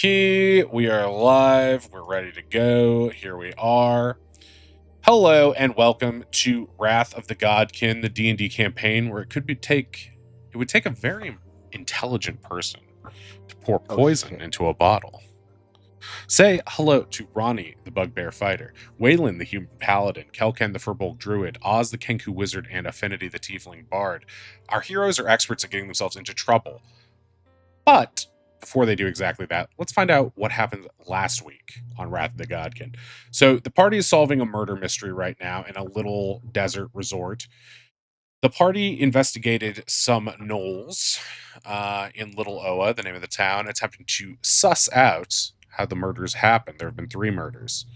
We are live. We're ready to go. Here we are. Hello and welcome to Wrath of the Godkin, the D&D campaign where it would take a very intelligent person to pour poison into a bottle. Say hello to Ronnie, the bugbear fighter, Waylon, the human paladin, Kelken, the furbolg druid, Oz, the Kenku wizard, and Affinity, the tiefling bard. Our heroes are experts at getting themselves into trouble. But before they do exactly that, let's find out what happened last week on Wrath of the Godkin. So the party is solving a murder mystery right now in a little desert resort. The party investigated some gnolls in Little Oa, the name of the town, attempting to suss out how the murders happened. There have been 3 murders.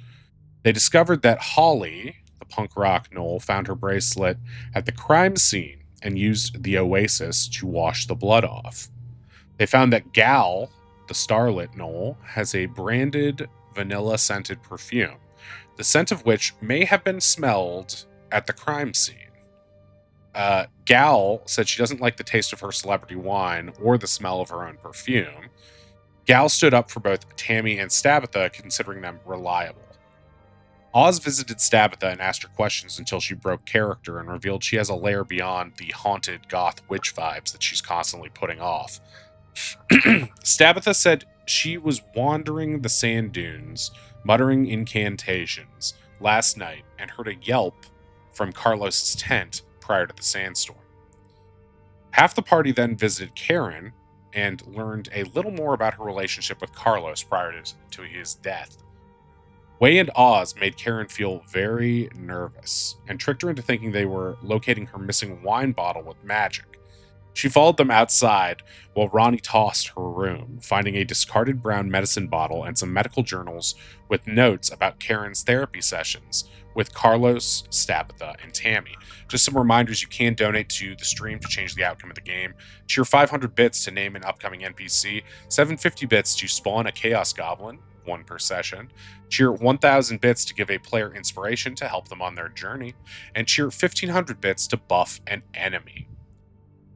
They discovered that Holly, the punk rock gnoll, found her bracelet at the crime scene and used the oasis to wash the blood off. They found that Gal, the starlit gnoll, has a branded vanilla-scented perfume, the scent of which may have been smelled at the crime scene. Gal said she doesn't like the taste of her celebrity wine or the smell of her own perfume. Gal stood up for both Tammy and Stabitha, considering them reliable. Oz visited Stabitha and asked her questions until she broke character and revealed she has a layer beyond the haunted goth witch vibes that she's constantly putting off. Stabitha said she was wandering the sand dunes, muttering incantations last night and heard a yelp from Carlos's tent prior to the sandstorm. Half the party then visited Karen and learned a little more about her relationship with Carlos prior to his death. Way and Oz made Karen feel very nervous and tricked her into thinking they were locating her missing wine bottle with magic. She followed them outside while Ronnie tossed her room, finding a discarded brown medicine bottle and some medical journals with notes about Karen's therapy sessions with Carlos, Stabitha, and Tammy. Just some reminders: you can donate to the stream to change the outcome of the game. Cheer 500 bits to name an upcoming NPC, 750 bits to spawn a Chaos Goblin, 1 per session. Cheer 1,000 bits to give a player inspiration to help them on their journey. And cheer 1,500 bits to buff an enemy.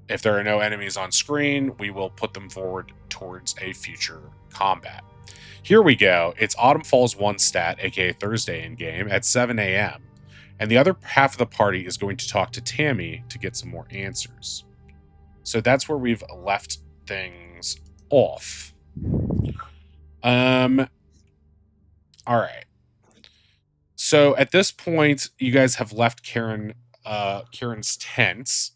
If there are no enemies on screen, we will put them forward towards a future combat. Here we go. It's Autumn Falls 1 stat, aka Thursday in game, at 7 a.m. And the other half of the party is going to talk to Tammy to get some more answers. So that's where we've left things off. All right. So at this point, you guys have left Karen's tent.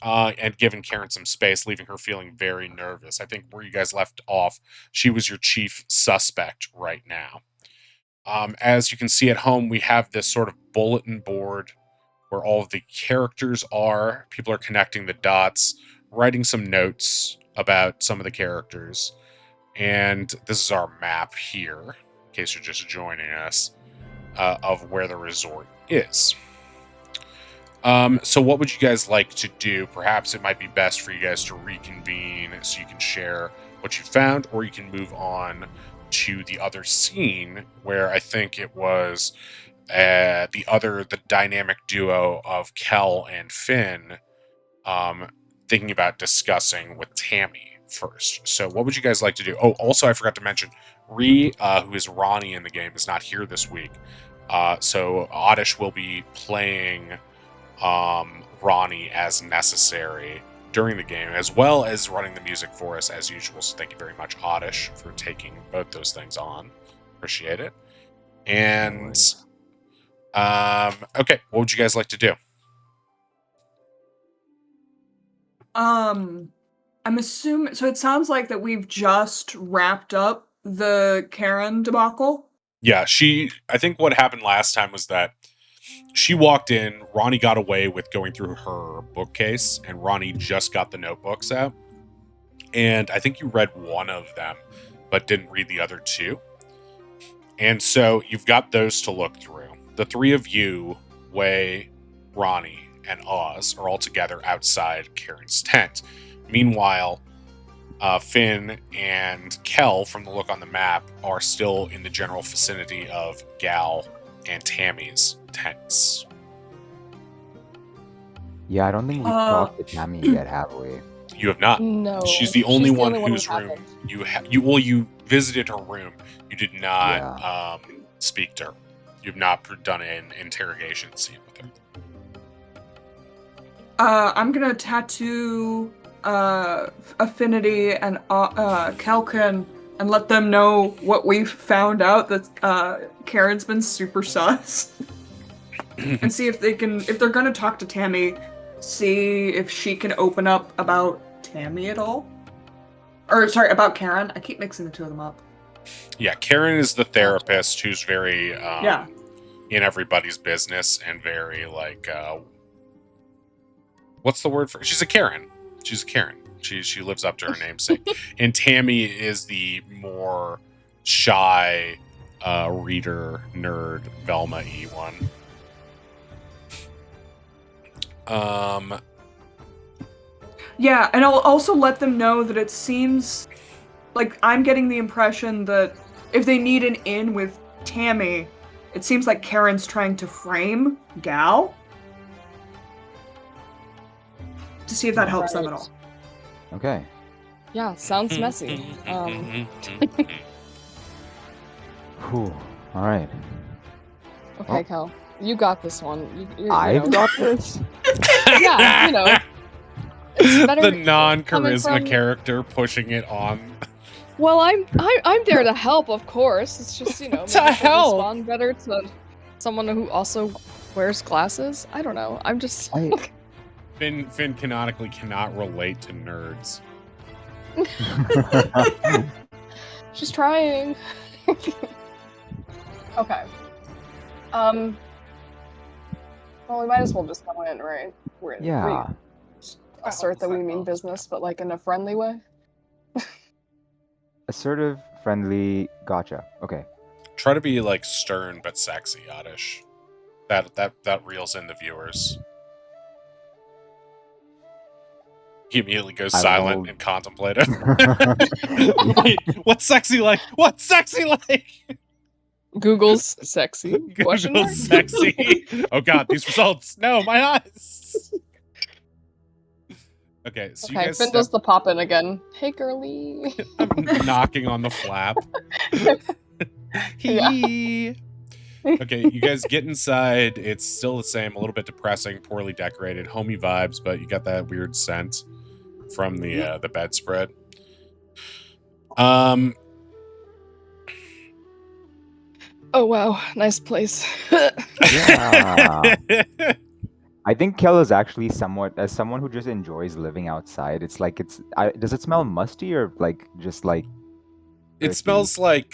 And given Karen some space, leaving her feeling very nervous. I think where you guys left off, she was your chief suspect right now. As you can see at home, we have this sort of bulletin board where all of the characters are. People are connecting the dots, writing some notes about some of the characters. And this is our map here, in case you're just joining us, of where the resort is. So what would you guys like to do? Perhaps it might be best for you guys to reconvene so you can share what you found, or you can move on to the other scene where I think it was the dynamic duo of Kel and Finn thinking about discussing with Tammy first. So what would you guys like to do? Oh, also I forgot to mention, Ree, who is Ronnie in the game, is not here this week. So Oddish will be playing Ronnie as necessary during the game, as well as running the music for us as usual. So thank you very much, Oddish, for taking both those things on. Appreciate it. And okay, what would you guys like to do? I'm assuming, so it sounds like that we've just wrapped up the Karen debacle. Yeah, I think what happened last time was that she walked in, Ronnie got away with going through her bookcase, and Ronnie just got the notebooks out. And I think you read one of them, but didn't read the other 2. And so you've got those to look through. The 3 of you, Way, Ronnie, and Oz, are all together outside Karen's tent. Meanwhile, Finn and Kel, from the look on the map, are still in the general vicinity of Gal and Tammy's tents. Yeah, I don't think we've talked to Tammy yet, have we? You have not. No. She's the only one who whose room hasn't. you visited her room, you did not Yeah. speak to her. You've not done an interrogation scene with her. I'm gonna tattoo Affinity and Kelkin and let them know what we've found out, that Karen's been super sus. And see if they're gonna talk to Tammy, see if she can open up about Tammy at all. Or sorry, about Karen. I keep mixing the two of them up. Yeah, Karen is the therapist who's very Yeah. in everybody's business and very like what's the word for it? She's a Karen. She's a Karen. She lives up to her namesake. And Tammy is the more shy reader, nerd, Velma-y one. Yeah, and I'll also let them know that it seems like I'm getting the impression that if they need an in with Tammy, it seems like Karen's trying to frame Gal. To see if that helps them at all. Okay. Yeah, sounds messy. Whew. All right. Okay, Oh. Cal, you got this one. I've got this. Yeah, it's better the non-charisma from... character pushing it on. Well, I'm there to help, of course. It's just maybe help. Respond better to someone who also wears glasses. I don't know. I'm just. Finn canonically cannot relate to nerds. She's trying. Okay. Well, we might as well just go in, right? Yeah. Assert that we mean business, but like in a friendly way. Assertive, friendly, gotcha. Okay. Try to be like stern but sexy, Oddish. That reels in the viewers. He immediately goes silent and contemplative. Wait, what's sexy like? What's sexy like? Google's sexy. Google's sexy. Oh god, these results. No, my eyes. Okay, so you guys Finn does the pop-in again. Hey, girly. I'm knocking on the flap. Okay, you guys get inside. It's still the same, a little bit depressing, poorly decorated, homey vibes, but you got that weird scent from the bedspread. Oh wow, nice place. Yeah. I think Kel is actually somewhat, as someone who just enjoys living outside, it's like does it smell musty or like just like it smells like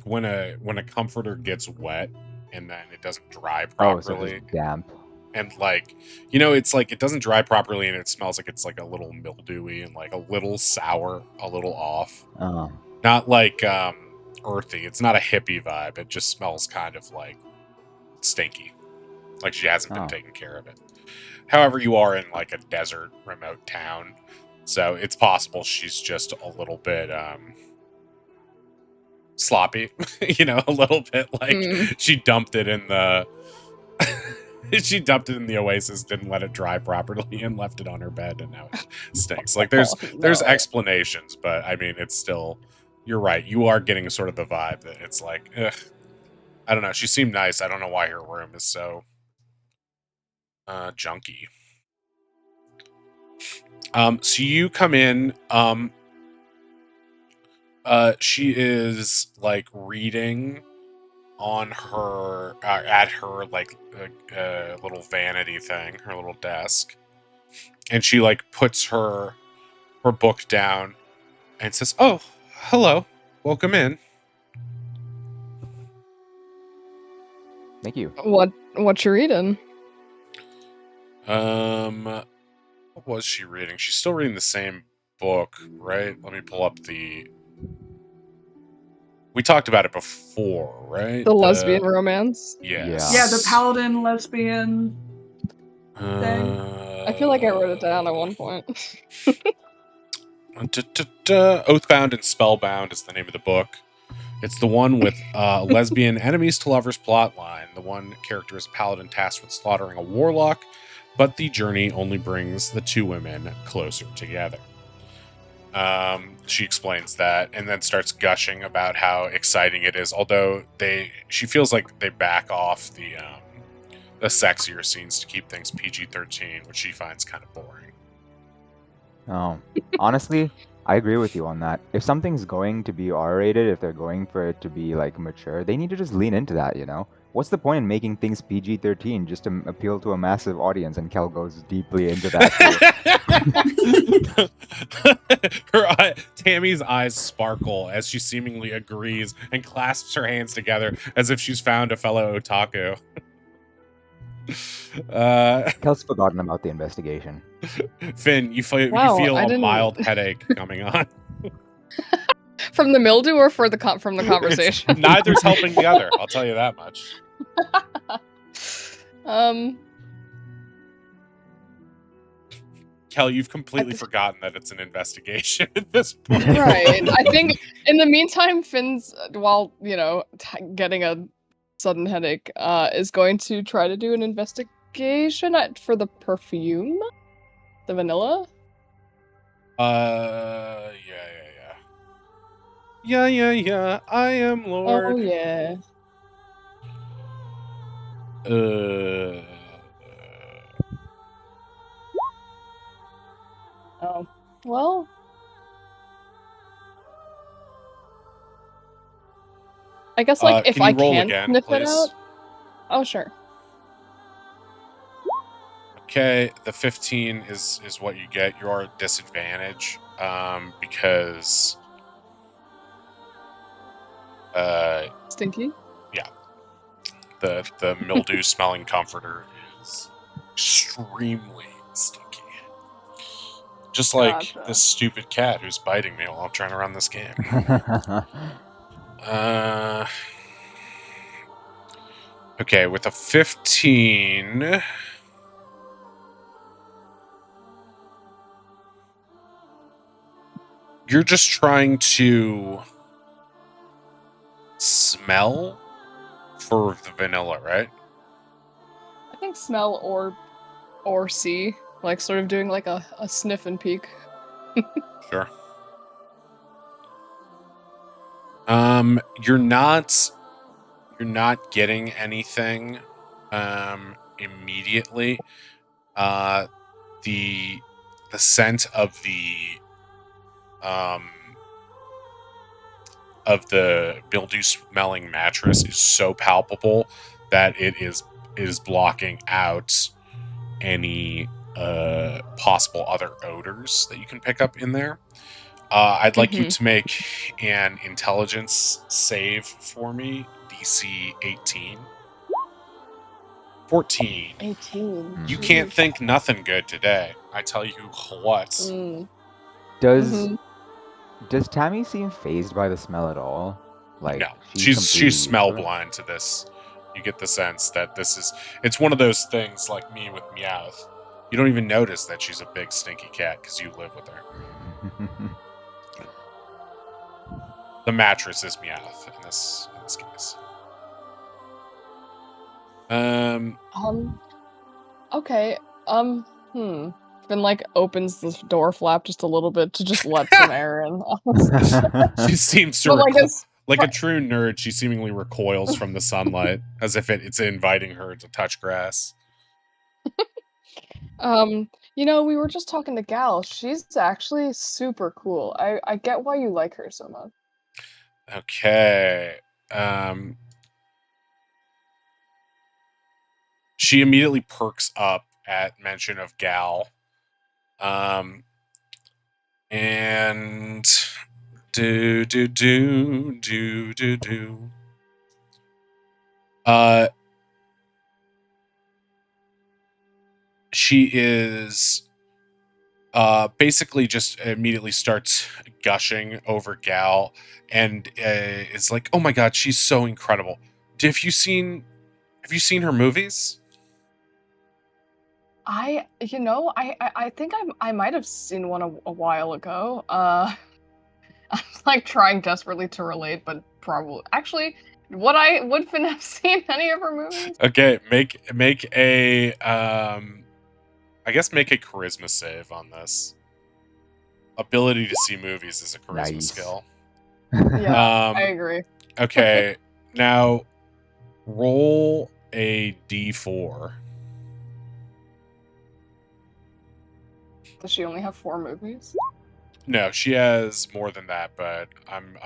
when a comforter gets wet and then it doesn't dry properly. So it's damp. And it's like it doesn't dry properly and it smells like it's like a little mildewy and like a little sour, a little off. Not like earthy. It's not a hippie vibe. It just smells kind of like stinky. Like she hasn't been taking care of it. However, you are in like a desert remote town. So it's possible she's just a little bit sloppy. A little bit like she dumped it in the she dumped it in the Oasis, didn't let it dry properly, and left it on her bed, and now it stinks. Like there's explanations, but I mean it's still, you're right. You are getting sort of the vibe that it's like, ugh. I don't know. She seemed nice. I don't know why her room is so junky. So you come in. She is like reading on her at her like little vanity thing, her little desk, and she like puts her book down and says, "Oh, hello, welcome in." Thank you. What you reading? What was she reading? She's still reading the same book, right? Let me pull up the. We talked about it before, right? The lesbian romance? Yes. Yeah, the paladin lesbian thing. I feel like I wrote it down at one point. Oathbound and Spellbound is the name of the book. It's the one with lesbian enemies to lovers plotline. The one character is a paladin tasked with slaughtering a warlock, but the journey only brings the two women closer together. She explains that and then starts gushing about how exciting it is. Although she feels like they back off the sexier scenes to keep things PG-13, which she finds kind of boring. Oh, honestly, I agree with you on that. If something's going to be R-rated, if they're going for it to be like mature, they need to just lean into that, you know? What's the point in making things PG-13 just to appeal to a massive audience? And Kel goes deeply into that too. Tammy's eyes sparkle as she seemingly agrees and clasps her hands together as if she's found a fellow otaku. Kel's forgotten about the investigation. Finn, you feel I a didn't- mild headache coming on. From the mildew or from the conversation? Neither's helping the other. I'll tell you that much. Kel, you've completely forgotten that it's an investigation at this point. Right. I think in the meantime, Finn's, while, getting a sudden headache, is going to try to do an investigation for the perfume? The vanilla? Yeah. Yeah. I am Lord. Oh, yeah. Oh, well. I guess, if can you I roll can again, sniff it please? out. Oh, sure. Okay, the 15 is what you get. You're at disadvantage because Stinky? Yeah. The mildew smelling comforter is extremely stinky. Just like Gotcha. this stupid cat who's biting me while I'm trying to run this game. Okay, with a 15... You're just trying to smell for the vanilla, right? I think smell or see. Sort of doing a sniff and peek. Sure. You're not getting anything immediately. The scent of the mildew smelling mattress is so palpable that it is blocking out any possible other odors that you can pick up in there. I'd like you to make an intelligence save for me, DC 18. 14. 18. You can't think nothing good today. I tell you what. Does Tammy seem phased by the smell at all? No, she's smell blind to this. You get the sense that it's one of those things like me with Meowth. You don't even notice that she's a big stinky cat because you live with her. The mattress is Meowth in this case. Okay. Finn opens the door flap just a little bit to just let some air in. She seems to But like a true nerd. She seemingly recoils from the sunlight as if it's inviting her to touch grass. We were just talking to Gal. She's actually super cool. I get why you like her so much. Okay. She immediately perks up at mention of Gal. And do. She is basically just immediately starts gushing over Gal and is like, "Oh my god, she's so incredible. Have you seen her movies?" I think I might have seen one a while ago. I'm trying desperately to relate, but probably actually, would Finn have seen any of her movies? Okay, make a I guess make a charisma save on this. ability to see movies is a charisma Nice. skill. Yeah, I agree. Okay, now roll a d4. Does she only have 4 movies? No, she has more than that, but I'm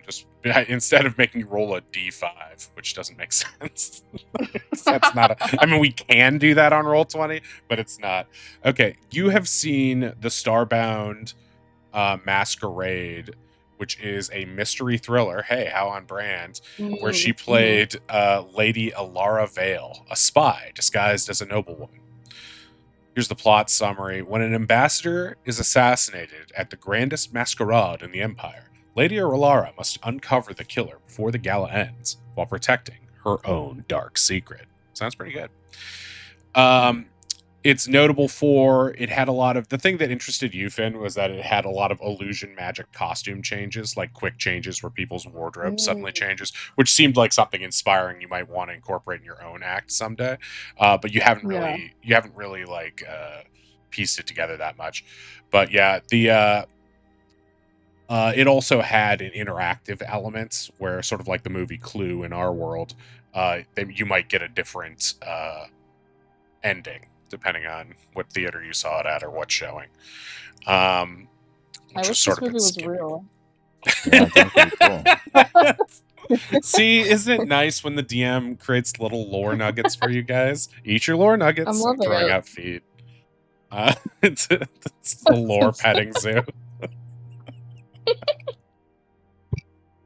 just instead of making you roll a d5, which doesn't make sense. That's not I mean, we can do that on Roll20, but it's not. Okay, you have seen the Starbound Masquerade, which is a mystery thriller. Hey, how on brand? Where she played Lady Alara Vale, a spy disguised as a noblewoman. Here's the plot summary. When an ambassador is assassinated at the grandest masquerade in the Empire, Lady Alara must uncover the killer before the gala ends while protecting her own dark secret. Sounds pretty good. It's notable for it had a lot of the thing that interested you, Finn, was that it had a lot of illusion magic costume changes, like quick changes where people's wardrobe suddenly changes, which seemed like something inspiring you might want to incorporate in your own act someday. But you haven't really like pieced it together that much. But yeah, the it also had an interactive element where sort of like the movie Clue in our world, you might get a different ending depending on what theater you saw it at or what showing. I wish this movie was real. Yeah, it sounds pretty cool. See, isn't it nice when the DM creates little lore nuggets for you guys? Eat your lore nuggets. I'm loving throwing it. out feed. It's a lore petting zoo.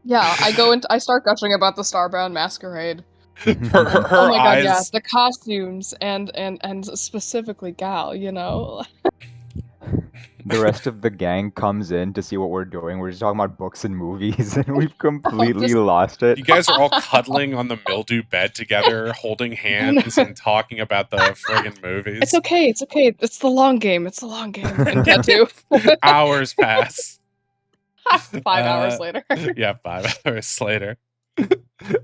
Yeah, I start gushing about the Starbound Masquerade. her Oh my god, eyes. yeah, the costumes and specifically Gal, you know. The rest of the gang comes in to see what we're doing. We're just talking about books and movies, and we've completely lost it. You guys are all cuddling on the mildew bed together, holding hands and talking about the friggin' movies. It's okay. It's the long game. It's the long game. And tattoo. Hours pass. 5 hours later. Yeah, 5 hours later.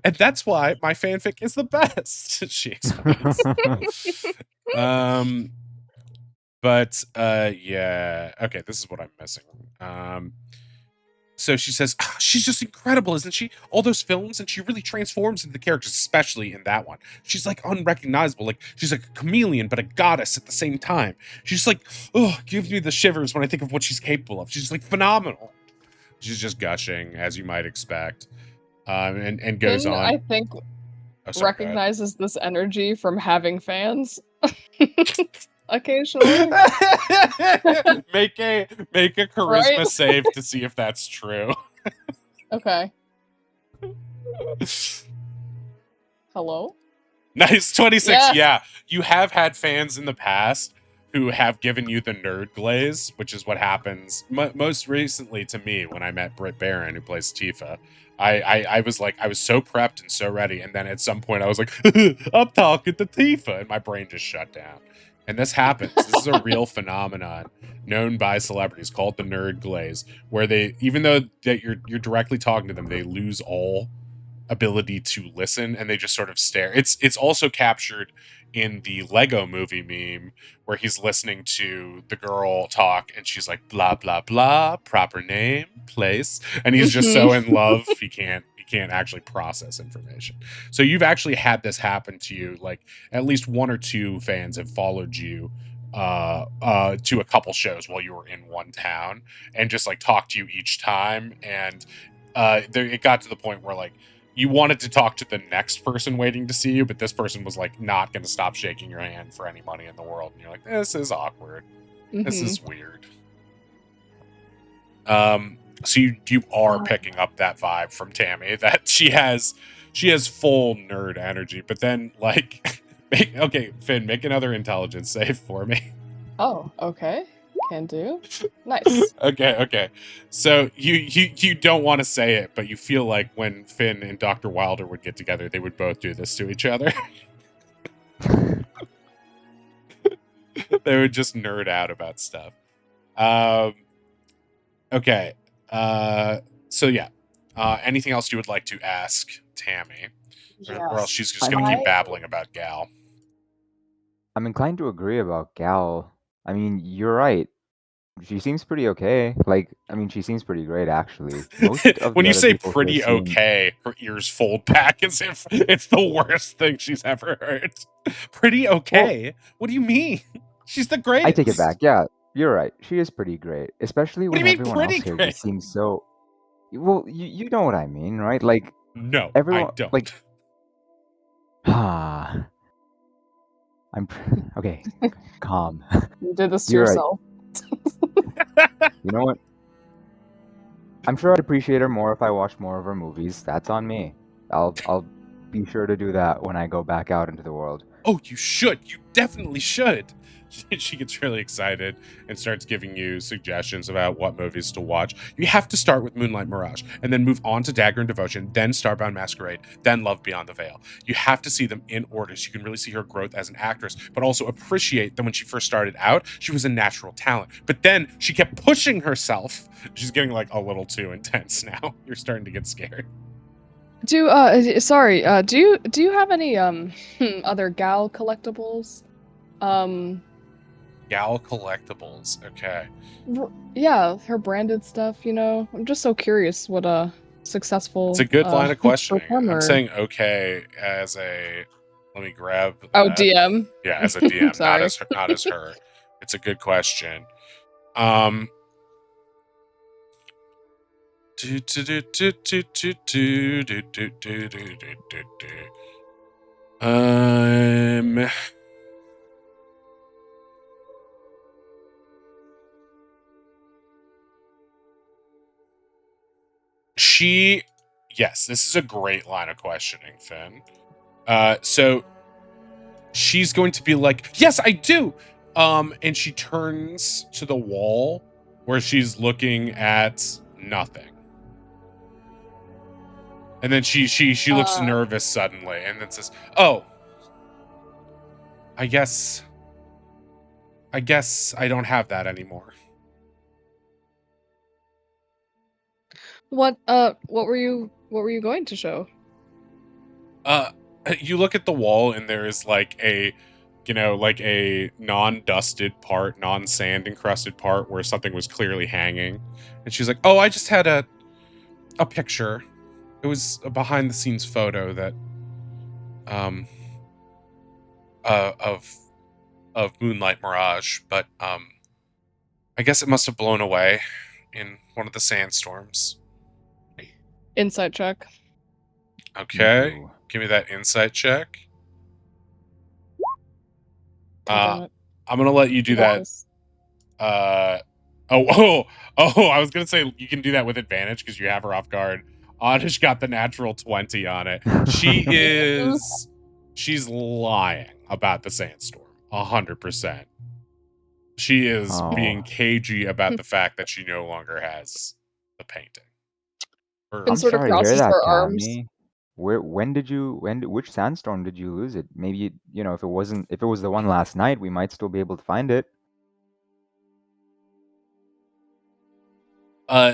And that's why my fanfic is the best, she explains. But yeah. Okay, this is what I'm missing. So she says, she's just incredible, isn't she? All those films, and she really transforms into the characters, especially in that one. She's like unrecognizable. Like she's like a chameleon, but a goddess at the same time. She's like, gives me the shivers when I think of what she's capable of. She's like phenomenal. She's just gushing, as you might expect. And goes on. I think recognizes this energy from having fans. Occasionally. make a charisma save to see if that's true. Okay. Hello? Nice. 26. Yeah. You have had fans in the past who have given you the nerd glaze, which is what happens most recently to me when I met Britt Barron, who plays Tifa. I was so prepped and so ready, and then at some point I was like, I'm talking to Tifa, and my brain just shut down. And this happens. This is a real phenomenon known by celebrities called the nerd glaze, where they, even though that you're directly talking to them, they lose all ability to listen and they just sort of stare. It's also captured in the Lego movie meme where he's listening to the girl talk and she's like blah blah blah, proper name, place, and he's just so in love he can't actually process information. So you've actually had this happen to you. Like at least 1 or 2 fans have followed you to a couple shows while you were in one town and just like talked to you each time, and it got to the point where like you wanted to talk to the next person waiting to see you, but this person was like not going to stop shaking your hand for any money in the world, and you're like, this is awkward. This is weird. So you are picking up that vibe from Tammy that she has full nerd energy, but then like okay, Finn, make another intelligence save for me. Oh, okay. Can do. Nice. Okay. So you don't want to say it, but you feel like when Finn and Dr. Wilder would get together, they would both do this to each other. They would just nerd out about stuff. Okay. So yeah. Anything else you would like to ask Tammy? Yes. Or else she's just going to keep babbling about Gal. I'm inclined to agree about Gal. I mean, you're right. She seems pretty okay. Like, I mean, she seems pretty great, actually. Most of When the you other say people here pretty seem. okay, her ears fold back as if it's the worst thing she's ever heard. Pretty Well, okay? What do you mean? She's the I take it greatest. back. Yeah, you're right. She is pretty great, especially What do when you mean everyone else pretty here great? just seems so. Well, you know what I mean, right? Like No, I everyone, don't. like, ah, okay. Calm. You did this to You're right. yourself. You know what? I'm sure I'd appreciate her more if I watched more of her movies. That's on me. I'll be sure to do that when I go back out into the world. Oh, you should. You definitely should. She gets really excited and starts giving you suggestions about what movies to watch. You have to start with Moonlight Mirage and then move on to Dagger and Devotion, then Starbound Masquerade, then Love Beyond the Veil. You have to see them in order so you can really see her growth as an actress, but also appreciate that when she first started out, she was a natural talent. But then she kept pushing herself. She's getting like a little too intense now. You're starting to get scared. Do you have any other gal collectibles? Gal collectibles. Okay. Yeah, her branded stuff, you know. I'm just so curious what a successful It's a good line of questioning. performer. I'm saying okay as a. Let me grab. Oh, that. DM. Yeah, as a DM, Sorry. not as her. It's a good question. Yes, this is a great line of questioning, Finn. So she's going to be like, yes, I do. And she turns to the wall where she's looking at nothing. And then she looks nervous suddenly and then says, oh, I guess I don't have that anymore. What were you going to show? You look at the wall and there is like a non-dusted part, non-sand encrusted part where something was clearly hanging. And she's like, oh, I just had a picture. It was a behind the scenes photo that of Moonlight Mirage, but I guess it must have blown away in one of the sandstorms. Insight check. Okay. Ooh. Give me that insight check. God I'm gonna let you do that. I was gonna say you can do that with advantage because you have her off guard. Oddish got the natural 20 on it. She's lying about the sandstorm. 100%. She is being cagey about the fact that she no longer has the painting. And sort of crosses her arms. Which sandstorm did you lose it? Maybe, if it was the one last night, we might still be able to find it.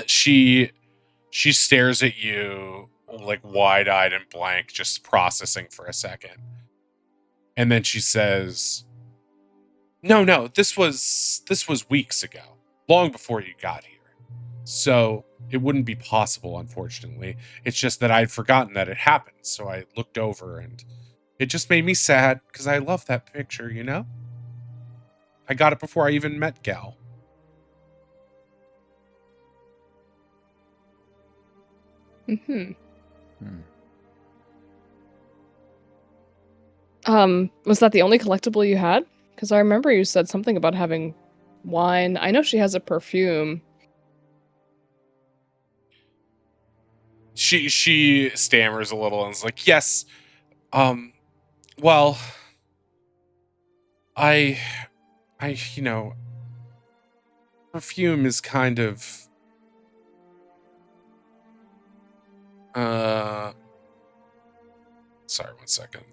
She stares at you like wide-eyed and blank, just processing for a second. And then she says, No, this was weeks ago, long before you got here. So it wouldn't be possible, unfortunately. It's just that I'd forgotten that it happened, so I looked over and it just made me sad because I love that picture, you know? I got it before I even met Gal. Was that the only collectible you had? Because I remember you said something about having wine. I know she has a perfume. She stammers a little and is like, yes, well, I perfume is kind of sorry, 1 second.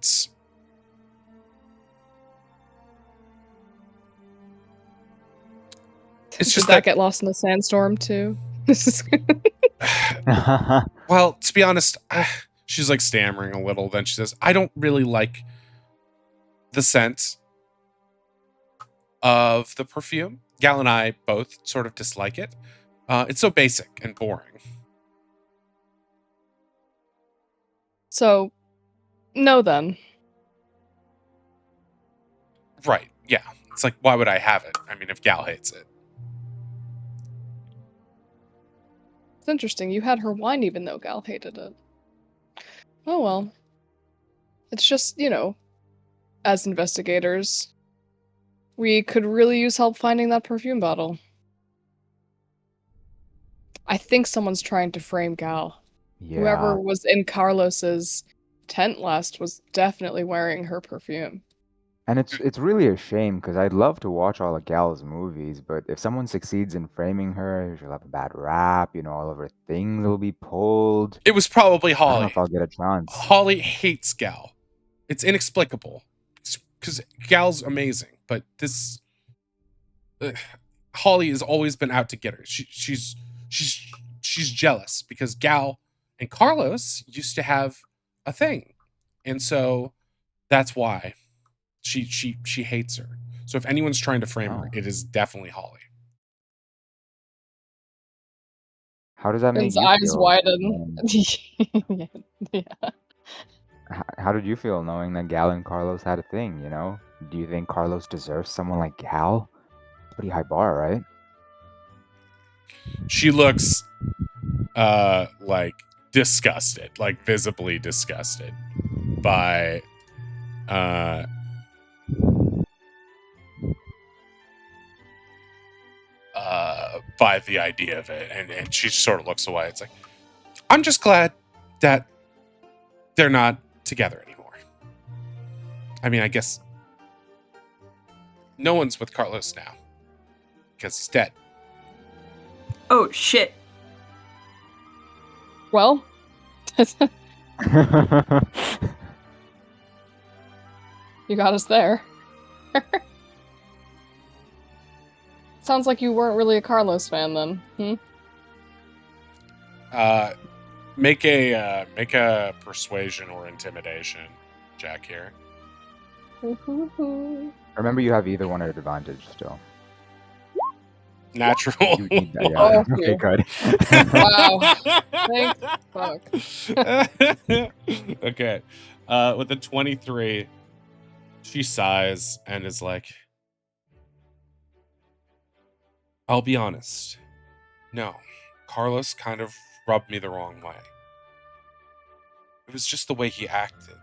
It's just Did that get lost in the sandstorm too? Well, to be honest, she's like stammering a little. Then she says, I don't really like the scent of the perfume. Gal and I both sort of dislike it. It's so basic and boring. So, no then. Right, yeah. It's like, why would I have it? I mean, if Gal hates it. It's interesting. You had her wine even though Gal hated it. Oh well. It's just, as investigators, we could really use help finding that perfume bottle. I think someone's trying to frame Gal. Yeah. Whoever was in Carlos's tent last was definitely wearing her perfume. And it's really a shame because I'd love to watch all of Gal's movies, but if someone succeeds in framing her, she'll have a bad rap, all of her things will be pulled. It was probably I don't know Holly. if I'll get a chance. Holly hates Gal. It's inexplicable. Because Gal's amazing, but this... Holly has always been out to get her. She's jealous because Gal and Carlos used to have a thing. And so that's why she hates her. So if anyone's trying to frame her, Oh. it is definitely Holly. How does that make Ben's you eyes feel? widen. Yeah. How did you feel knowing that Gal and Carlos had a thing, Do you think Carlos deserves someone like Gal? It's a pretty high bar, right? She looks like disgusted, like visibly disgusted by by the idea of it, and she sort of looks away. It's like, I'm just glad that they're not together anymore. I mean, I guess no one's with Carlos now because he's dead. Oh shit. Well, you got us there. Sounds like you weren't really a Carlos fan then. Make a persuasion or intimidation check here. Remember, you have either one at advantage still. Natural. You need that, Oh, yeah. Okay, good. Wow. Thank fuck. Okay. With a 23, she sighs and is like, I'll be honest. No, Carlos kind of rubbed me the wrong way. It was just the way he acted.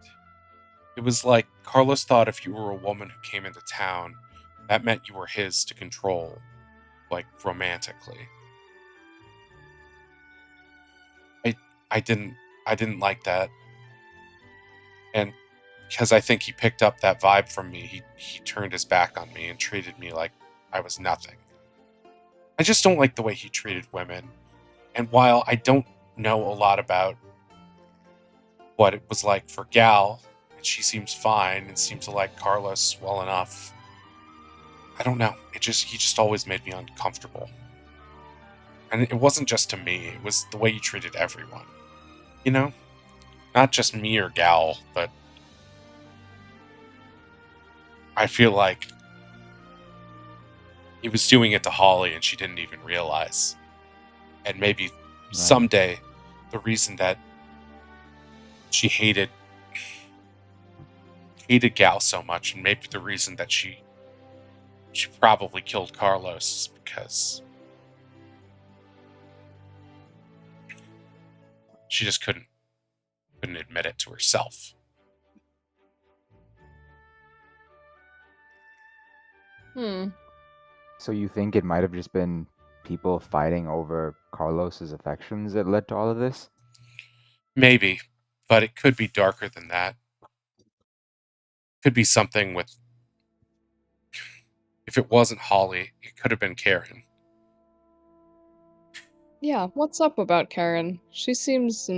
It was like Carlos thought if you were a woman who came into town, that meant you were his to control, like romantically. I didn't like that. And because I think he picked up that vibe from me, he turned his back on me and treated me like I was nothing. I just don't like the way he treated women. And while I don't know a lot about what it was like for Gal, and she seems fine and seems to like Carlos well enough, I don't know. He just always made me uncomfortable. And it wasn't just to me, it was the way he treated everyone. Not just me or Gal, but I feel like he was doing it to Holly and she didn't even realize. And maybe someday the reason that she hated Gal so much, and maybe the reason that she probably killed Carlos is because she just couldn't admit it to herself. So you think it might have just been people fighting over Carlos's affections that led to all of this? Maybe, but it could be darker than that. Could be something with... If it wasn't Holly, it could have been Karen. Yeah, what's up about Karen? She seems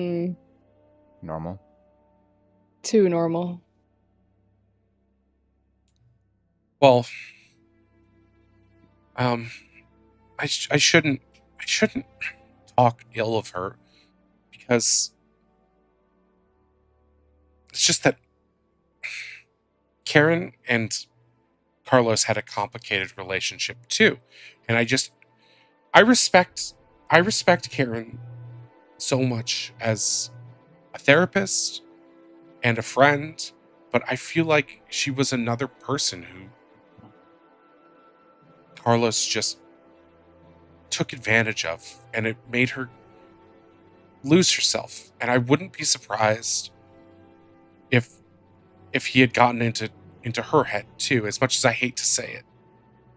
Normal. too normal. Well, I shouldn't talk ill of her because it's just that Karen and Carlos had a complicated relationship too. And I respect Karen so much as a therapist and a friend, but I feel like she was another person who Carlos just took advantage of, and it made her lose herself. And I wouldn't be surprised if he had gotten into her head too, as much as I hate to say it.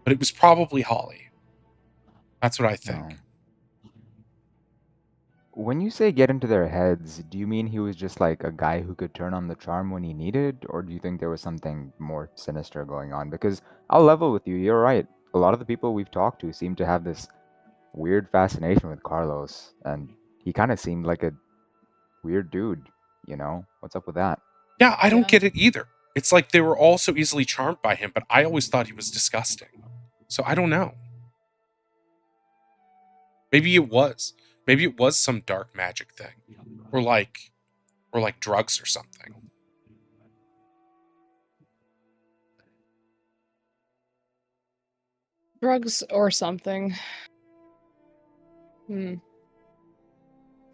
But it was probably Holly. That's what I think. No. When you say get into their heads, do you mean he was just like a guy who could turn on the charm when he needed, or do you think there was something more sinister going on? Because I'll level with you, you're right. A lot of the people we've talked to seem to have this weird fascination with Carlos, and he kind of seemed like a weird dude, you know? What's up with that? Yeah, I don't Yeah. get it either. It's like they were all so easily charmed by him, but I always thought he was disgusting. So I don't know. Maybe it was. Maybe it was some dark magic thing. Or like drugs or something. Drugs or something. In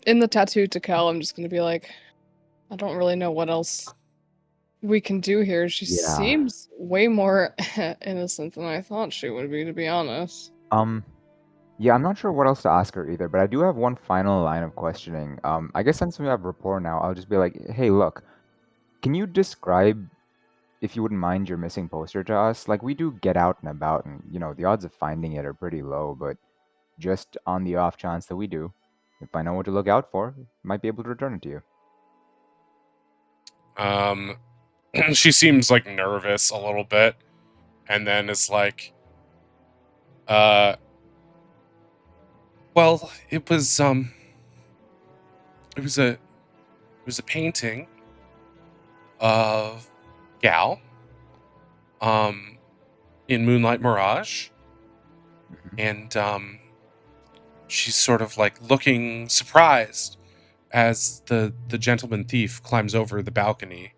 the tattoo to Cal, I'm just gonna be like, I don't really know what else we can do here. She Yeah. seems way more innocent than I thought she would be, to be honest. Yeah, I'm not sure what else to ask her either, but I do have one final line of questioning. I guess since we have rapport now, I'll just be like, hey, look, can you describe, if you wouldn't mind, your missing poster to us? Like, we do get out and about, and, you know, the odds of finding it are pretty low, but just on the off chance that we do, if I know what to look out for, I might be able to return it to you. She seems like nervous a little bit, and then is like, well, it was a painting of Gal in Moonlight Mirage, and she's sort of like looking surprised as the gentleman thief climbs over the balcony,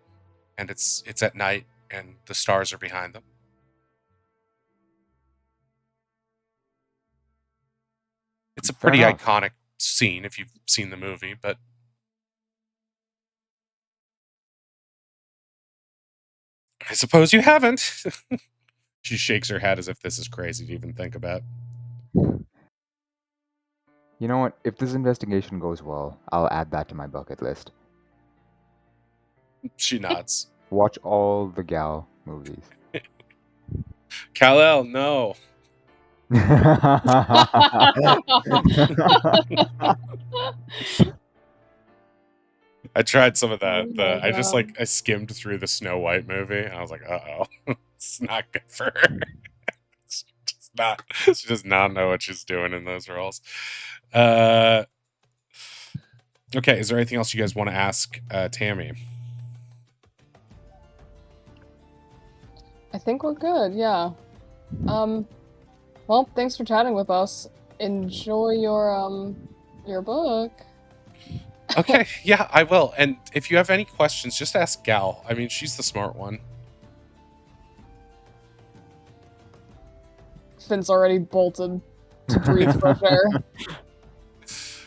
and it's at night and the stars are behind them. It's a Fair pretty enough. iconic scene if you've seen the movie, but I suppose you haven't. She shakes her head as if this is crazy to even think about. You know what? If this investigation goes well, I'll add that to my bucket list. She nods. Watch all the Gal movies. Kal-El, no. I tried some of that. Oh my I skimmed through the Snow White movie, and I was like, uh-oh. It's not good for her. She does not know what she's doing in those roles. Okay, is there anything else you guys want to ask Tammy? I think we're good, yeah. Well, thanks for chatting with us. Enjoy your book. Okay, yeah, I will. And if you have any questions, just ask Gal. I mean, she's the smart one. Finn's already bolted to breathe fresh air.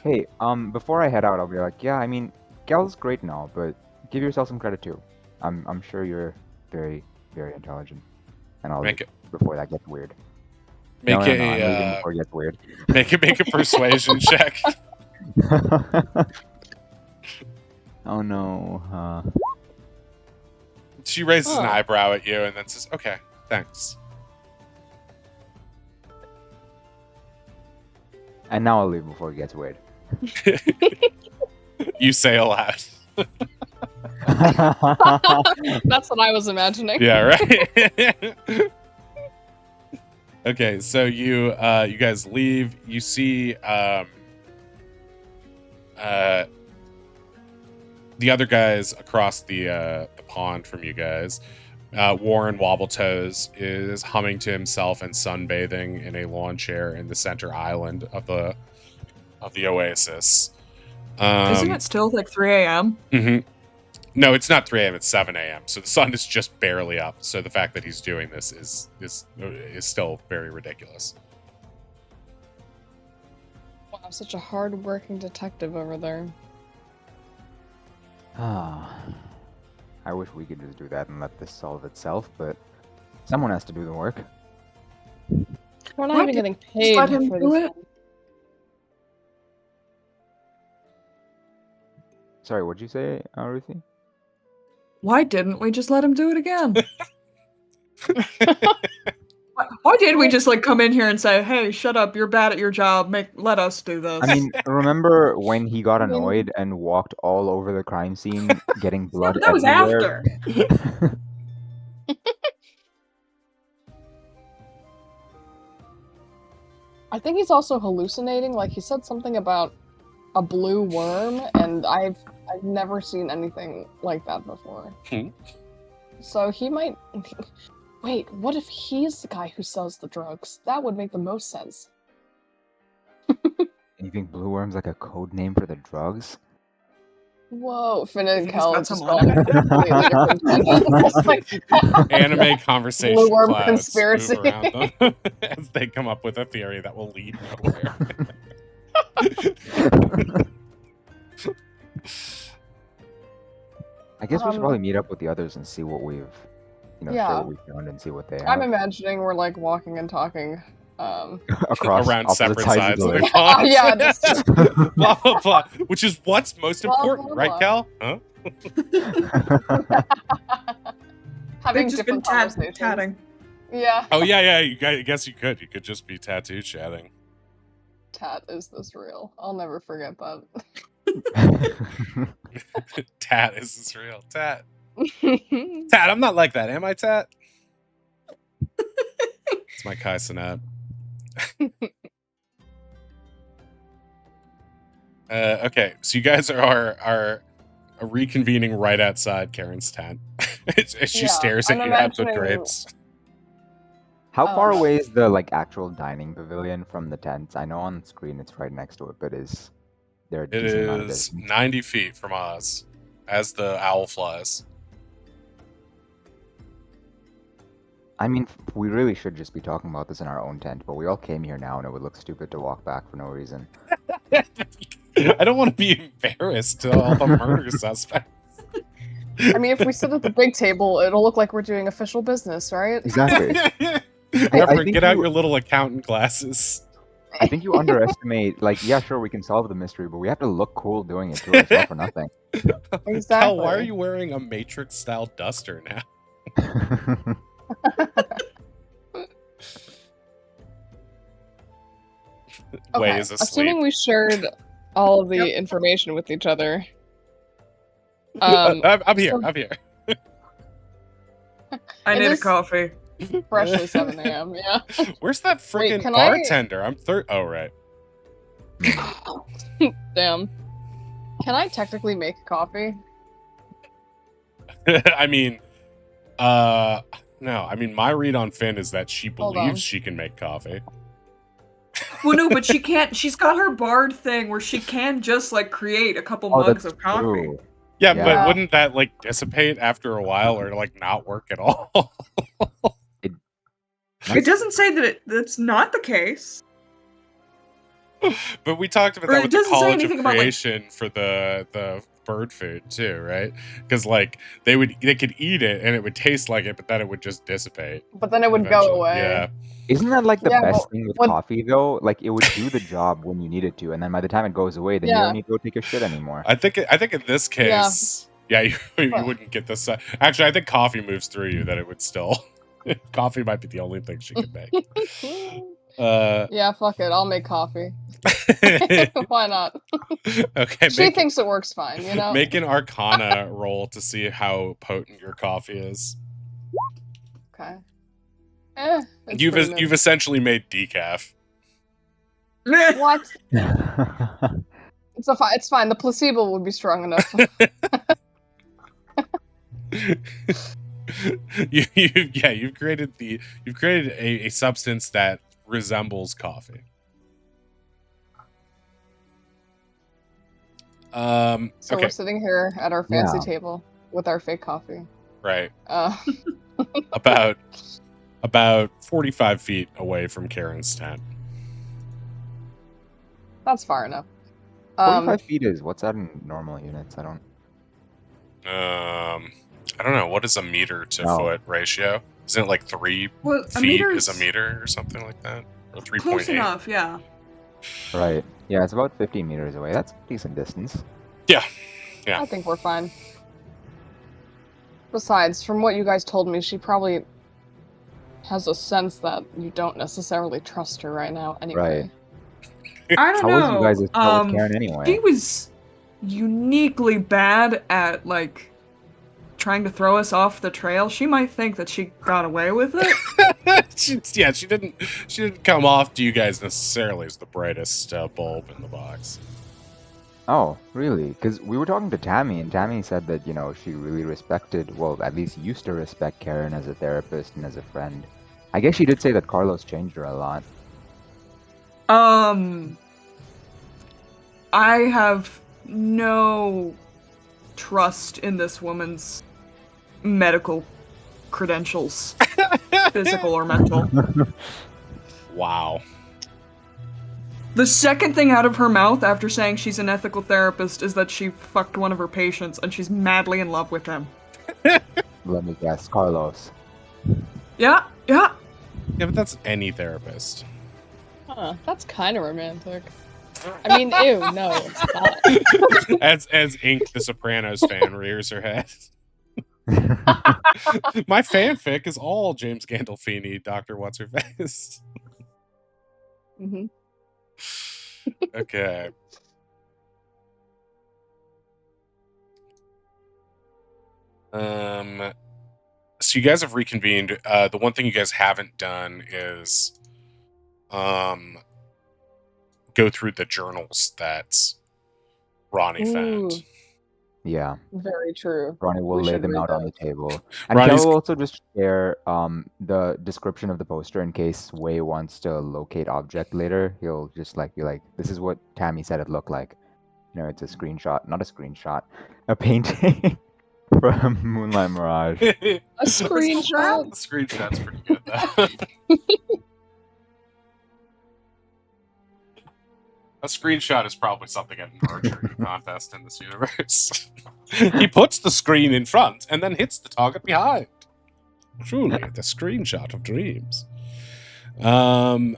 Hey, before I head out, I'll be like, yeah, I mean, Gal's great and all, but give yourself some credit too. I'm sure you're very, very intelligent. And I'll leave before that gets weird. Make I'm leaving before it gets weird. Make a persuasion check. Oh no. She raises an eyebrow at you and then says, "Okay, thanks." And now I'll leave before it gets weird. You say aloud. That's what I was imagining. Yeah, right. Okay, so you guys leave. You see the other guys across the pond from you guys. Warren Wobbletoes is humming to himself and sunbathing in a lawn chair in the center island of the Oasis. Isn't it still like 3 a.m.? Mm-hmm. No, it's not 3 a.m. It's 7 a.m. So the sun is just barely up. So the fact that he's doing this is still very ridiculous. Wow, such a hard-working detective over there. Ah, I wish we could just do that and let this solve itself, but someone has to do the work. We're not Why even getting Just paid let him for do this. it. Sorry, what'd you say, Ruthie? Why didn't we just let him do it again? Why did we just like come in here and say, "Hey, shut up! You're bad at your job. Let us do this." I mean, remember when he got I mean- annoyed and walked all over the crime scene, getting blood but that was everywhere? after. I think he's also hallucinating. Like he said something about a blue worm, and I've never seen anything like that before. So he might. Wait, what if he's the guy who sells the drugs? That would make the most sense. You think blue worm's like a code name for the drugs? Whoa, Finn and He's Kel got just some going on in a completely different tangent. It's like Anime conversation Blue worm clouds conspiracy. move around them as they come up with a theory that will lead nowhere. I guess we should probably meet up with the others and see what we've, share Yeah. what we found and see what they have. I'm imagining we're like walking and talking. Across Around opposite separate sides sides of of the the pond. Yeah, just- blah blah blah. Which is what's most Blah, important, blah, right, blah. Cal? Huh? Having They've just been different conversations. tatting. Yeah. Oh yeah. I guess you could. You could just be tattoo chatting. Tat, is this real? I'll never forget that. Tat, is this real? Tat. Tat, I'm not like that, am I, Tat? It's my Kai Cenat. Okay, so you guys are reconvening right outside Karen's tent. As she Yeah, stares at I'm you at the imagining- drapes. How far Oh. away is the actual dining pavilion from the tents? I know on the screen it's right next to it, but is there a It decent amount of is distance? 90 feet from Oz as the owl flies. I mean, we really should just be talking about this in our own tent, but we all came here now and it would look stupid to walk back for no reason. I don't want to be embarrassed to all the murder suspects. I mean, if we sit at the big table, it'll look like we're doing official business, right? Exactly. Remember, think get out you- your little accountant glasses. I think you underestimate, like, yeah, sure, we can solve the mystery, but we have to look cool doing it too. It's not for nothing. Exactly. Cal, why are you wearing a Matrix-style duster now? Way Okay, is asleep. assuming we shared all of the information with each other. I'm here. so- I'm here. I It need a is- coffee. Freshly 7 a.m. Yeah. Where's that freaking can I- bartender? I'm third. Oh, right. Damn. Can I technically make coffee? I mean, no. I mean, my read on Finn is that she Hold on. believes she can make coffee. Well, no, but she can't. She's got her bard thing where she can just like create a couple Oh, mugs that's of coffee. true. Yeah, Yeah. but wouldn't that like dissipate after a while, or like not work at all? It doesn't say that that's not the case. But we talked about Or that it with the doesn't say College anything of about, like- Creation for the bird food too, right? Because like they could eat it and it would taste like it, but then it would just dissipate. But then it would eventually. go away. Yeah. Isn't that like the Yeah, best but thing with what- coffee though? Like it would do the job when you need it to, and then by the time it goes away, then you Yeah. don't need to go take your shit anymore. I think in this case, yeah, you Well- wouldn't get this. Actually, I think coffee moves through you. That it would still. Coffee might be the only thing she could make. Yeah, fuck it. I'll make coffee. Why not? Okay, She thinks it works fine, you know? make an Arcana roll to see how potent your coffee is. Okay. It's You've pretty mid. essentially made decaf. What? It's fine. The placebo would be strong enough. You've created a substance that resembles coffee. So Okay. we're sitting here at our fancy Yeah. table. with our fake coffee. Right. Uh, About 45 feet away from Karen's tent. that's far enough. 45 feet is, what's that in normal units? I don't... I don't know. What is a meter to No. foot ratio? Isn't it like 3 Well, feet is a meter or something like that? Or 3.8? Close enough, yeah. Right. Yeah, it's about 50 meters away. That's a decent distance. Yeah. I think we're fine. Besides, from what you guys told me, she probably has a sense that you don't necessarily trust her right now anyway. I don't How know. was you guys' spell with Karen anyway? She was uniquely bad at, like, trying to throw us off the trail. She might think that she got away with it. she didn't come off to you guys necessarily as the brightest bulb in the box. Oh, really? Because we were talking to Tammy, and Tammy said that, you know, she really respected, well, at least used to respect Karen as a therapist and as a friend. I guess she did say that Carlos changed her a lot. I have no trust in this woman's medical credentials, physical or mental. Wow. The second thing out of her mouth after saying she's an ethical therapist is that she fucked one of her patients and she's madly in love with him. Let me guess, Carlos. Yeah. Yeah, but that's any therapist. Huh, that's kind of romantic. I mean, ew, no, it's not. as Ink the Sopranos fan rears her head. My fanfic is all James Gandolfini, Dr. What's-Her-Face. Mm-hmm. Okay. So you guys have reconvened. The one thing you guys haven't done is go through the journals that Ronnie found. Yeah. Very true. Ronnie will We lay should them read out on the those. table. And Ronnie's- Kel will also just share the description of the poster in case Wei wants to locate object later. He'll just be like, this is what Tammy said it looked like. You know, it's a screenshot, not a screenshot, a painting from Moonlight Mirage. A screenshot. The screenshot's pretty good though. A screenshot is probably something at an archery contest in this universe. He puts the screen in front and then hits the target behind. Truly, the screenshot of dreams. I'll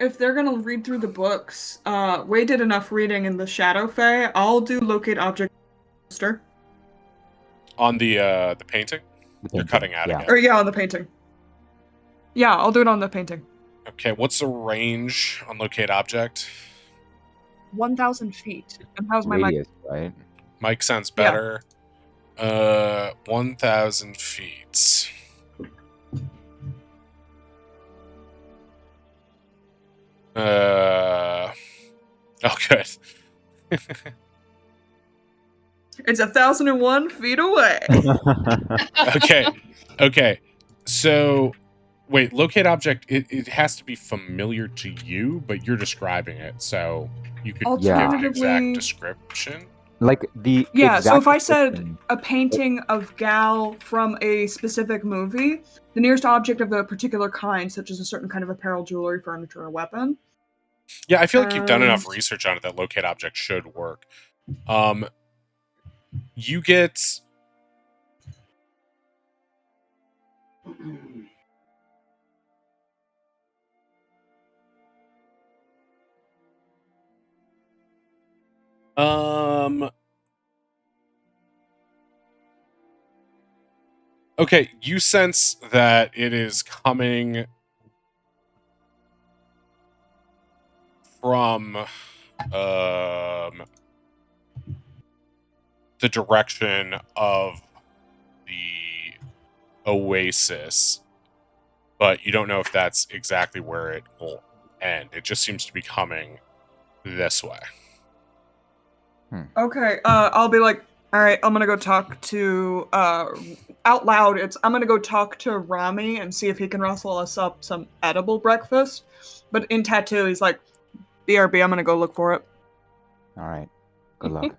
if they're gonna read through the books, Wei did enough reading in the Shadow Fae. I'll do locate object poster. On the painting? You're cutting out yeah. again. Or yeah, on the painting. Yeah, I'll do it on the painting. Okay, what's the range on locate object? 1,000 feet. And how's my mic? Radius, right? Mike sounds Yeah. better. 1,000 feet. Oh, good. It's 1,001 feet away. Okay. So, wait, locate object, it has to be familiar to you, but you're describing it, so you could give an exact Alternatively- description. Like the Yeah, so exact if I said description- a painting of Gal from a specific movie, the nearest object of a particular kind, such as a certain kind of apparel, jewelry, furniture, or weapon. Yeah, I feel like you've done enough And- research on it that locate object should work. You get... Okay, you sense that it is coming from the direction of the oasis, but you don't know if that's exactly where it will end. It just seems to be coming this way. Okay, I'll be like, all right, I'm gonna go talk to, out loud, I'm gonna go talk to Rami and see if he can rustle us up some edible breakfast. But in Tattoo, he's like, BRB, I'm gonna go look for it. All right. Good luck.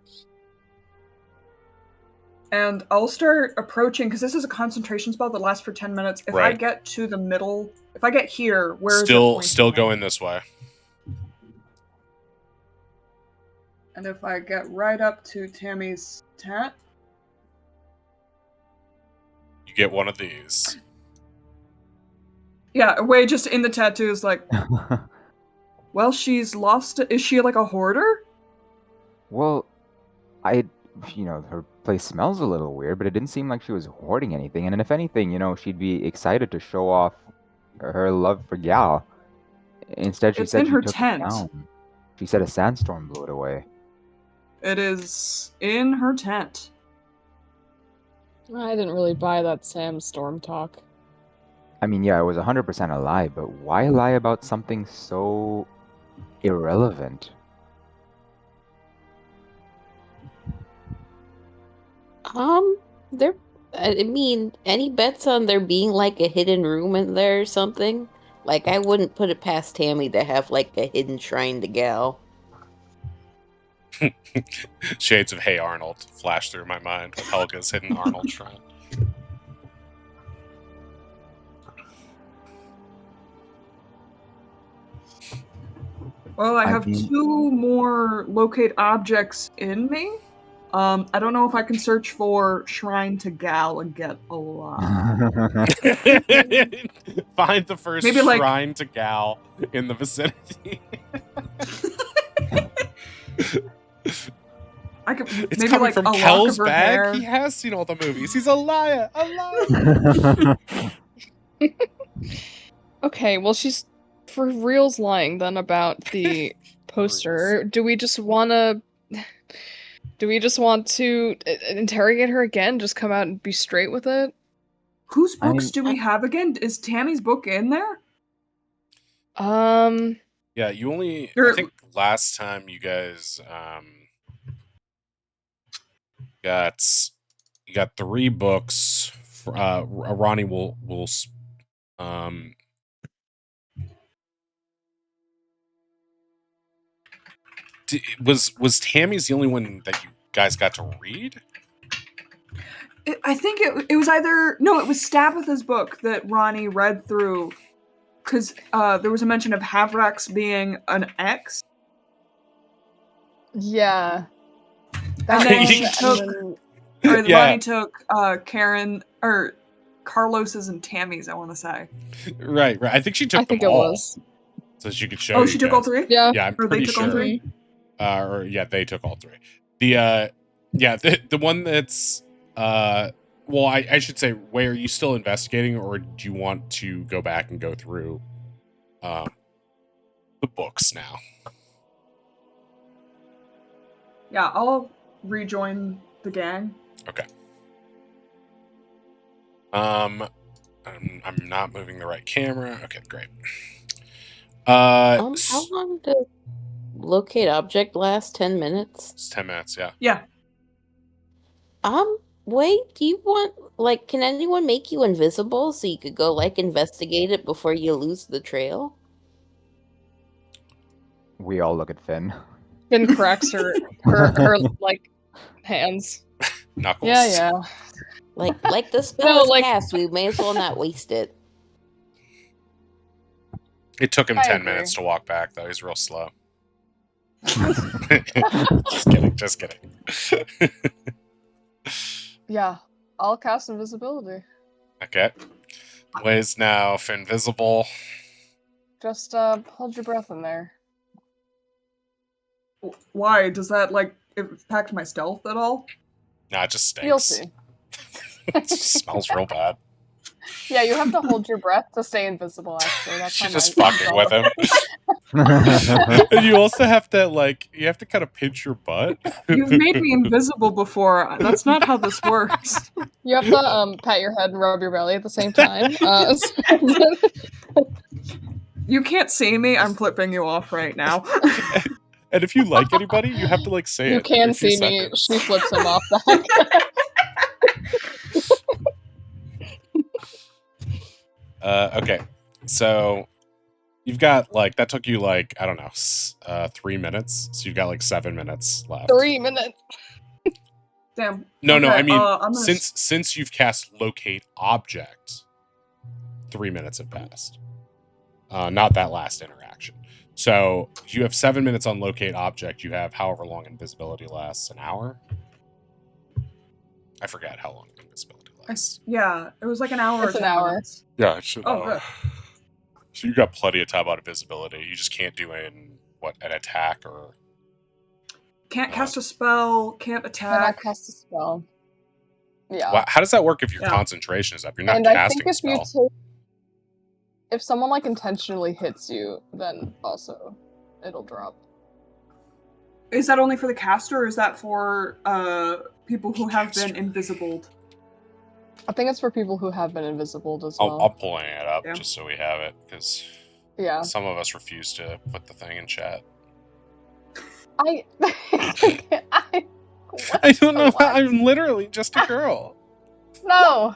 And I'll start approaching, because this is a concentration spell that lasts for 10 minutes. If I Right. get to the middle, if I get here, where is it Still pointing? going this way. And if I get right up to Tammy's tent, You get one of these. yeah, Wei just in the tattoo is like, well, she's lost. Is she like a hoarder? Well, her place smells a little weird, but it didn't seem like she was hoarding anything. And if anything, she'd be excited to show off her love for Gal. Instead, she It's said in she her took tent. it down. She said a sandstorm blew it away. It is in her tent. I didn't really buy that Sam Storm talk. I mean, yeah, it was 100% a lie, but why lie about something so irrelevant? There. I mean, any bets on there being like a hidden room in there or something? Like, I wouldn't put it past Tammy to have like a hidden shrine to Gal. Shades of Hey Arnold flash through my mind with Helga's hidden Arnold shrine. Well, I I have mean- 2 more locate objects in me. I don't know if I can search for Shrine to Gal and get a lot. Find the first Maybe, like- shrine to Gal in the vicinity. I could It's maybe coming like from a lock Kel's of her bag. hair. He has seen all the movies. He's a liar. A liar. Okay, well, she's for reals lying then about the poster. Do we just want to interrogate her again? Just come out and be straight with it? Whose I books mean- do we have again? Is Tammy's book in there? Yeah, you only. I You're- think last time you guys got 3 books. Ronnie will was Tammy's the only one that you guys got to read? I think it was either no, it was Stabitha's book that Ronnie read through, because there was a mention of Havrax being an ex. Yeah. And then she And took, or Yeah. Ronnie took Karen or Carlos's and Tammy's. I want to say. Right. I think she took I think them it all, was. so she could show. Oh, you she took all guys. 3. Yeah. Yeah, I'm Or they pretty took all sure. 3? Or yeah, they took all 3. The one that's well, I should say, where are you still investigating, or do you want to go back and go through the books now? Yeah, I'll rejoin the gang. Okay. I'm not moving the right camera. Okay, great. How long did locate object last? 10 minutes? It's 10 minutes, yeah. Yeah. Wait, do you want, like, can anyone make you invisible so you could go, like, investigate it before you lose the trail? We all look at Finn. Finn cracks her like hands. Knuckles. Yeah. Like the spell No, is like- cast, we may as well not waste it. It took him I 10 agree. minutes to walk back, though. He's real slow. Just kidding. Yeah. I'll cast invisibility. Okay. Way's now invisible. Just hold your breath in there. Why does that like impact my stealth at all? Nah, it just stinks. You'll see. It just smells real bad. Yeah, you have to hold your breath to stay invisible, actually. That's She's how just my- fucking with him. And you also have to, like, you have to kind of pinch your butt. You've made me invisible before. That's not how this works. You have to pat your head and rub your belly at the same time. You can't see me. I'm flipping you off right now. And if you like anybody, you have to, like, say you it. can every few see me. seconds. She flips him off back. Okay, so you've got, like, that took you, like, I don't know, 3 minutes. So you've got, like, 7 minutes left. 3 minutes. Damn. No, Okay, I mean, I'm gonna since you've cast locate object, 3 minutes have passed. Not that last interaction. So you have 7 minutes on locate object. You have however long invisibility lasts, an hour? I forget how long invisibility lasts. Yeah, it was like an hour It's or an 10 hour. minutes. Yeah, it should. Oh, good. So you got plenty of time on invisibility. You just can't do an attack or Can't cast a spell, can't Cannot attack. cast a spell. Yeah. Wow, how does that work if your Yeah. concentration is up? You're not And I casting think a if you spell. if someone like intentionally hits you, then also it'll drop. Is that only for the caster, or is that for people who have been invisibled? I think it's for people who have been invisible as I'm well. pulling it up Yeah. just so we have it, because Yeah. some of us refuse to put the thing in chat. I I don't know. What? I'm literally just a girl. No.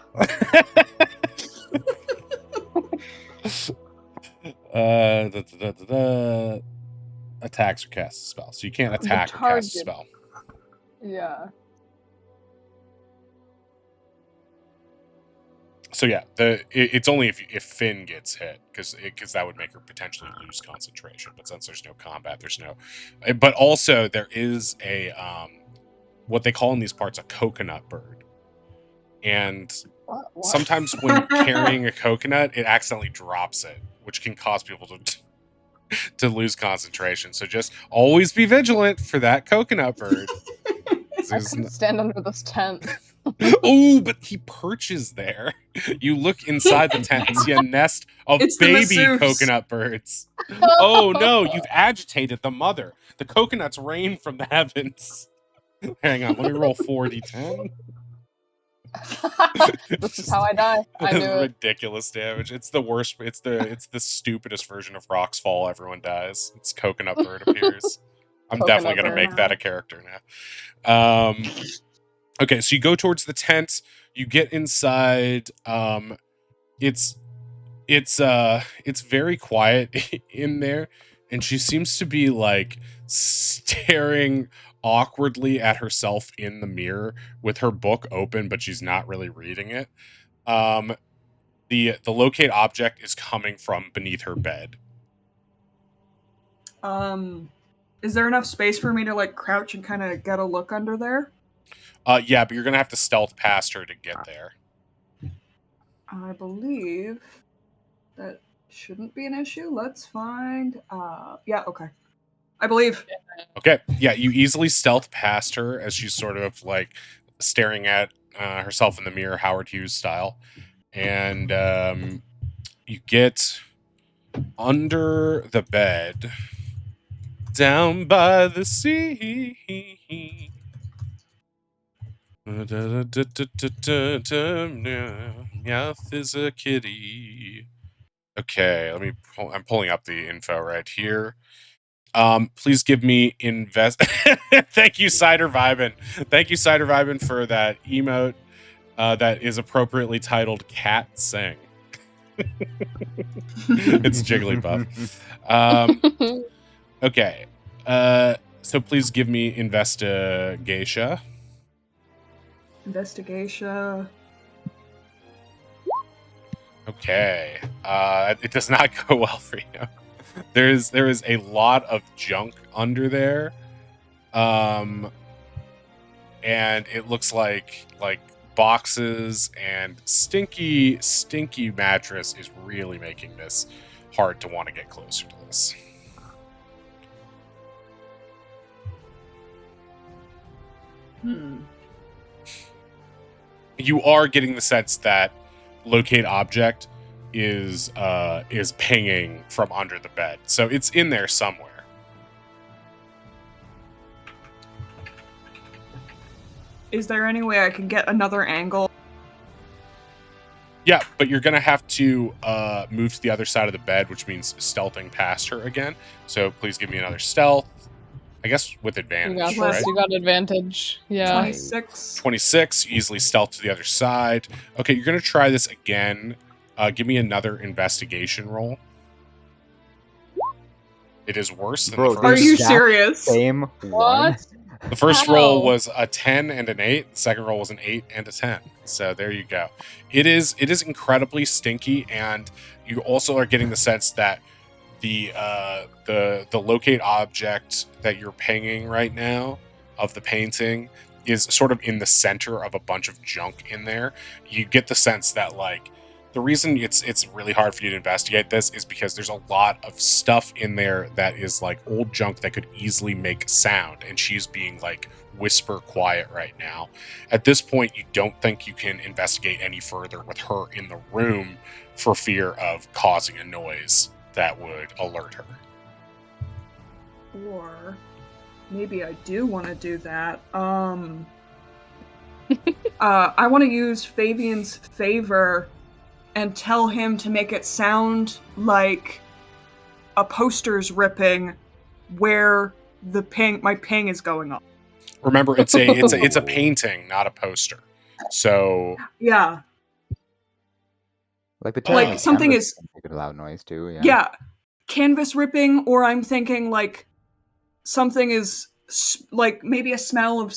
Attacks or cast a spell. So you can't attack or cast a target. spell. Yeah. So yeah, it's only if Finn gets hit, because that would make her potentially lose concentration. But since there's no combat, there's no. But also there is a what they call in these parts a coconut bird, and What? sometimes when carrying a coconut, it accidentally drops it, which can cause people to lose concentration. So just always be vigilant for that coconut bird. I couldn't stand under this tent. Oh, but he perches there. You look inside the tent and see a nest of It's the baby masseuse. coconut birds. Oh no, you've agitated the mother. The coconuts rain from the heavens. Hang on, let me roll 4d10. This is how I die. I knew it. Ridiculous damage. It's the worst. It's the stupidest version of Rocks Fall. Everyone dies. It's coconut bird appears. I'm Coconut definitely gonna bird. make that a character now. Okay, so you go towards the tent. You get inside. It's very quiet in there, and she seems to be like staring awkwardly at herself in the mirror with her book open, but she's not really reading it. The locate object is coming from beneath her bed. Is there enough space for me to like crouch and kind of get a look under there? Yeah, but you're gonna have to stealth past her to get there. I believe that shouldn't be an issue. Let's find. Yeah, okay. I believe. Okay, yeah, you easily stealth past her as she's sort of like staring at herself in the mirror, Howard Hughes style, and you get under the bed, down by the sea. Mouth is a kitty. Okay, I'm pulling up the info right here. Please give me Thank you, Cider Vibin. Thank you, Cider Vibin, for that emote that is appropriately titled Cat Sing. It's Jigglypuff. Okay. So please give me Investigation. Investigation. Okay. It does not go well for you. There is a lot of junk under there. And it looks like boxes and stinky mattress is really making this hard to want to get closer to this. You are getting the sense that locate object is pinging from under the bed, so it's in there somewhere. Is there any way I can get another angle? Yeah, but you're gonna have to move to the other side of the bed, which means stealthing past her again. So please give me another stealth. I guess with advantage, You got right? this. You got advantage. Yeah. 26. 26, easily stealth to the other side. Okay, you're gonna try this again. Give me another investigation roll. It is worse than Bro, the Are first. you That serious? Same one. What? The first roll Wow. was a 10 and an 8. The second roll was an 8 and a 10. So there you go. It is incredibly stinky, and you also are getting the sense that the locate object that you're pinging right now of the painting is sort of in the center of a bunch of junk in there. You get the sense that like the reason it's really hard for you to investigate this is because there's a lot of stuff in there that is like old junk that could easily make sound, and she's being like whisper quiet right now. At this point, you don't think you can investigate any further with her in the room for fear of causing a noise that would alert her. Or maybe I do want to do that. I want to use Fabian's favor and tell him to make it sound like a poster's ripping where my ping is going on. Remember, it's a painting, not a poster. So Yeah. Like the Like, something canvas is- can make a loud noise too. Yeah. Yeah. Canvas ripping, or I'm thinking like something is like maybe a smell of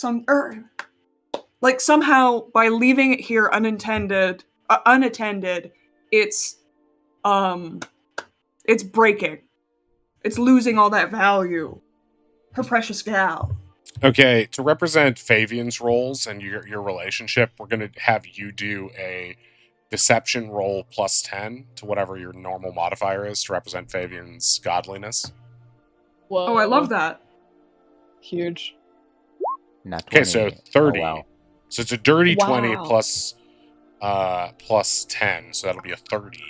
like somehow by leaving it here unattended, it's breaking. It's losing all that value. Her precious gal. okay, to represent Fabian's roles and your relationship, we're gonna have you do a deception roll plus 10 to whatever your normal modifier is to represent Fabian's godliness. Whoa. Oh, I love that. Huge. Nat Okay, so 20. 30. Oh, wow. So it's a dirty 20 Wow. plus 10, so that'll be a 30.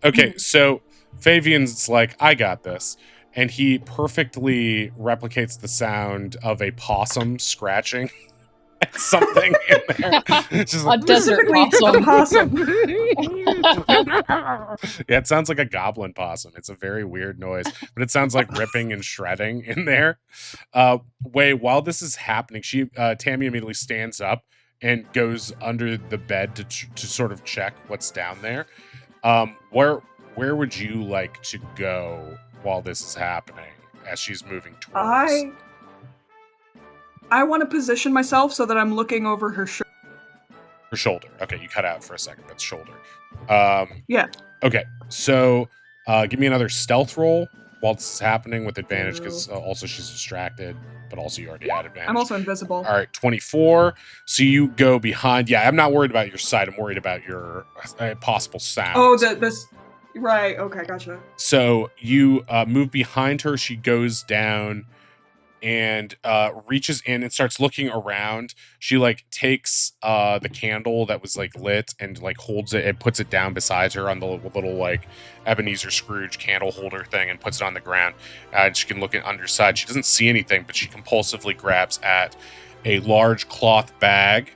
Okay, so Fabian's like, I got this. And he perfectly replicates the sound of a possum scratching at something in there. It's just A like, desert Specifically, possum. yeah, it sounds like a goblin possum. It's a very weird noise, but it sounds like ripping and shredding in there. While this is happening, Tammy immediately stands up and goes under the bed to sort of check what's down there. Where would you like to go while this is happening as she's moving towards? I want to position myself so that I'm looking over her shoulder. Her shoulder. Okay, you cut out for a second. That's shoulder. Yeah. Okay, so give me another stealth roll while this is happening with advantage because also she's distracted, but also you already had advantage. I'm also invisible. All right, 24. So you go behind. Yeah, I'm not worried about your sight. I'm worried about your possible sound. Oh, this. Right. Okay, gotcha. So you move behind her. She goes down and reaches in and starts looking around. She like takes the candle that was like lit and like holds it and puts it down beside her on the little like Ebenezer Scrooge candle holder thing and puts it on the ground. And she can look at underside. She doesn't see anything, but she compulsively grabs at a large cloth bag.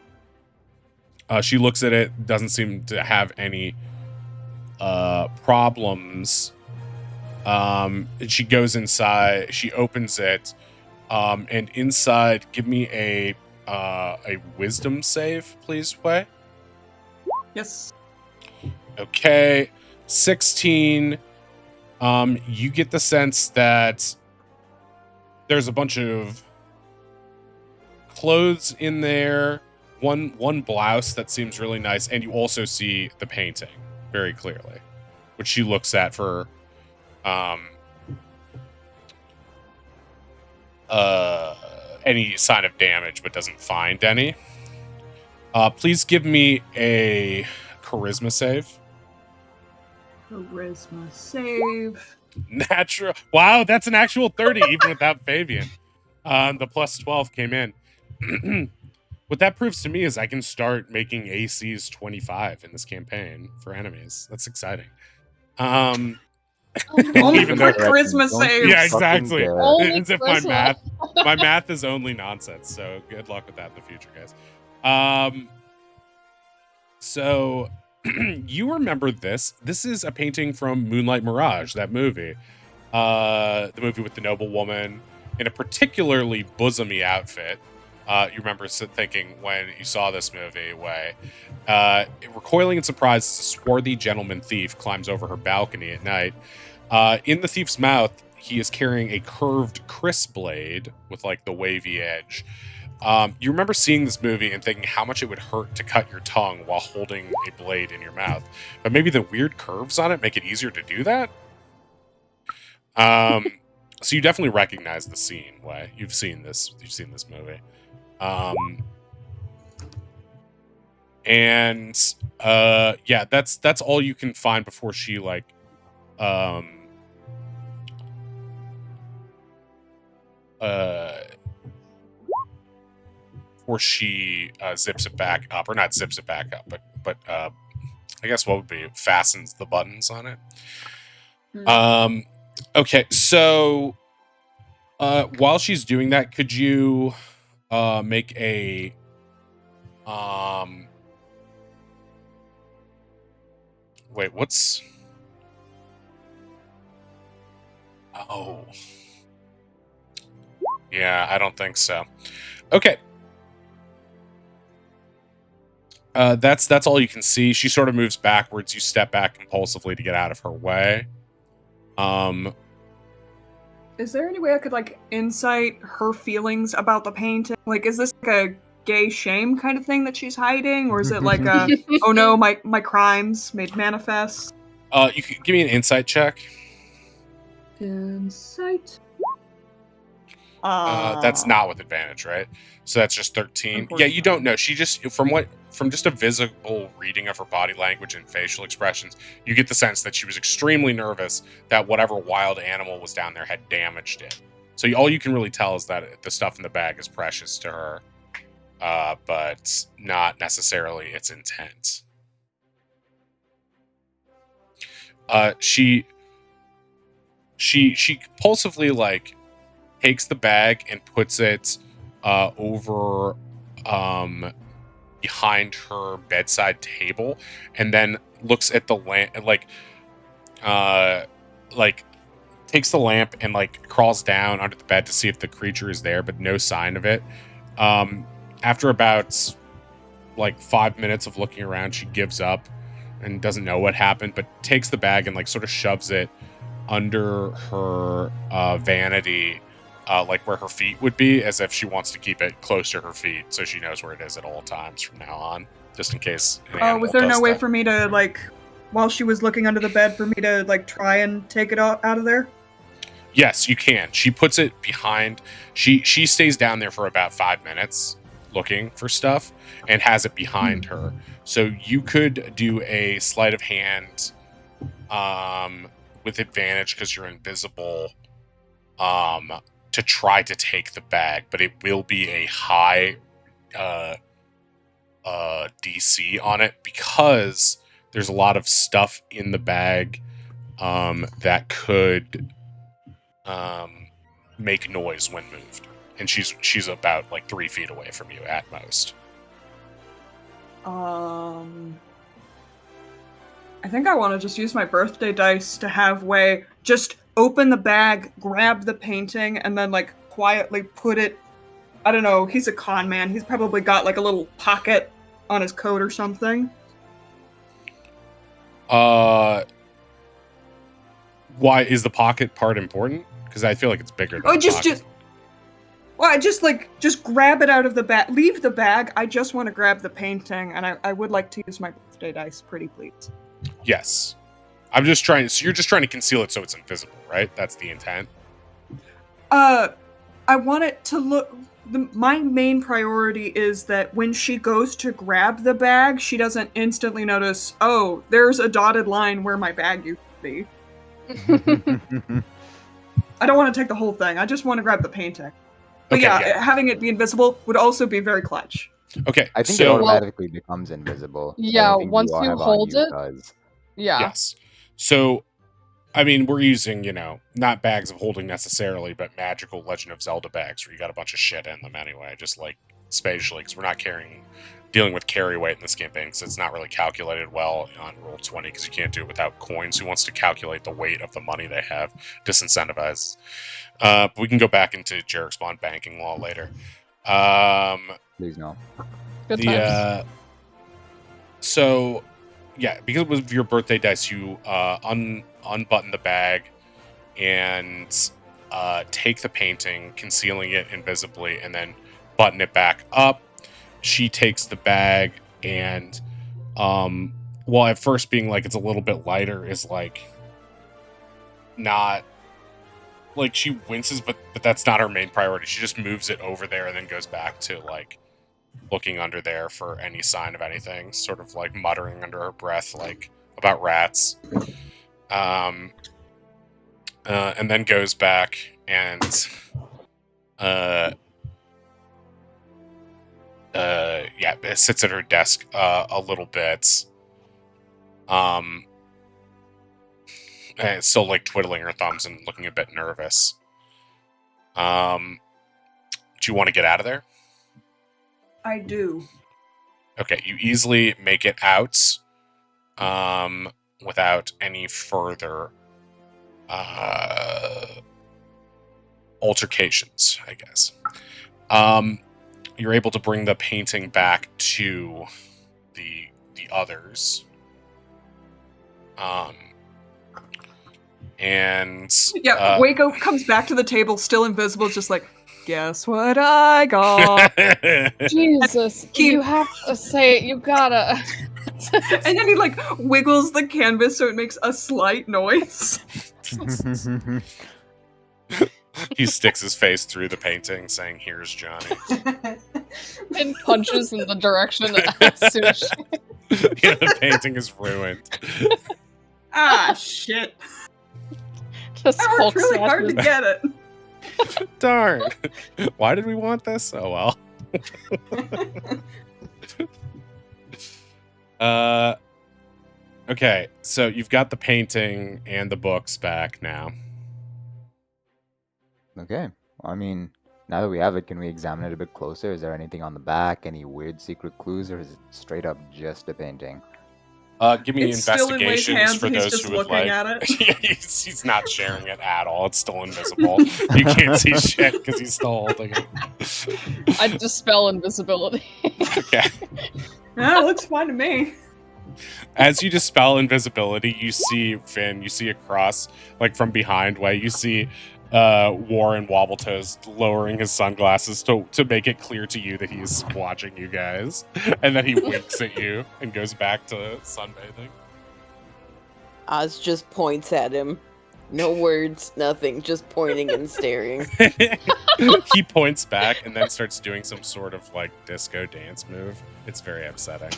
She looks at it, doesn't seem to have any problems. She goes inside. She opens it. And inside, give me a wisdom save, please, Wei. Yes. Okay, 16. You get the sense that there's a bunch of clothes in there, one blouse that seems really nice, and you also see the painting very clearly, which she looks at for any sign of damage, but doesn't find any. Please give me a charisma save. Charisma save. Natural. Wow, that's an actual 30, even without Fabian. The plus 12 came in. What that proves to me is I can start making ACs 25 in this campaign for enemies. That's exciting. Only Even for though- charisma save. Yeah, exactly. Only As if charisma. my math is only nonsense. So good luck with that in the future, guys. So you remember this? This is a painting from Moonlight Mirage, that movie. The movie with the noble woman in a particularly bosomy outfit. You remember thinking when you saw this movie, Wei. Recoiling in surprise as a swarthy gentleman thief climbs over her balcony at night. In the thief's mouth, he is carrying a curved Chris blade with like the wavy edge. You remember seeing this movie and thinking how much it would hurt to cut your tongue while holding a blade in your mouth, but maybe the weird curves on it make it easier to do that. So you definitely recognize the scene. Way you've seen this movie. And yeah, that's all you can find before she like before she zips it back up, or not zips it back up, but I guess what would be fastens the buttons on it. Okay, so while she's doing that, could you make a wait, what's oh yeah, I don't think so. Okay. That's all you can see. She sort of moves backwards. You step back compulsively to get out of her way. Is there any way I could like insight her feelings about the painting? Like, is this like a gay shame kind of thing that she's hiding, or is it like a oh no, my crimes made manifest? You can give me an insight check. Insight. That's not with advantage, right? So that's just 13. Yeah, you don't know. She just from just a visible reading of her body language and facial expressions, you get the sense that she was extremely nervous that whatever wild animal was down there had damaged it. So all you can really tell is that the stuff in the bag is precious to her, but not necessarily its intent. She compulsively like takes the bag and puts it over behind her bedside table, and then looks at the lamp, like takes the lamp and like crawls down under the bed to see if the creature is there, but no sign of it. After about like 5 minutes of looking around, she gives up and doesn't know what happened, but takes the bag and like sort of shoves it under her vanity, like where her feet would be, as if she wants to keep it close to her feet so she knows where it is at all times from now on, just in case an animal was there does no way that. for me to like, while she was looking under the bed, for me to like try and take it out of there? Yes, you can. She puts it behind. She stays down there for about 5 minutes looking for stuff and has it behind her. So you could do a sleight of hand with advantage because you're invisible to try to take the bag, but it will be a high DC on it because there's a lot of stuff in the bag that could make noise when moved, and she's about like 3 feet away from you at most. I think I want to just use my birthday dice to have Way just open the bag, grab the painting, and then like quietly put it. I don't know. He's a con man. He's probably got like a little pocket on his coat or something. Why is the pocket part important? Because I feel like it's bigger than just grab it out of the bag. Leave the bag. I just want to grab the painting, and I would like to use my birthday dice, pretty please. Yes. I'm just trying. So you're just trying to conceal it so it's invisible, right? That's the intent. I want it to look. My main priority is that when she goes to grab the bag, she doesn't instantly notice, oh, there's a dotted line where my bag used to be. I don't want to take the whole thing. I just want to grab the painting. But Okay, having it be invisible would also be very clutch. Okay, I think so it automatically becomes invisible. Yeah, Anything once all you have on hold you it. does. Yeah. yes. So, I mean, we're using, not bags of holding necessarily, but magical Legend of Zelda bags where you got a bunch of shit in them anyway, just like spatially, because we're not dealing with carry weight in this campaign, because it's not really calculated well on Roll20, because you can't do it without coins. Who wants to calculate the weight of the money they have? Disincentivize. But we can go back into Jarek Spawn banking law later. Please no. Good times. So, yeah, because with your birthday dice, you unbutton the bag, and take the painting, concealing it invisibly, and then button it back up. She takes the bag and, while at first being like it's a little bit lighter, is like not like she winces, but that's not her main priority. She just moves it over there and then goes back to like looking under there for any sign of anything, sort of like muttering under her breath like about rats. And then goes back and sits at her desk a little bit. And still like twiddling her thumbs and looking a bit nervous. Do you want to get out of there? I do. Okay, you easily make it out without any further altercations, I guess. You're able to bring the painting back to the others. And Waco comes back to the table, still invisible, just like, guess what I got? Jesus, you have to say it. You gotta. And then he like wiggles the canvas so it makes a slight noise. He sticks his face through the painting, saying, "Here's Johnny." And punches in the direction of Sushi. Yeah, the painting is ruined. Ah, shit. Just I worked really hard to get it. Darn. Why did we want this? Oh well. Okay, so you've got the painting and the books back now. Okay. I mean, now that we have it, can we examine it a bit closer? Is there anything on the back? Any weird secret clues? Or is it straight up just a painting? Give me It's still in Way's investigations hands, for and he's those just who would looking like. at it. Yeah, he's not sharing it at all. It's still invisible. You can't see shit because he's still holding it. I dispel invisibility. Okay. Yeah, looks fine to me. As you dispel invisibility, you see Finn. You see across, like from behind Way. You see Warren Wobbletoes lowering his sunglasses to make it clear to you that he's watching you guys, and then he winks at you and goes back to sunbathing. Oz just points at him. No words, nothing, just pointing and staring. He points back and then starts doing some sort of like disco dance move. It's very upsetting.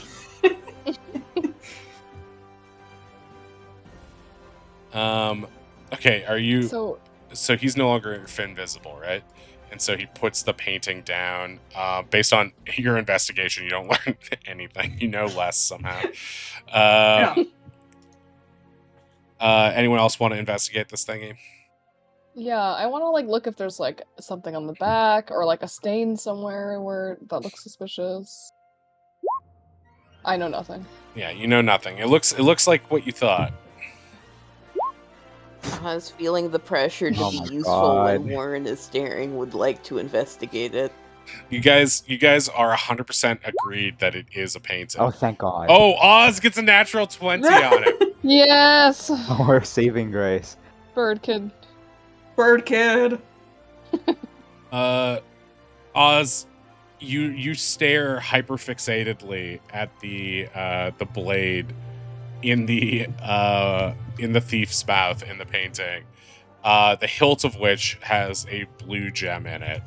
Okay, are you... So he's no longer invisible, right? And so he puts the painting down. Based on your investigation, you don't learn anything. You know less somehow. Anyone else want to investigate this thingy? Yeah, I want to like look if there's like something on the back or like a stain somewhere where that looks suspicious. I know nothing. Yeah, you know nothing. It looks like what you thought. I was feeling the pressure to be useful God. when Warren is staring, would like to investigate it. You guys are 100% agreed that it is a painting. Oh, thank God. Oh, Oz gets a natural 20 on it. Yes! Our saving grace. Bird kid. Bird kid. Oz, you stare hyperfixatedly at the blade in the thief's mouth in the painting, the hilt of which has a blue gem in it.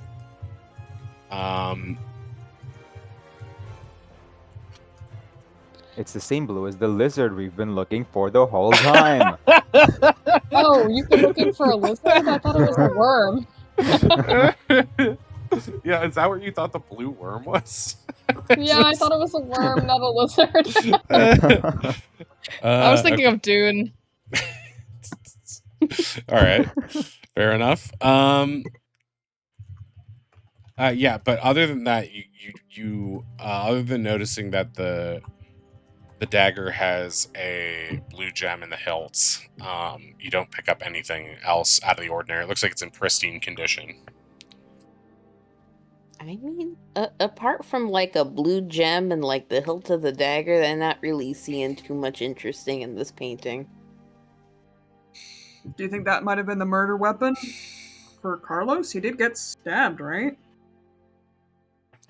It's the same blue as the lizard we've been looking for the whole time. Oh, you've been looking for a lizard? I thought it was a worm. Yeah, is that what you thought the blue worm was? Yeah, I thought it was a worm, not a lizard. I was thinking of Dune. All right, fair enough. Yeah, but other than that, you other than noticing that the dagger has a blue gem in the hilt, you don't pick up anything else out of the ordinary. It looks like it's in pristine condition. I mean, apart from like a blue gem and like the hilt of the dagger, I'm not really seeing too much interesting in this painting. Do you think that might have been the murder weapon for Carlos? He did get stabbed, right?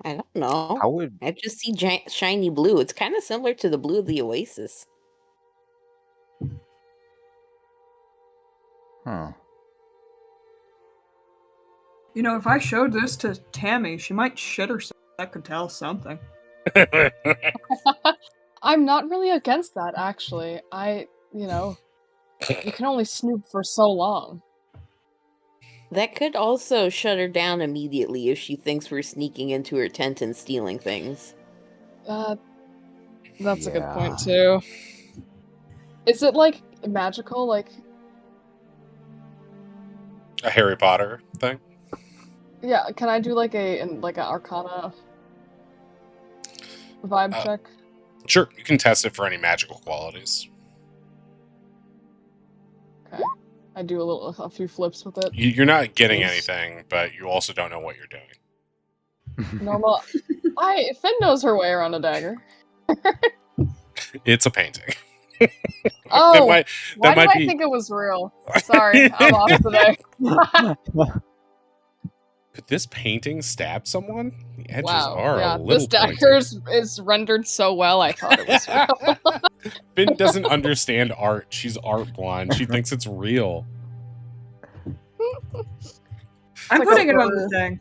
I don't know. How would I just see shiny blue. It's kind of similar to the blue of the Oasis. huh? You know, if I showed this to Tammy, she might shit herself. That could tell something. I'm not really against that, actually. You can only snoop for so long. That could also shut her down immediately if she thinks we're sneaking into her tent and stealing things. That's a good point, Yeah. too. Is it, like, magical? Like, A Harry Potter thing. yeah, can I do, like, an Arcana vibe check? Sure, you can test it for any magical qualities. Okay. I do a few flips with it. You're not getting Yes. anything, but you also don't know what you're doing. Normal. Finn knows her way around a dagger. It's a painting. Oh, why did I be... think it was real? Sorry, I'm off today. Could this painting stab someone? The edges Wow, are yeah, a this little dagger pointy. is rendered so well, I thought it was real. Finn doesn't understand art. She's art blind. She thinks it's real. I'm like putting a it on the bird. thing.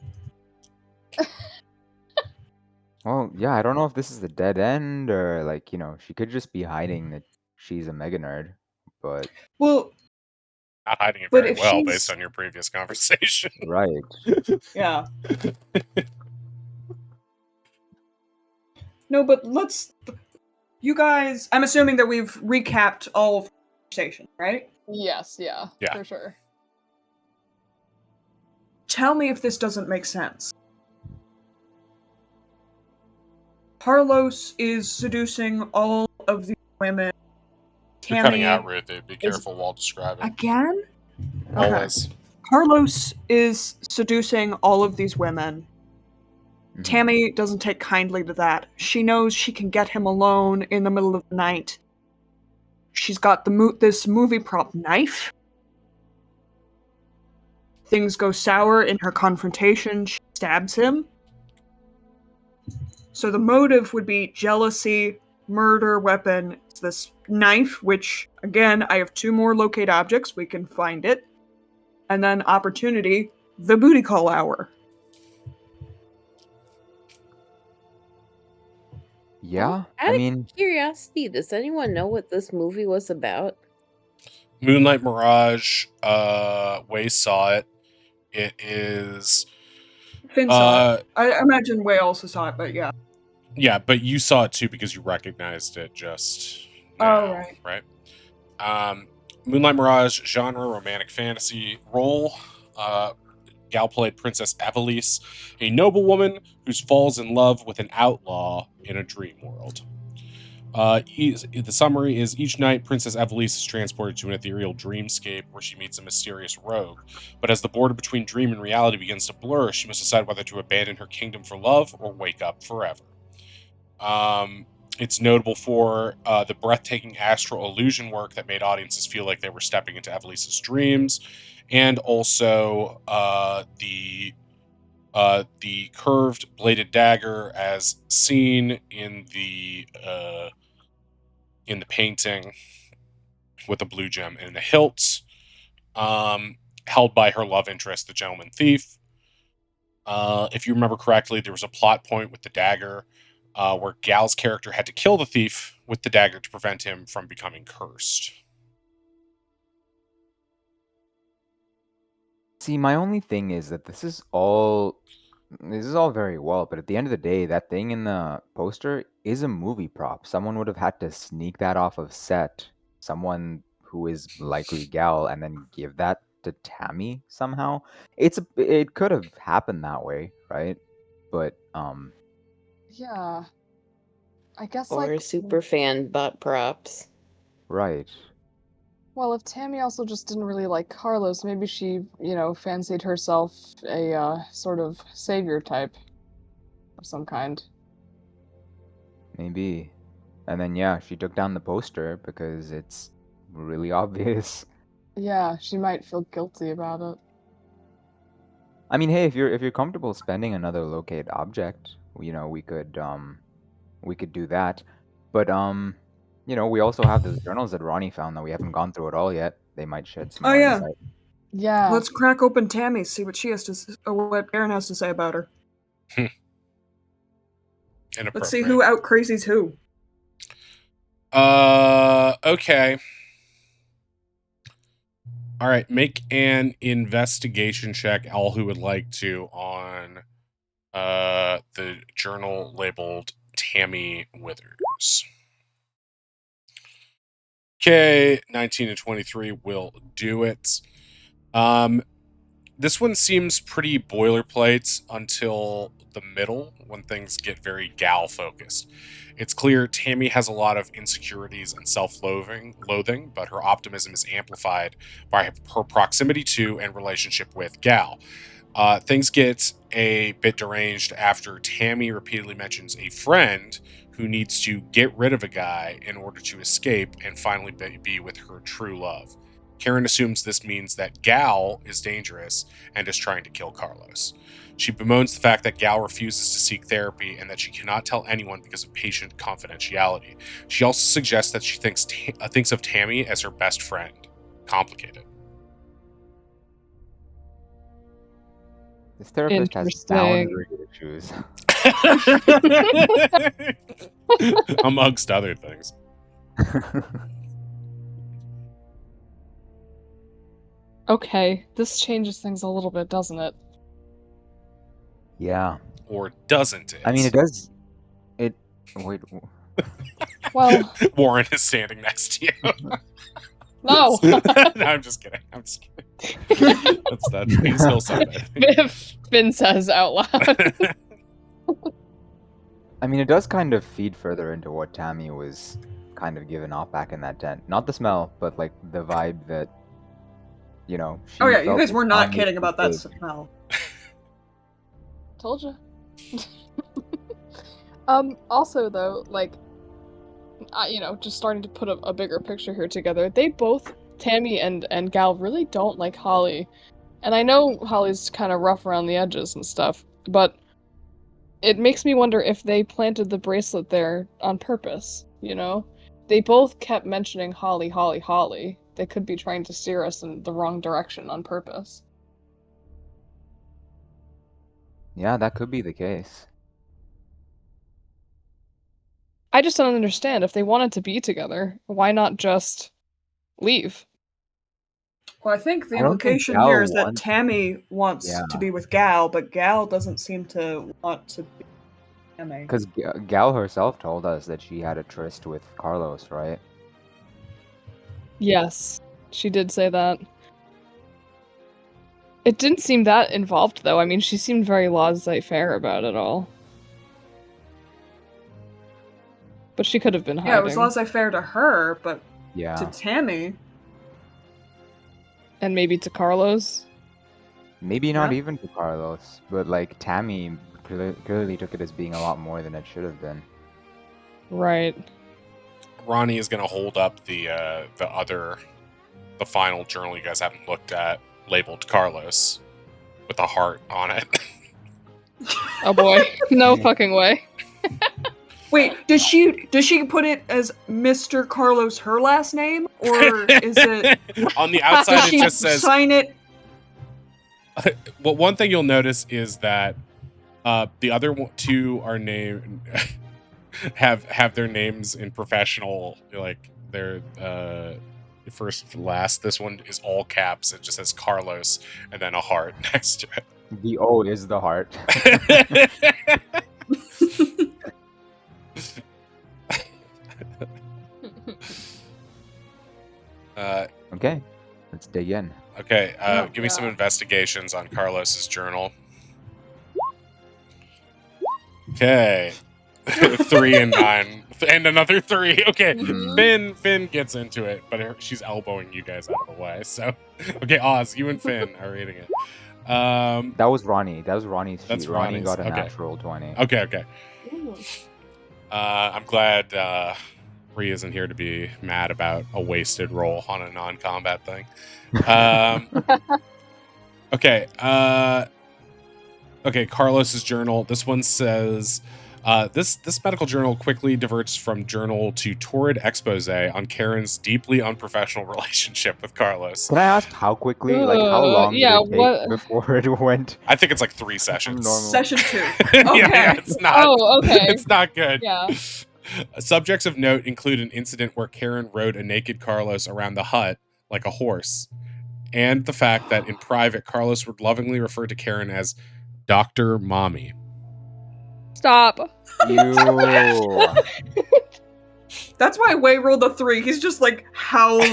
Well, yeah, I don't know if this is the dead end or like, she could just be hiding that she's a mega nerd, but Well, Not hiding it But very if well she's- based on your previous conversation. right. yeah. No, but you guys, I'm assuming that we've recapped all of the conversation, right? Yes, yeah, Yeah. for sure. Tell me if this doesn't make sense. Carlos is seducing all of the women. You're cutting Tammy out, Ruthie. Be careful while describing. again? Always. Carlos is seducing all of these women. Mhm. Tammy doesn't take kindly to that. She knows she can get him alone in the middle of the night. She's got this movie prop knife. Things go sour in her confrontation. She stabs him. So the motive would be jealousy, murder weapon. It's this knife, which, again, I have 2 more locate objects. We can find it. And then opportunity, the booty call hour. Yeah, Out I of mean, curiosity, does anyone know what this movie was about? Moonlight Mirage. Way saw it. It is. Finn saw it. I imagine Way also saw it, but yeah. Yeah, but you saw it too because you recognized it just now, Oh, right. Moonlight Mirage, genre romantic fantasy, role. Gal played Princess Evelise, a noblewoman who falls in love with an outlaw in a dream world. The summary is each night, Princess Evelise is transported to an ethereal dreamscape where she meets a mysterious rogue. But as the border between dream and reality begins to blur, she must decide whether to abandon her kingdom for love or wake up forever. It's notable for the breathtaking astral illusion work that made audiences feel like they were stepping into Evelise's dreams, and also the curved bladed dagger as seen in the painting with the blue gem in the hilt, held by her love interest, the gentleman thief. If you remember correctly, there was a plot point with the dagger where Gal's character had to kill the thief with the dagger to prevent him from becoming cursed. see, my only thing is that this is all very well, but at the end of the day, that thing in the poster is a movie prop. Someone would have had to sneak that off of set, someone who is likely Gal, and then give that to Tammy somehow. It could have happened that way, right? But Yeah. I guess, Or a super fan bought props? right. well, if Tammy also just didn't really like Carlos, maybe she, fancied herself a sort of savior type of some kind. Maybe. And then yeah, she took down the poster because it's really obvious. Yeah, she might feel guilty about it. I mean, hey, if you're comfortable spending another locate object, we could do that. But we also have those journals that Ronnie found that we haven't gone through it all yet. They might shed some Oh more yeah. insight. Yeah. Let's crack open Tammy, see what she has to, or what Aaron has to say about her. Let's see who out crazies who. Okay. All right, make an investigation check, all who would like to, on the journal labeled Tammy Withers. Okay, 19 and 23 will do it. This one seems pretty boilerplate until the middle, when things get very gal focused. It's clear Tammy has a lot of insecurities and self-loathing, but her optimism is amplified by her proximity to and relationship with Gal. Things get a bit deranged after Tammy repeatedly mentions a friend who needs to get rid of a guy in order to escape and finally be with her true love. Karen assumes this means that Gal is dangerous and is trying to kill Carlos. She bemoans the fact that Gal refuses to seek therapy and that she cannot tell anyone because of patient confidentiality. She also suggests that she thinks of Tammy as her best friend. Complicated. This therapist has Interesting. boundary issues. Amongst other things. Okay, this changes things a little bit, doesn't it? Yeah. Or doesn't it? I mean, it does. It. Wait. Well, Warren is standing next to you. no. No, I'm just kidding. That's he's still something. Finn says out loud. I mean, it does kind of feed further into what Tammy was kind of giving off back in that tent. Not the smell, but like the vibe that, she Oh yeah, you felt guys was were not calmly kidding about that contagious. smell. Told you. Also though, like, just starting to put a bigger picture here together. They both, Tammy and Gal, really don't like Holly. And I know Holly's kind of rough around the edges and stuff, but it makes me wonder if they planted the bracelet there on purpose, They both kept mentioning Holly, Holly, Holly. They could be trying to steer us in the wrong direction on purpose. Yeah, that could be the case. I just don't understand. If they wanted to be together, why not just leave? Well, I think the I don't think implication Gal here is that wants- Tammy wants Yeah. to be with Gal, but Gal doesn't seem to want to be with Tammy. Because Gal herself told us that she had a tryst with Carlos, right? Yes, she did say that. It didn't seem that involved, though. I mean, she seemed very laissez-faire about it all. But she could have been hiding. Yeah, it was laissez-faire to her, but Yeah. to Tammy... And maybe to Carlos? Maybe not Yeah. even to Carlos, but like Tammy clearly took it as being a lot more than it should have been. Right. Ronnie is going to hold up the final journal you guys haven't looked at, labeled Carlos, with a heart on it. Oh boy. No fucking way. Wait, does she put it as Mr. Carlos her last name, or is it... On the Does outside, she it just says. sign it? Well, one thing you'll notice is that the other two are named have their names in professional, like their first to last. This one is all caps. It just says Carlos and then a heart next to it. The O is the heart. Okay, let's dig in. Okay, Oh, give me some God. investigations on Carlos's journal. Okay. 3 and 9. And another 3. Okay, Finn gets into it, but she's elbowing you guys out of the way. So, okay, Oz, you and Finn are reading it. That was Ronnie. That was Ronnie's sheet. That's Ronnie Ronnie's. got a Okay. natural 20. Okay. I'm glad Rhea isn't here to be mad about a wasted roll on a non-combat thing. Okay. Okay, Carlos's journal. This one says, this medical journal quickly diverts from journal to torrid expose on Karen's deeply unprofessional relationship with Carlos. Can I ask how quickly? Like, how long did it take before it went? I think it's like 3 sessions. Normal. Session 2. Yeah, it's not. Oh, okay. It's not good. Yeah. Subjects of note include an incident where Karen rode a naked Carlos around the hut like a horse, and the fact that in private, Carlos would lovingly refer to Karen as Dr. Mommy. Stop. You. That's why Wei rolled a 3. He's just like howling.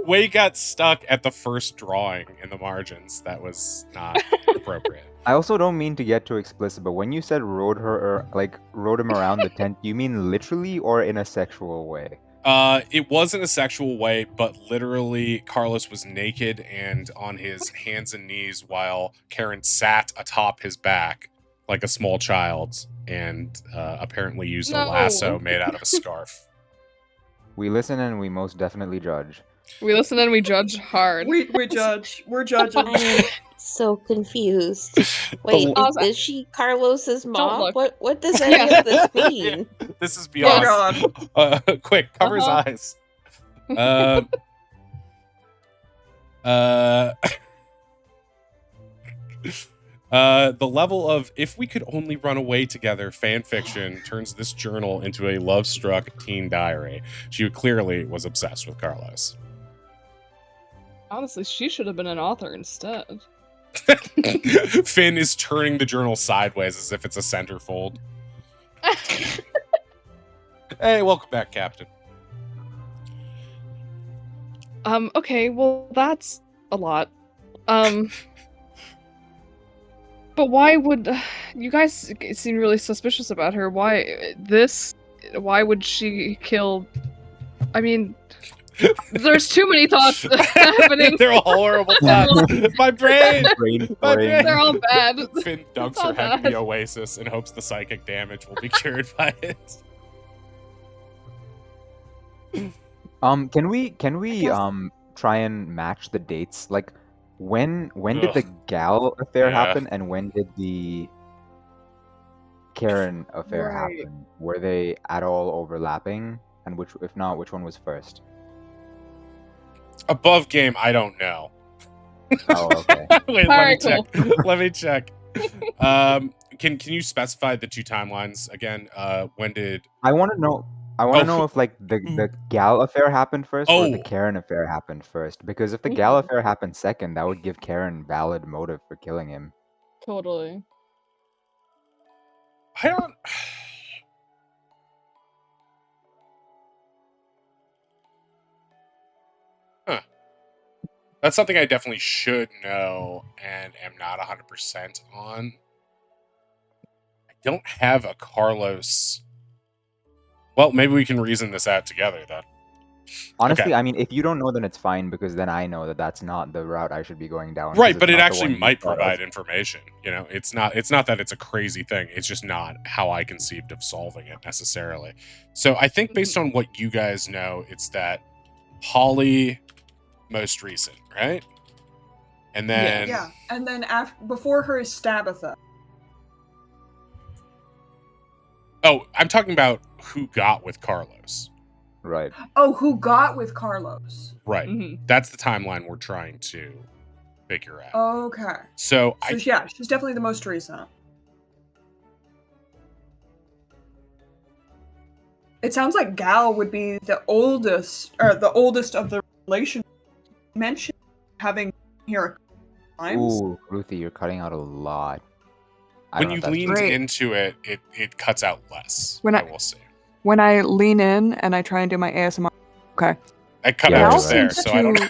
Wei got stuck at the first drawing in the margins. That was not appropriate. I also don't mean to get too explicit, but when you said rode him around the tent, you mean literally or in a sexual way? It wasn't a sexual way, but literally Carlos was naked and on his hands and knees while Karen sat atop his back like a small child and apparently used a lasso made out of a scarf. We listen and we most definitely judge. We listen and we judge hard. We judge. We're judging. I am so confused. Wait, The- is she Carlos's mom? look. What does any of this mean? This is Oh beyond. god. Quick, cover his eyes. The level of "if we could only run away together" fan fiction turns this journal into a love-struck teen diary. She clearly was obsessed with Carlos. Honestly, she should have been an author instead. Finn is turning the journal sideways as if it's a centerfold. Hey, welcome back, Captain. Okay, well, that's a lot. But why would you guys seem really suspicious about her? Why would she kill? I mean, there's too many thoughts happening. They're all horrible thoughts. My brain! My brain! They're all bad. Finn dunks It's all her head in bad. the oasis and hopes the psychic damage will be cured by it. Can we try and match the dates? Like, when did the Gal affair Yeah. happen, and when did the Karen affair Right. happen? Were they at all overlapping? And if not, which one was first? Above game, I don't know. Oh, okay. Wait, let me Alright, check. Let me check. Can you specify the 2 timelines again? When did? I want to know. I Oh, know if like the Gal affair happened first or the Oh. Karen affair happened first. Because if the Gal affair happened second, that would give Karen valid motive for killing him. Totally. I don't. Huh. That's something I definitely should know and am not 100% on. I don't have a Carlos. Well, maybe we can reason this out together then. Honestly, Okay. I mean, if you don't know, then it's fine because then I know that that's not the route I should be going down. 'cause Right, it's but it not the actually one you might thought of. provide information. You know, it's not that it's a crazy thing. It's just not how I conceived of solving it necessarily. So I think based on what you guys know, it's that Holly most recent, right? And then Yeah. And then before her is Stabitha. oh, I'm talking about who got with Carlos. Right. Oh, who got with Carlos? Right. Mhm. That's the timeline we're trying to figure out. Okay. So So yeah, she's definitely the most recent. It sounds like Gal would be the oldest, or the oldest of the relation mentioned, having here times. Ooh, Ruthie, you're cutting out a lot. I when don't know you if that's leaned Great. into it, it cuts out less. When but we'll see. When I lean in and I try and do my ASMR, okay. I cut Yeah, out you're just there, right. so I don't know.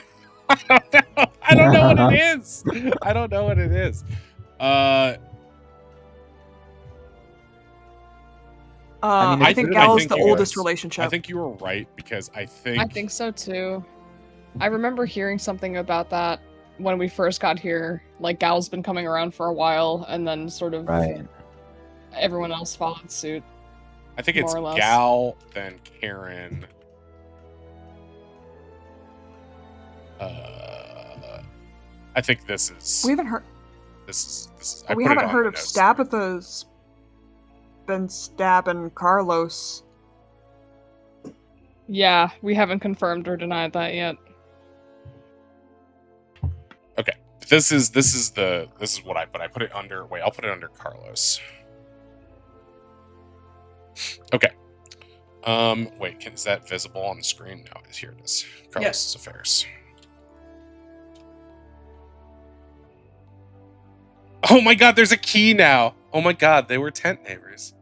I don't know what it is. I don't know what it is. I mean, I it's think good advice Gal is think the you oldest guys- relationship. I think you were right because I think I think so too. I remember hearing something about that when we first got here. Like Gal's been coming around for a while, and then sort of right. everyone else followed suit. I think More it's or less. Gal, then Karen. I think this is. We haven't heard. This is. We haven't heard of Stabitha's been stabbing Carlos. Yeah, we haven't confirmed or denied that yet. Okay, this is what I put it under. Wait, I'll put it under Carlos. Okay. Wait, is that visible on the screen? No, here it is. Carlos's affairs. Oh my god, there's a key now. Oh my god, they were tent neighbors.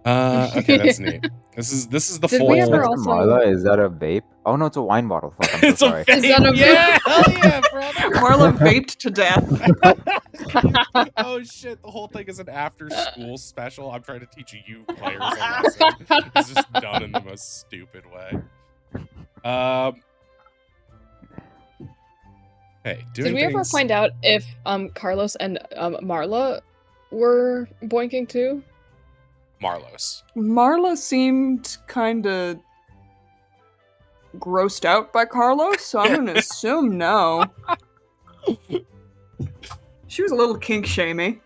Okay, that's neat. This is the Did full. we ever Mr. also- Marla, is that a vape? Oh no, it's a wine bottle. Fuck, I'm so It's a sorry. vape. Is that a Yeah, hell yeah, brother. Marla vaped to death. Oh shit, the whole thing is an after school special. I'm trying to teach you players a lesson. It's just done in the most stupid way. Hey, Did we ever find out if Carlos and Marla were boinking too? Marlos? Marla seemed kind of grossed out by Carlos, so I'm going to assume no. She was a little kink shamey.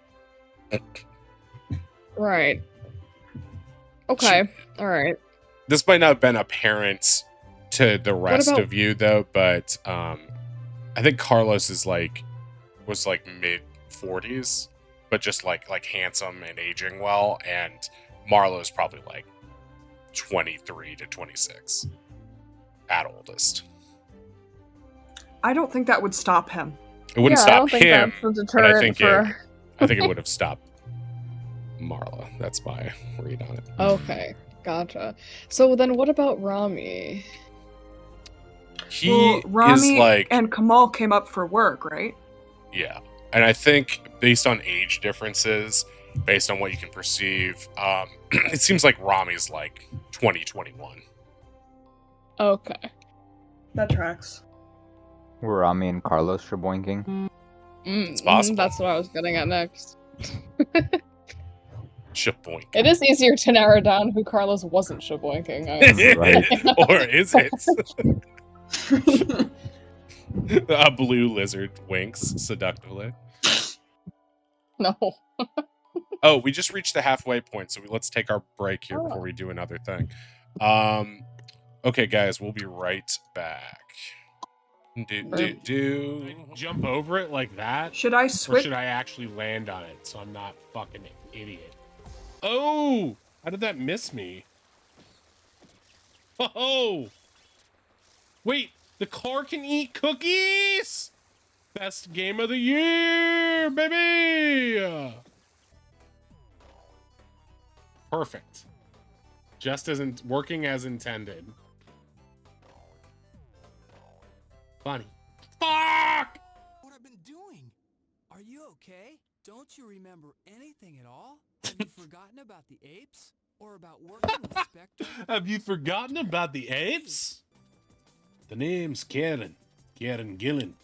Right. Okay. All right. This might not have been apparent to the rest about- of you though, but I think Carlos was like mid 40s, but just like handsome and aging well, and Marlo's probably like 23 to 26 at oldest. I don't think that would stop him. It wouldn't I stop don't think him, that's a but I deterrent think for. I think it would have stopped Marla. That's my read on it. Okay, gotcha. So then, what about Rami? He Well, Rami is like and Kamal came up for work, right? Yeah. And I think based on age differences, based on what you can perceive, it seems like Rami's like 2021. Okay. That tracks. Were Rami and Carlos shaboinking? It's possible. That's what I was getting at next. Shaboink. It is easier to narrow down who Carlos wasn't shaboinking. Right. Or is it? A blue lizard winks seductively. No. Oh, we just reached the halfway point, so let's take our break here Oh. before we do another thing. Okay, guys, we'll be right back. Jump over it like that? Should I Or switch? should I actually land on it so I'm not fucking an idiot? Oh! How did that miss me? Oh! Wait, the car can eat cookies? Best game of the year, baby! Perfect. Just as working as intended. Funny. Fuck! What I've been doing? Are you okay? Don't you remember anything at all? Have you forgotten about the apes? Or about working with Spectre? Have you forgotten about the apes? The name's Karen. Karen Gillen.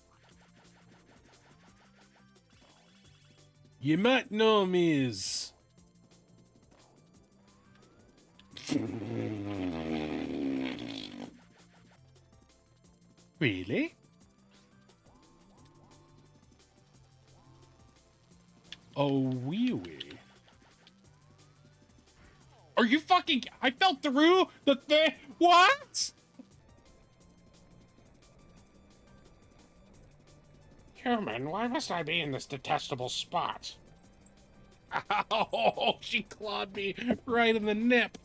You might know me as... Really? Oh, wee wee. Are you fucking... I fell through the thing. What? Human, why must I be in this detestable spot? Oh, she clawed me right in the nip.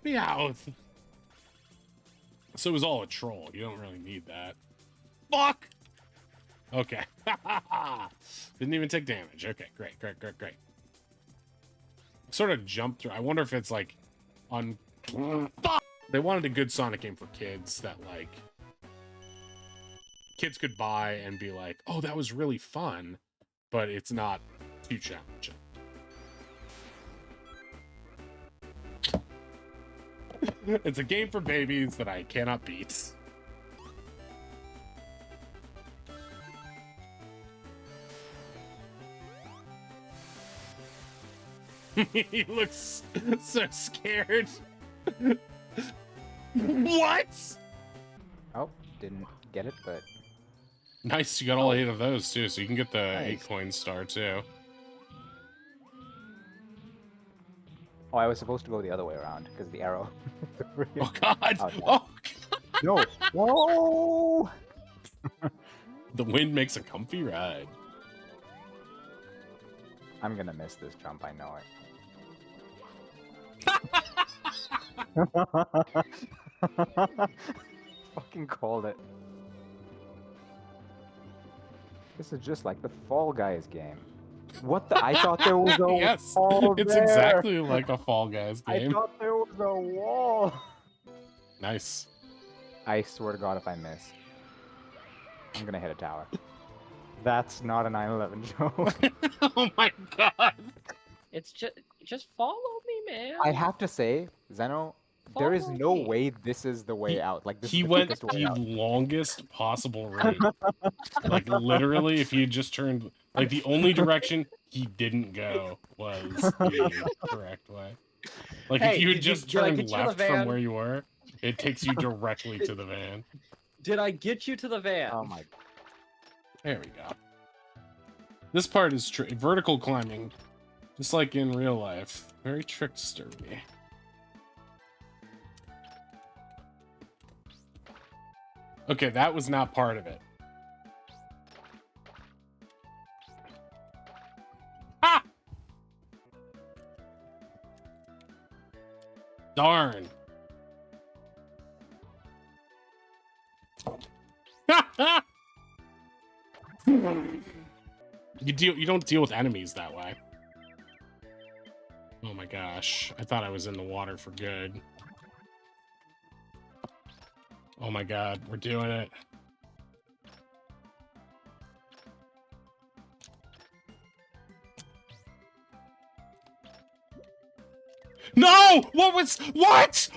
Meowth. So it was all a troll. You don't really need that. Fuck! Okay. Didn't even take damage. Okay, great. Sort of jumped through. I wonder if it's like on... Fuck! They wanted a good Sonic game for kids that like... kids could buy and be like, oh, that was really fun, but it's not too challenging. It's a game for babies that I cannot beat. He looks so scared. What? Oh, didn't get it, but Nice, you got all 8 of those too, so you can get the Nice. 8-coin star too. oh, I was supposed to go the other way around because the arrow. Oh god! Oh, yeah. Oh, No! Whoa! the wind makes a comfy ride. I'm gonna miss this jump. I know it. Fucking called it. This is just like the Fall Guys game. What the? I thought there was a Yes, wall it's there. exactly like a Fall Guys I game. thought there was a wall. Nice. I swear to God, if I miss, I'm gonna hit a tower. That's not a 9/11 joke. Oh my god! It's just follow me, man. I have to say, Zeno, there is no Follow me. way this is the way He- out. Like this He is the went quickest way the out. longest possible route. Like literally, if he had just turned, like the only direction he didn't go was the correct way. Like Hey, if you had did you- just did I turned get you to the left from van? where you were, it takes you directly to the van. Did I get you to the van? Oh my! There we go. This part is vertical climbing, just like in real life. Very trickstery. Okay, that was not part of it. Ah! Darn. You don't deal with enemies that way. Oh my gosh. I thought I was in the water for good. Oh my god, we're doing it. No! What was that?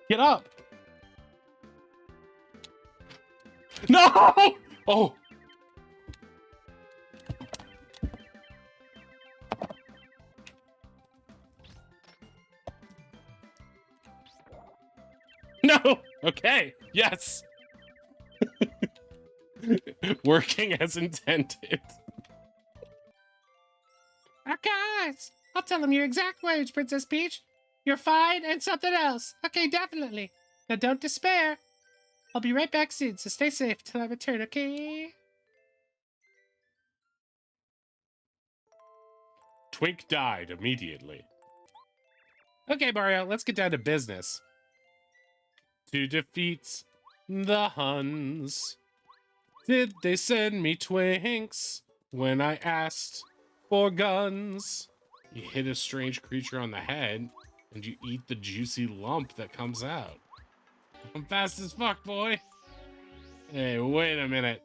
Get up! No! Oh! No! Okay, yes! Working as intended. Oh, guys! I'll tell them your exact words, Princess Peach. You're fine and something else. Okay, definitely. Now don't despair. I'll be right back soon, so stay safe till I return, okay? Twink died immediately. Okay, Mario, let's get down to business. To defeat the Huns. Did they send me twinks when I asked for guns? You hit a strange creature on the head, and you eat the juicy lump that comes out. I'm fast as fuck, boy. Hey, wait a minute.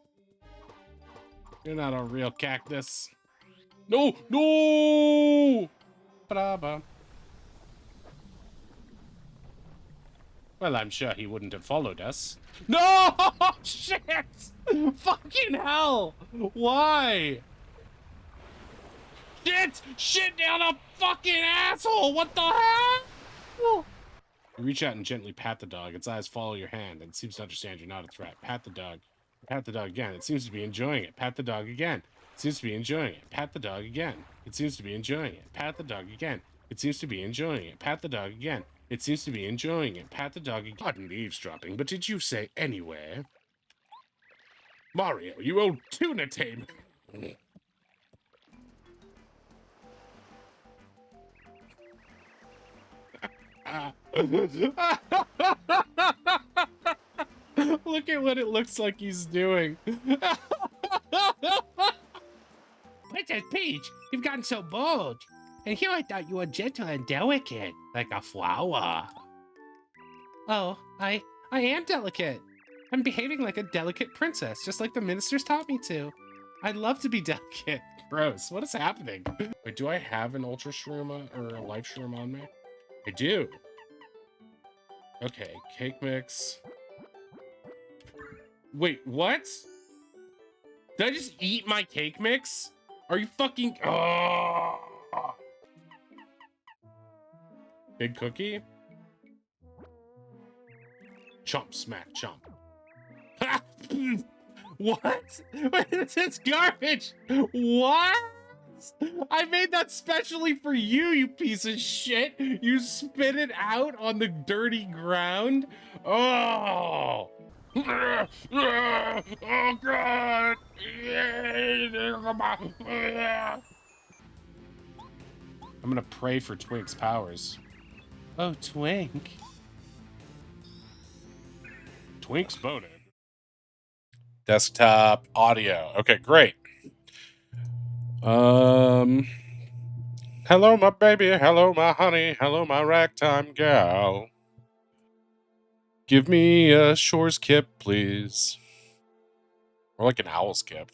You're not a real cactus. No! No! Ba-da-ba. Well, I'm sure he wouldn't have followed us. No! Shit! Fucking hell! Why? Shit! Shit down a fucking asshole! What the hell? You reach out and gently pat the dog. Its eyes follow your hand and it seems to understand you're not a threat. Pat the dog. Pat the dog again. It seems to be enjoying it. Pat the dog again. It seems to be enjoying it. Pat the dog again. It seems to be enjoying it. Pat the dog again. It seems to be enjoying it. Pat the dog again. It seems to be enjoying it. Pat the dog again. Pardon eavesdropping, but did you say anywhere? Mario, you old tuna tamer. Look at what it looks like he's doing. Princess Peach, you've gotten so bold. And here I thought you were gentle and delicate, like a flower. Oh, I am delicate. I'm behaving like a delicate princess, just like the ministers taught me to. I'd love to be delicate. Gross. What is happening? Wait, do I have an ultra shroom or a life shroom on me? I do. Okay, cake mix. Wait, what? Did I just eat my cake mix? Are you fucking... Oh. Big cookie? Chomp, smack, chomp. What? It's garbage. What? I made that specially for you, you piece of shit. You spit it out on the dirty ground. Oh. Oh god. I'm gonna pray for Twink's powers. Oh, Twink. Twink's boning. Desktop audio. Okay, great. Hello, my baby. Hello, my honey. Hello, my ragtime gal. Give me a shore's kip, please. Or like an owl's kip.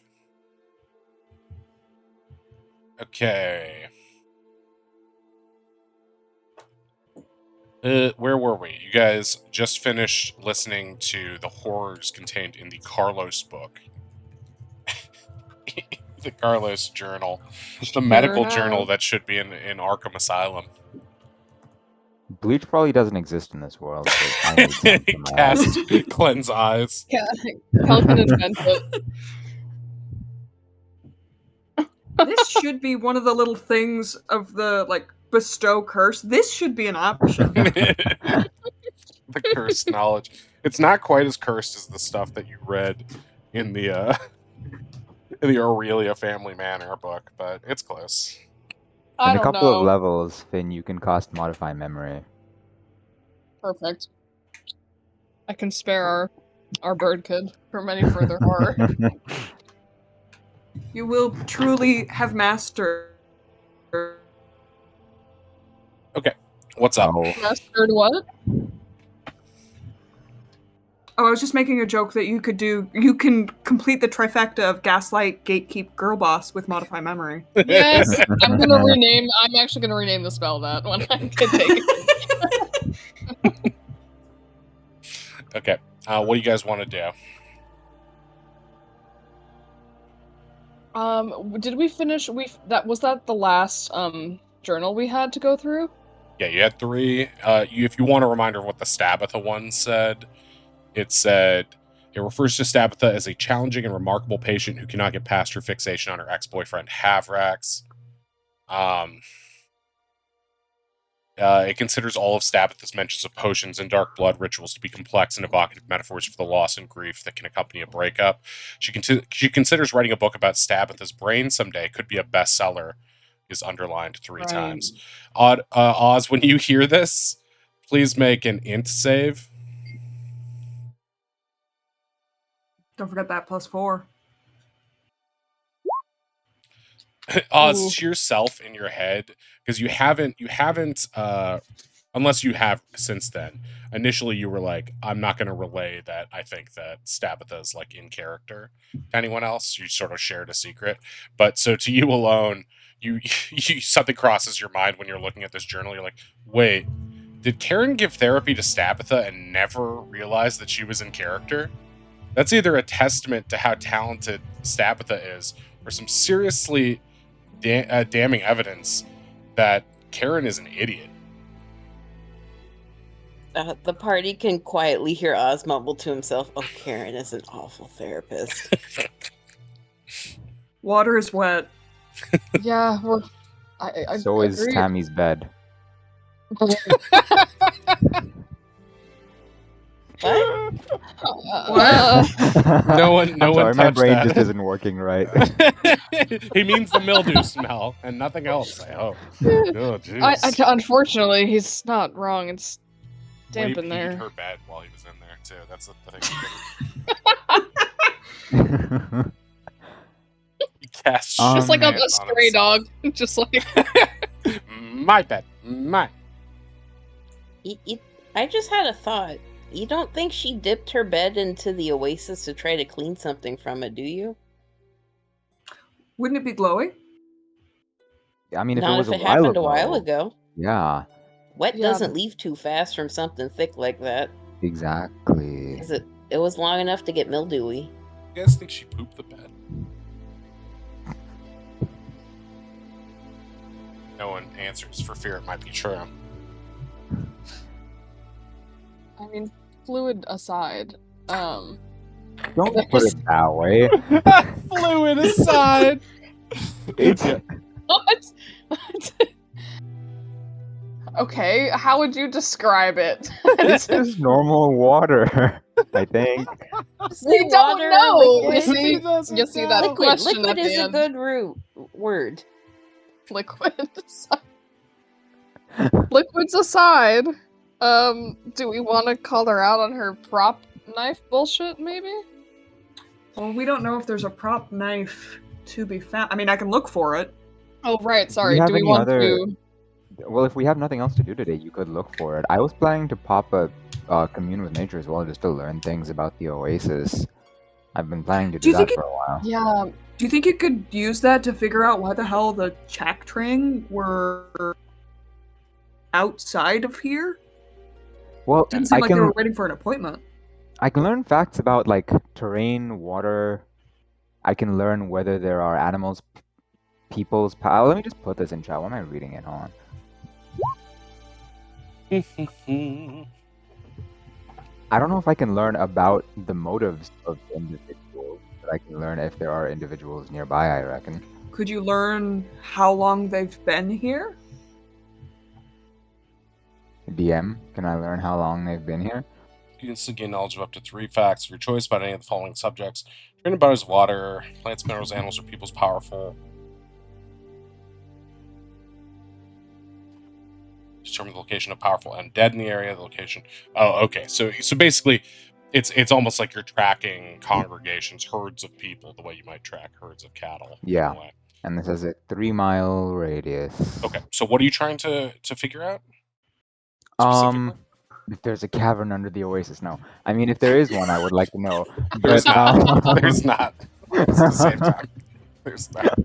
Okay. Where were we? You guys just finished listening to the horrors contained in the Carlos book. The Carlos journal. The medical journal that should be in Arkham Asylum. Bleach probably doesn't exist in this world. So I need some for my eyes. Cast cleanse eyes. Yeah, Pelican invented. This should be one of the little things of the like bestow curse. This should be an option. The cursed knowledge. It's not quite as cursed as the stuff that you read in the Aurelia Family Manor book, but it's close. I In a don't couple know. of levels, Finn, you can cast Modify Memory. Perfect. I can spare our bird kid from any further horror. You will truly have mastered. What's up? Oh, Mastered what? Oh, I was just making a joke that you can complete the trifecta of Gaslight, Gatekeep, Girl Boss with Modify Memory. Yes, I'm actually gonna rename the spell that when I can take it. Okay. What do you guys want to do? Did we finish? Was that the last journal we had to go through? Yeah, you had 3. If you want a reminder of what the Stabatha one said, it said, it refers to Stabatha as a challenging and remarkable patient who cannot get past her fixation on her ex-boyfriend, Havrax. It considers all of Stabatha's mentions of potions and dark blood rituals to be complex and evocative metaphors for the loss and grief that can accompany a breakup. She considers writing a book about Stabatha's brain someday. Could be a bestseller. Is underlined 3 times. Oz, when you hear this, please make an int save. Don't forget that +4. Oz, Ooh. to yourself in your head, because you haven't, unless you have since then. Initially, you were like, I'm not going to relay that I think that Stabatha is like in character to anyone else. You sort of shared a secret. But so to you alone, you something crosses your mind when you're looking at this journal. You're like, wait, did Karen give therapy to Stabatha and never realize that she was in character? That's either a testament to how talented Stabatha is, or some seriously damning evidence that Karen is an idiot. The party can quietly hear Oz mumble to himself, "Oh, Karen is an awful therapist." Water is wet. Yeah, I so is agree. Tammy's bed. What? No one Sorry, my touched brain that. just isn't working right. He means the mildew smell and nothing else, I hope. Oh, jeez. Unfortunately, he's not wrong. It's damp Well, in he there. peed her bed while he was in there, too. That's the thing. He cast Just like a shit on stray himself. dog. Just like My bed. My. I just had a thought. You don't think she dipped her bed into the oasis to try to clean something from it, do you? Wouldn't it be glowing? I mean, if it Not was if a it while happened a while ago, ago. yeah, Wet Yeah, doesn't leave too fast from something thick like that. exactly. 'Cause it was long enough to get mildewy. You guys think she pooped the bed? No one answers for fear it might be true. I mean, fluid aside, Don't put it that way. Fluid aside. It's Yeah. what? Okay, how would you describe it? it's just normal water, I think. We don't know. You Liquid. see, doesn't you see that know. Liquid. question Liquid at is the a end. good word. Liquid. Liquids aside, do we want to call her out on her prop knife bullshit? Maybe. Well, we don't know if there's a prop knife to be found. I mean, I can look for it. Oh right, sorry. have Do we any want other- to? Well, if we have nothing else to do today, you could look for it. I was planning to pop a commune with nature as well, just to learn things about the oasis. I've been planning to Do do you that think for a while. Yeah. Do you think you could use that to figure out why the hell the Chaktrang were outside of here? Well, Didn't seem I like they can were waiting for an appointment. I can learn facts about like terrain, water. I can learn whether there are animals, people's. Let me just put this in chat. Why am I reading it? Hold on. I don't know if I can learn about the motives of individuals, but I can learn if there are individuals nearby, I reckon. Could you learn how long they've been here? DM, can I learn how long they've been here? You instantly gain knowledge of up to 3 facts of your choice about any of the following subjects. Trained bodies of water, plants, minerals, animals, or peoples powerful. Determine the location of powerful undead in the area. The location. Oh, okay. So basically, it's almost like you're tracking congregations, herds of people, the way you might track herds of cattle. Yeah. In a way. And this is a 3-mile radius. Okay. So what are you trying to figure out? Specifically? If there's a cavern under the oasis, no. I mean, if there is one, I would like to know. There's But, not. There's not. It's the same time. There's not.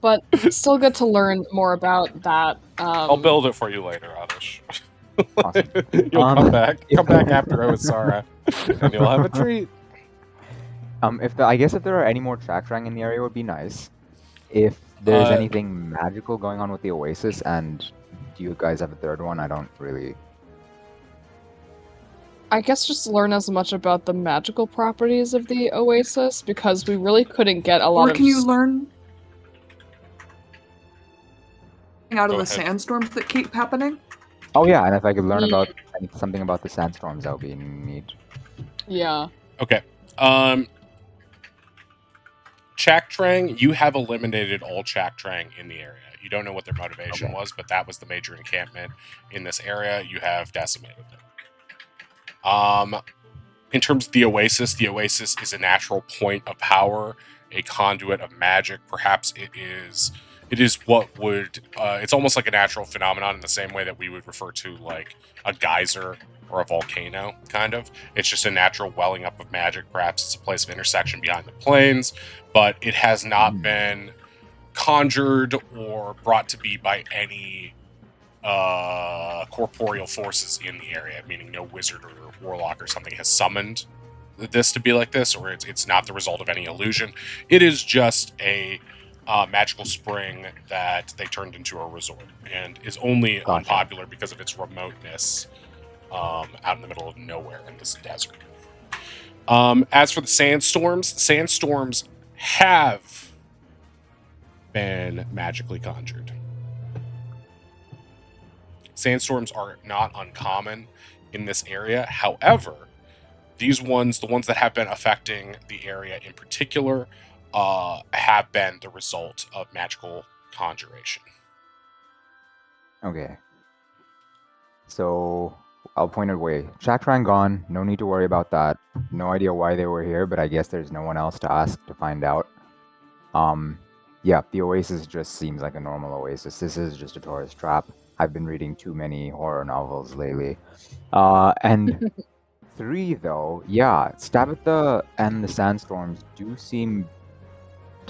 But still good to learn more about that. I'll build it for you later, Adish. Awesome. You'll come back. yeah. Come back after Osara, and you'll have a treat. I guess if there are any more Chaktrang in the area, would be nice. If there's Uh, anything magical going on with the oasis, and do you guys have a third one? I don't really. I guess just learn as much about the magical properties of the oasis, because we really couldn't get a lot Or of. can you learn out of Go the ahead. sandstorms that keep happening? Oh yeah, and if I could learn Mm. about something about the sandstorms, that would be neat. Yeah. Okay. Chaktrang, you have eliminated all Chaktrang in the area. You don't know what their motivation Okay. was, but that was the major encampment in this area. You have decimated them. In terms of the oasis is a natural point of power, a conduit of magic. Perhaps it is what would it's almost like a natural phenomenon in the same way that we would refer to like a geyser or a volcano, kind of. It's just a natural welling up of magic. Perhaps it's a place of intersection behind the plains, but it has not been conjured or brought to be by any corporeal forces in the area, meaning no wizard or warlock or something has summoned this to be like this, or it's not the result of any illusion. It is just a magical spring that they turned into a resort, and is only Gotcha. unpopular because of its remoteness out in the middle of nowhere in this desert. As for the sandstorms have been magically conjured. Sandstorms are not uncommon in this area. However, the ones that have been affecting the area in particular have been the result of magical conjuration. Okay. So I'll point it away. Chaktrang gone. No need to worry about that. No idea why they were here, but I guess there's no one else to ask to find out. Yeah, the oasis just seems like a normal oasis. This is just a tourist trap. I've been reading too many horror novels lately. And 3 though, yeah, Stabatha and the sandstorms do seem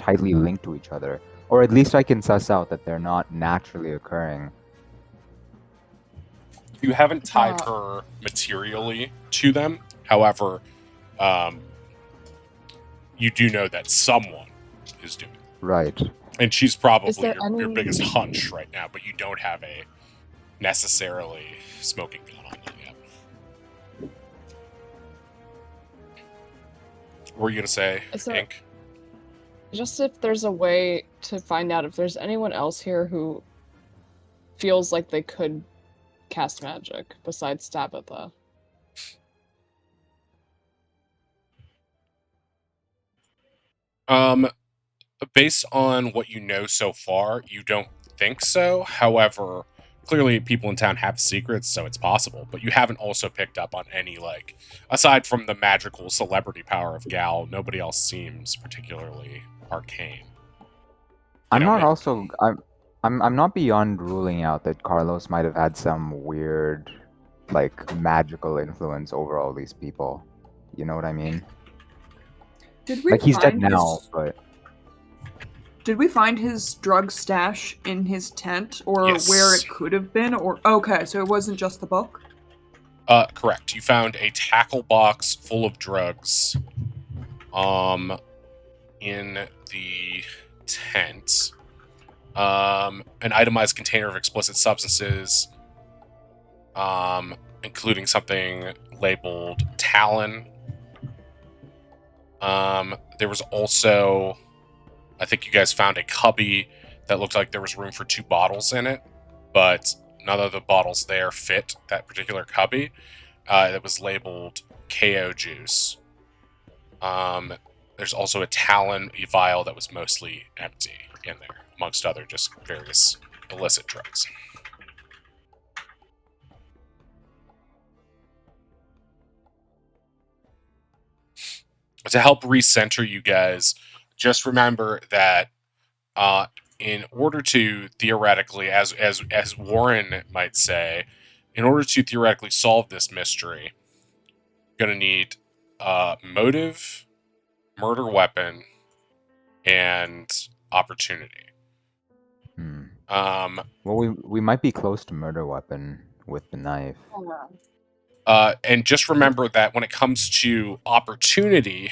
tightly linked to each other. Or at least I can suss out that they're not naturally occurring. You haven't tied Uh. her materially to them. However, you do know that someone is doing it. Right. And she's probably there your any- biggest hunch right now, but you don't have a necessarily smoking gun on them yet. What were you going to say, Is there- Ink? Just if there's a way to find out if there's anyone else here who feels like they could cast magic besides Tabitha. Based on what you know so far, you don't think so. However, clearly people in town have secrets, so it's possible. But you haven't also picked up on any, like, aside from the magical celebrity power of Gal, nobody else seems particularly arcane. I'm know, not ma- also I'm not beyond ruling out that Carlos might have had some weird, like, magical influence over all these people. You know what I mean? Did we Like, he's dead find now, his? but Did we find his drug stash in his tent, or Yes. where it could have been? Or okay, so it wasn't just the book. Correct. You found a tackle box full of drugs, in the tent. An itemized container of explicit substances, including something labeled Talon. There was also, I think you guys found a cubby that looked like there was room for 2 bottles in it, but none of the bottles there fit that particular cubby. That was labeled KO juice. There's also a Talon vial that was mostly empty in there, amongst other just various illicit drugs. To help recenter you guys, just remember that in order to theoretically, as Warren might say, in order to theoretically solve this mystery, you're going to need motive, murder weapon, and opportunity. well, we might be close to murder weapon with the knife. And just remember that when it comes to opportunity,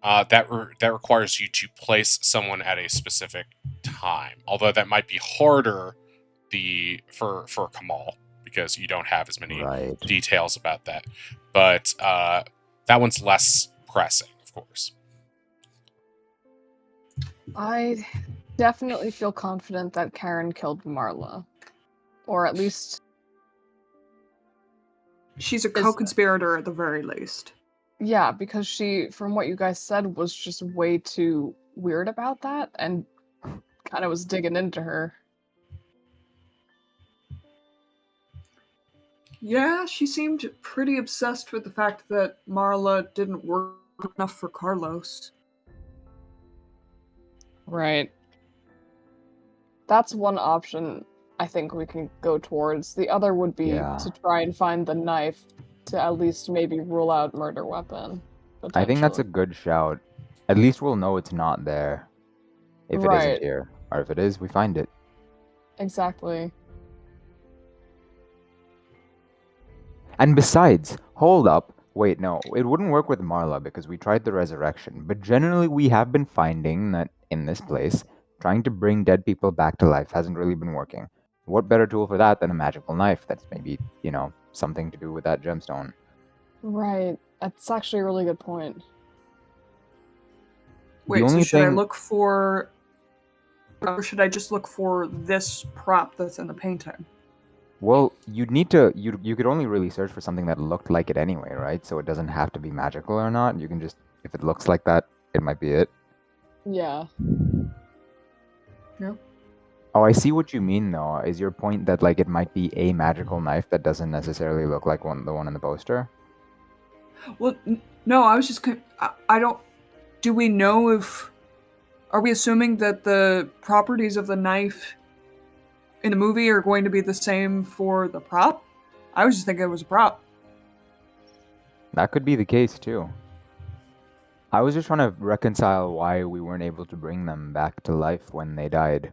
that requires you to place someone at a specific time. Although that might be harder for Kamal because you don't have as many Right. details about that. But that one's less pressing, of course. I definitely feel confident that Karen killed Marla. Or at least... She's a co-conspirator at the very least. Yeah, because she, from what you guys said, was just way too weird about that and kind of was digging into her. Yeah, she seemed pretty obsessed with the fact that Marla didn't work enough for Carlos. Right. That's one option I think we can go towards. The other would be to try and find the knife to at least maybe rule out murder weapon. I think that's a good shout. At least we'll know it's not there. If it isn't here. Or if it is, we find it. Exactly. And besides, hold up. Wait, no. It wouldn't work with Marla because we tried the resurrection. But generally, we have been finding that in this place, trying to bring dead people back to life hasn't really been working. What better tool for that than a magical knife that's maybe, something to do with that gemstone? Right. That's actually a really good point. Wait, so should I look for... Or should I just look for this prop that's in the painting? Well, you'd need to... You could only really search for something that looked like it anyway, right? So it doesn't have to be magical or not. You can just... If it looks like that, it might be it. Yeah. Yeah. Oh, I see what you mean, though. Is your point that, like, it might be a magical knife that doesn't necessarily look like the one in the poster? Well, no, I was just... I don't... Do we know if... Are we assuming that the properties of the knife in the movie are going to be the same for the prop? I was just thinking it was a prop. That could be the case, too. I was just trying to reconcile why we weren't able to bring them back to life when they died.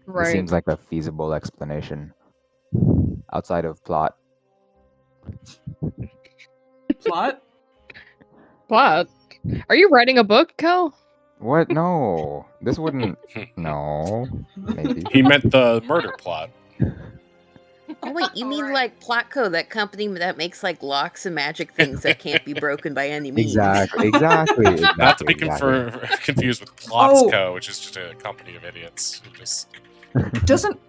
This Right. seems like a feasible explanation outside of plot. Plot? What? Are you writing a book, Cal? What? No, this wouldn't. No, maybe. He meant the murder plot. Oh wait, you mean Alright. like Plotco, that company that makes like locks and magic things that can't be broken by any means? Exactly. Exactly. Not to be Exactly. confused with Oh. Plotsco, which is just a company of idiots who just Doesn't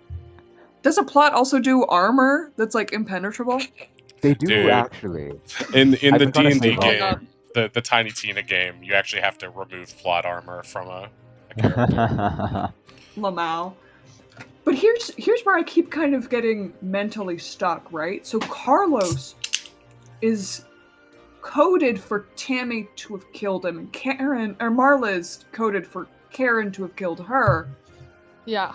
plot also do armor that's like impenetrable? They do Dude. actually. in I've the been trying to D&D save Oh my up. game, the Tiny Tina game, you actually have to remove plot armor from a character. Lamau. But here's where I keep kind of getting mentally stuck, right? So Carlos is coded for Tammy to have killed him, and Karen or Marla is coded for Karen to have killed her. Yeah.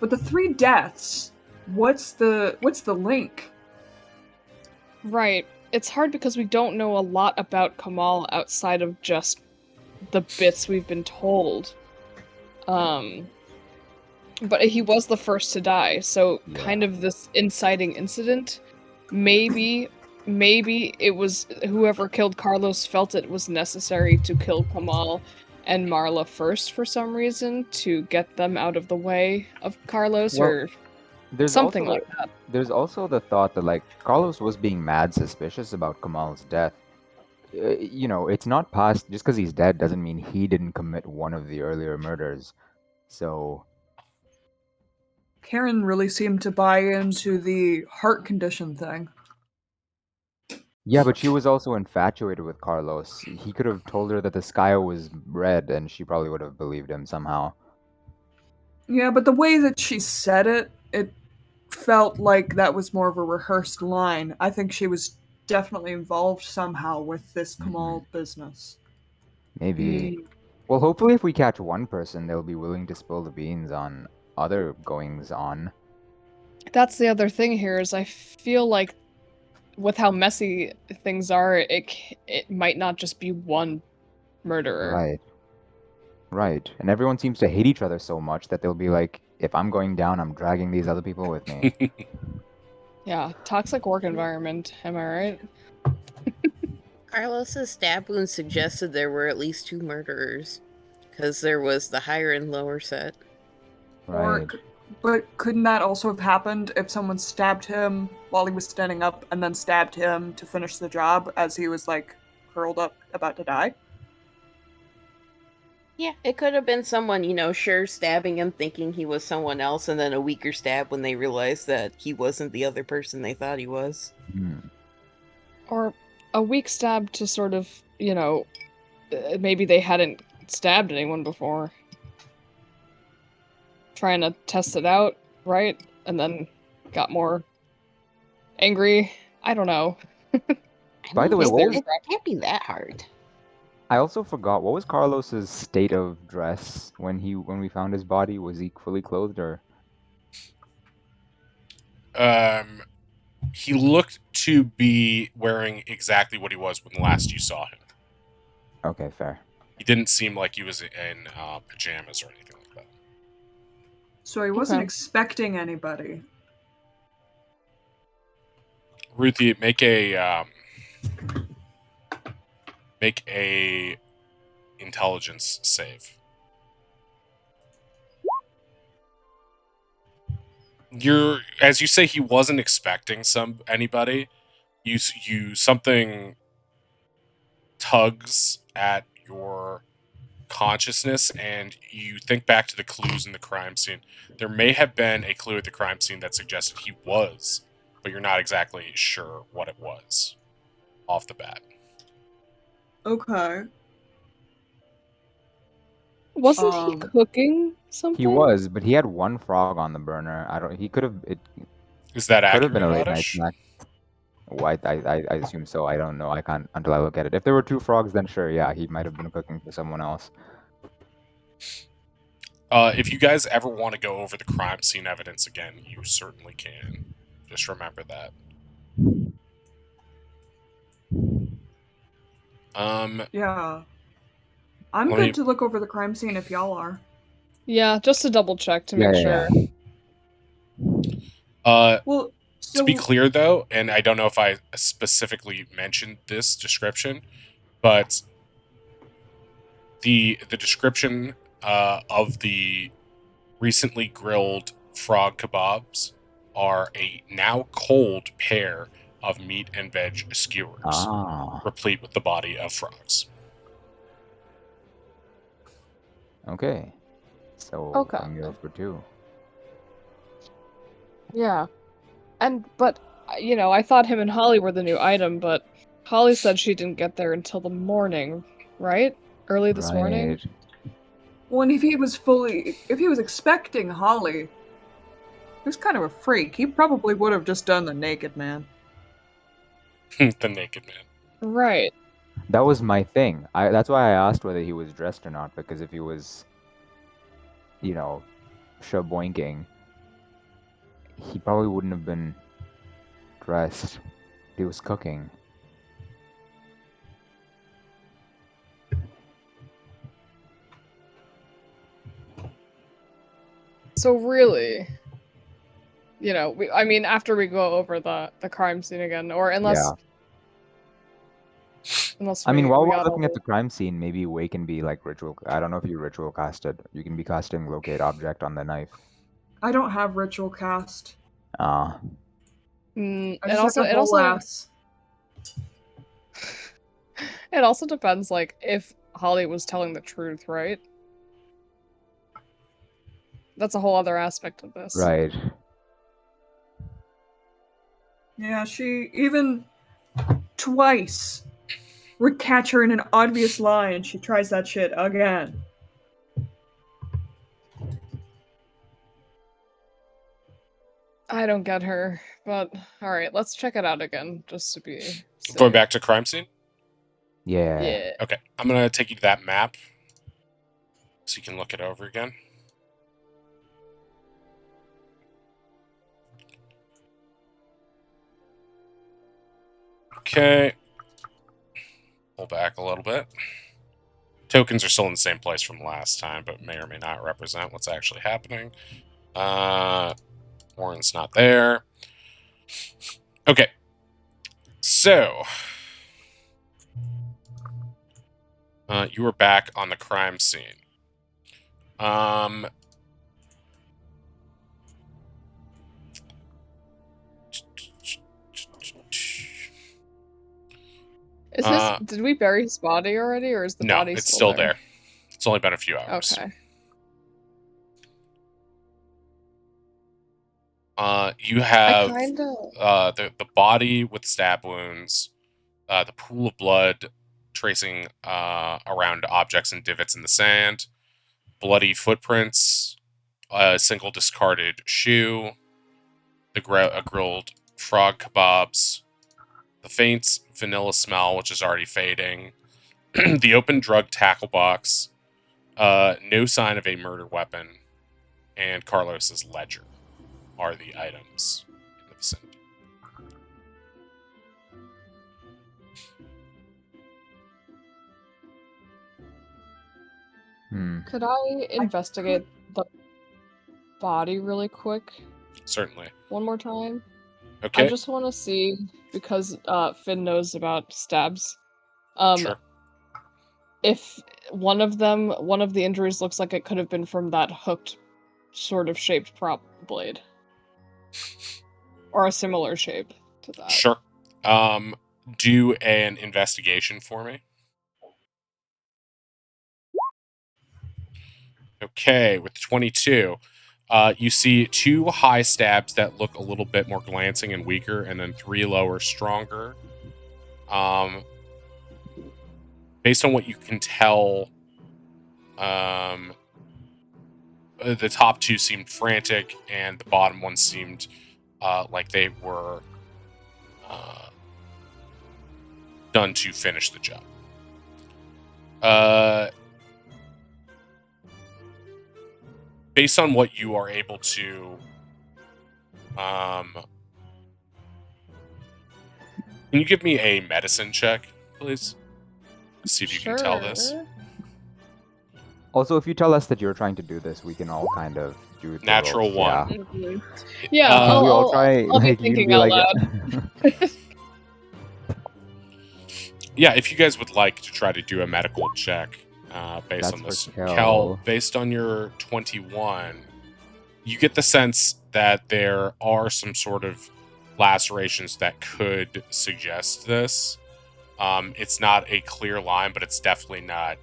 But the three deaths, what's the link? Right. It's hard because we don't know a lot about Kamal outside of just the bits we've been told. But he was the first to die, so kind of this inciting incident, maybe it was whoever killed Carlos felt it was necessary to kill Kamal and Marla first for some reason to get them out of the way of Carlos Well, or There's something also like that. there's also the thought that like Carlos was being mad suspicious about Kamal's death. You know, it's not past just because he's dead doesn't mean he didn't commit one of the earlier murders. So Karen really seemed to buy into the heart condition thing. yeah, but she was also infatuated with Carlos. He could have told her that the sky was red, and she probably would have believed him somehow. Yeah, but the way that she said it, it felt like that was more of a rehearsed line. I think she was definitely involved somehow with this Kamal business. Maybe. Mm. Well, hopefully, if we catch one person, they'll be willing to spill the beans on other goings on. That's the other thing here is I feel like with how messy things are, it might not just be one murderer. Right. Right. And everyone seems to hate each other so much that they'll be like, if I'm going down, I'm dragging these other people with me. Yeah, toxic work environment, am I right? Carlos's stab wound suggested there were at least 2 murderers, because there was the higher and lower set. Right. But couldn't that also have happened if someone stabbed him while he was standing up and then stabbed him to finish the job as he was like curled up about to die? Yeah, it could have been someone, sure, stabbing him thinking he was someone else, and then a weaker stab when they realized that he wasn't the other person they thought he was. Or a weak stab to sort of, maybe they hadn't stabbed anyone before. Trying to test it out, right? And then got more angry. I don't know. By the way, it can't be that hard. I also forgot, what was Carlos's state of dress when we found his body? Was he fully clothed or? He looked to be wearing exactly what he was when last you saw him. Okay, fair. He didn't seem like he was in pajamas or anything like that. So he wasn't expecting anybody. Ruthie, make a intelligence save. As you say, he wasn't expecting anybody. You something tugs at your consciousness, and you think back to the clues in the crime scene. There may have been a clue at the crime scene that suggested he was, but you're not exactly sure what it was off the bat. Okay. Wasn't he cooking something? He was, but he had one frog on the burner. He could have. It Is that could accurate, have been a late night Oddish? snack. Well, I assume so. I don't know. I can't until I look at it. If there were 2 frogs, then sure, yeah, he might have been cooking for someone else. If you guys ever want to go over the crime scene evidence again, you certainly can. Just remember that. Yeah. I'm Let good me- to look over the crime scene if y'all are. Yeah, just to double check to make sure. Well, so To be clear, though, and I don't know if I specifically mentioned this description, but the description of the recently grilled frog kebabs are a now cold pair of meat and veg skewers, Ah, replete with the body of frogs. okay. So Okay. a meal for two. Yeah. But I thought him and Holly were the new item, but Holly said she didn't get there until the morning, right? Early this morning? Right. well, and if he was expecting Holly, he was kind of a freak. He probably would have just done the naked man. The naked man. Right. That was my thing. That's why I asked whether he was dressed or not, because if he was, shaboinking, he probably wouldn't have been dressed. He was cooking. So really, I mean, after we go over the crime scene again, or unless I mean, we while we're got looking all at the crime scene, maybe Way can be like ritual. I don't know if you ritual casted. You can be casting locate object on the knife. I don't have ritual cast. Ah, I and just also have it a whole also ass. it also depends, like, if Holly was telling the truth, right? That's a whole other aspect of this. right. Yeah, she even twice would catch her in an obvious lie, and she tries that shit again. I don't get her, but alright, let's check it out again, just to be safe. Going back to crime scene? Yeah. Yeah. Okay, I'm going to take you to that map so you can look it over again. Okay. Pull back a little bit. Tokens are still in the same place from last time, but may or may not represent what's actually happening. Warren's not there. Okay. So, you were back on the crime scene. Is did we bury his body already, or is the no, body it's still there? It's only been a few hours. Okay. You have I kinda... the body with stab wounds, the pool of blood tracing around objects and divots in the sand, bloody footprints, a single discarded shoe, a grilled frog kebabs, the faint vanilla smell, which is already fading, the open drug tackle box, no sign of a murder weapon, and Carlos's ledger are the items in the vicinity. Could I investigate the body really quick? Certainly. One more time? Okay. I just want to see, because Finn knows about stabs. Sure. If one of the injuries looks like it could have been from that hooked sort of shaped prop blade. Or a similar shape to that. Sure. Do an investigation for me. Okay, with 22. You see 2 high stabs that look a little bit more glancing and weaker, and then 3 lower, stronger. Based on what you can tell, the top 2 seemed frantic, and the bottom one seemed like they were done to finish the job. Based on what you are able to, can you give me a medicine check, please? See if you can tell this. Also, if you tell us that you're trying to do this, we can all kind of do the Natural ropes, one. Yeah. Mhm. Yeah, Uh, Can we all I'll try? I'll be Like you can thinking be out like, loud. Yeah, if you guys would like to try to do a medical check based That's on for this, Kel. based on your 21, you get the sense that there are some sort of lacerations that could suggest this. It's not a clear line, but it's definitely not.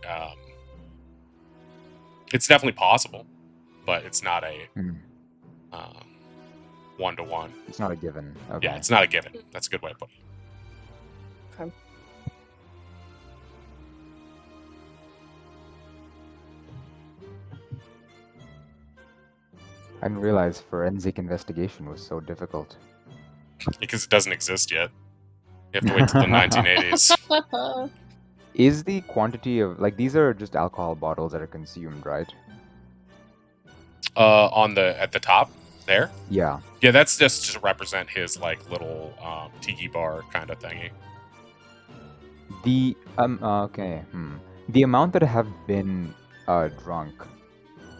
It's definitely possible, but it's not a Hmm. 1-to-1. It's not a given. Okay. Yeah, it's not a given. That's a good way to put it. Okay. I didn't realize forensic investigation was so difficult. Because it doesn't exist yet. You have to wait till the 1980s. Is the quantity of like these are just alcohol bottles that are consumed, right? At the top there. Yeah. Yeah, that's just to represent his like little tiki bar kind of thingy. The okay. The amount that have been drunk,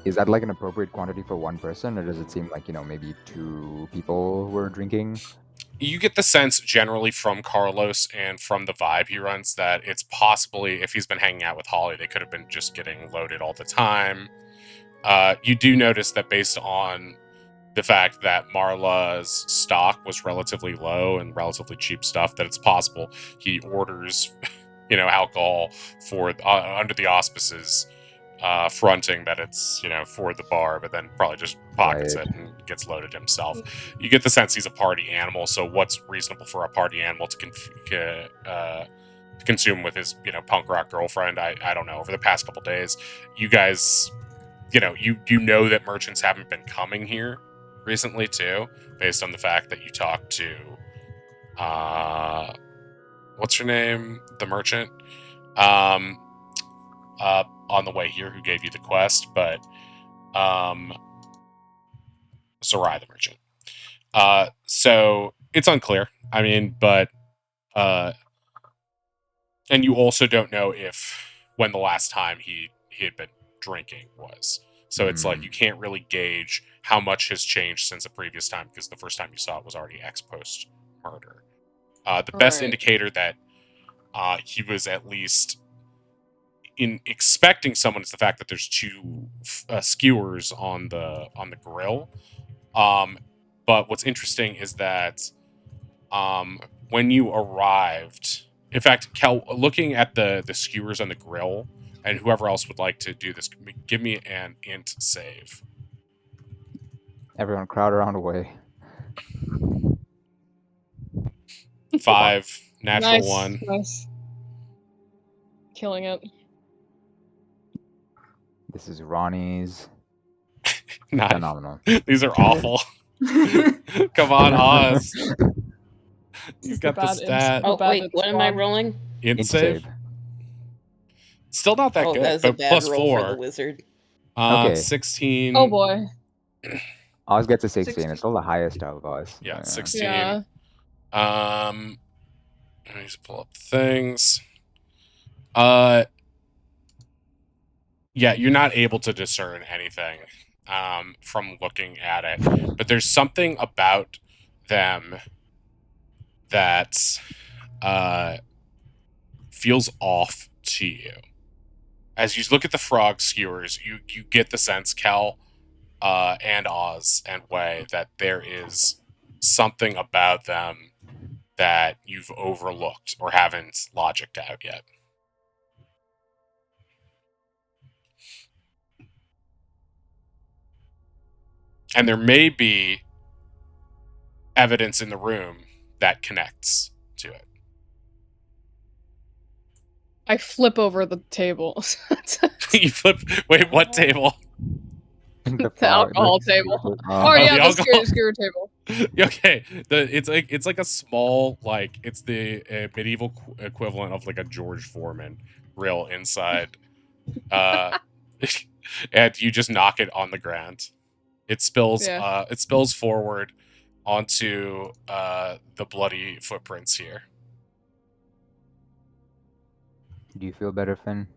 is that like an appropriate quantity for one person, or does it seem like, maybe two people were drinking? You get the sense generally from Carlos and from the vibe he runs that it's possibly, if he's been hanging out with Holly, they could have been just getting loaded all the time. You do notice that based on the fact that Marla's stock was relatively low and relatively cheap stuff, that it's possible he orders, alcohol for under the auspices, fronting that it's for the bar, but then probably just pockets Right. it and gets loaded himself. You get the sense he's a party animal. So what's reasonable for a party animal to consume with his punk rock girlfriend? I don't know. Over the past couple days, you guys, you know that merchants haven't been coming here recently too, based on the fact that you talked to what's her name, the merchant, on the way here, who gave you the quest, but Sarai the merchant. So it's unclear. I mean, but and you also don't know if when the last time he had been drinking was. So it's like you can't really gauge how much has changed since the previous time, because the first time you saw it was already ex post murder. The best Right. indicator that he was at least in expecting someone is the fact that there's two skewers on the grill. But what's interesting is that when you arrived, in fact, Kel, looking at the skewers on the grill, and whoever else would like to do this, give me an int save. Everyone crowd around away. 5, natural Nice, 1. nice. Killing it. This is Ronnie's. Nice. Phenomenal. These are awful. Come on, Oz. You got the stat. Oh, wait, what am I rolling? Int save. Still not that good. That's a But bad plus roll for the 4. wizard. Okay. 16. Oh boy. Oz gets a 16. It's still the highest out of us. Yeah, 16. Yeah. Let me just pull up things. Yeah, you're not able to discern anything from looking at it, but there's something about them that feels off to you. As you look at the frog skewers, you get the sense, Kel, and Oz and Way, that there is something about them that you've overlooked or haven't logicked out yet. And there may be evidence in the room that connects to it. I flip over the table. You flip. Wait, what table? The alcohol table. Oh, Yeah, the the alcohol. skewer table. Okay, it's like a small, like, it's the medieval equivalent of like a George Foreman grill inside, and you just knock it on the ground. It spills. Yeah. It spills forward onto the bloody footprints here. Do you feel better, Finn?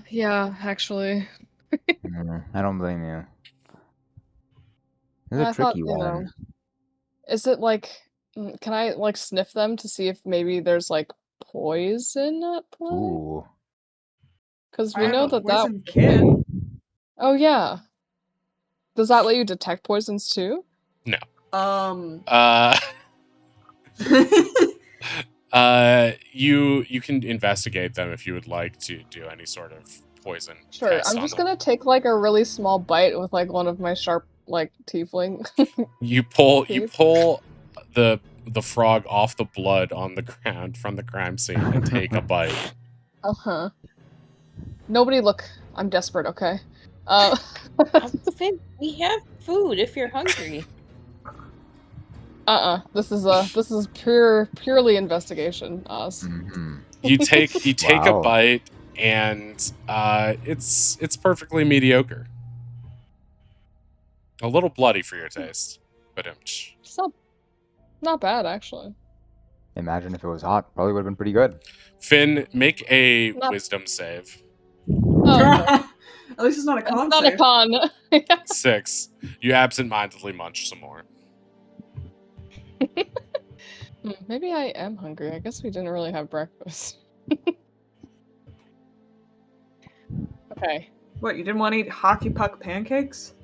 Yeah, actually. I don't blame you. This is I a thought, tricky one. is it like, can I like sniff them to see if maybe there's like poison at play? Ooh. Because I we have know a that poison kit. Oh yeah. Does that let you detect poisons too? No. Um. You can investigate them if you would like to do any sort of poison Sure. test I'm on just them. gonna take like a really small bite with like one of my sharp like tiefling. You pull Teeth. the frog off the blood on the ground from the crime scene and take a bite. Uh-huh. Nobody look. I'm desperate, okay? Finn, we have food if you're hungry. This is purely investigation, Oz. Mhm. You take a Wow. bite and it's perfectly mediocre. A little bloody for your taste, but It's not bad actually. Imagine if it was hot. Probably would have been pretty good. Finn, make a Not- wisdom save. Oh, okay. At least it's not a It's con not a save. con. 6. You absentmindedly munch some more. Maybe I am hungry. I guess we didn't really have breakfast. Okay. What, you didn't want to eat hockey puck pancakes?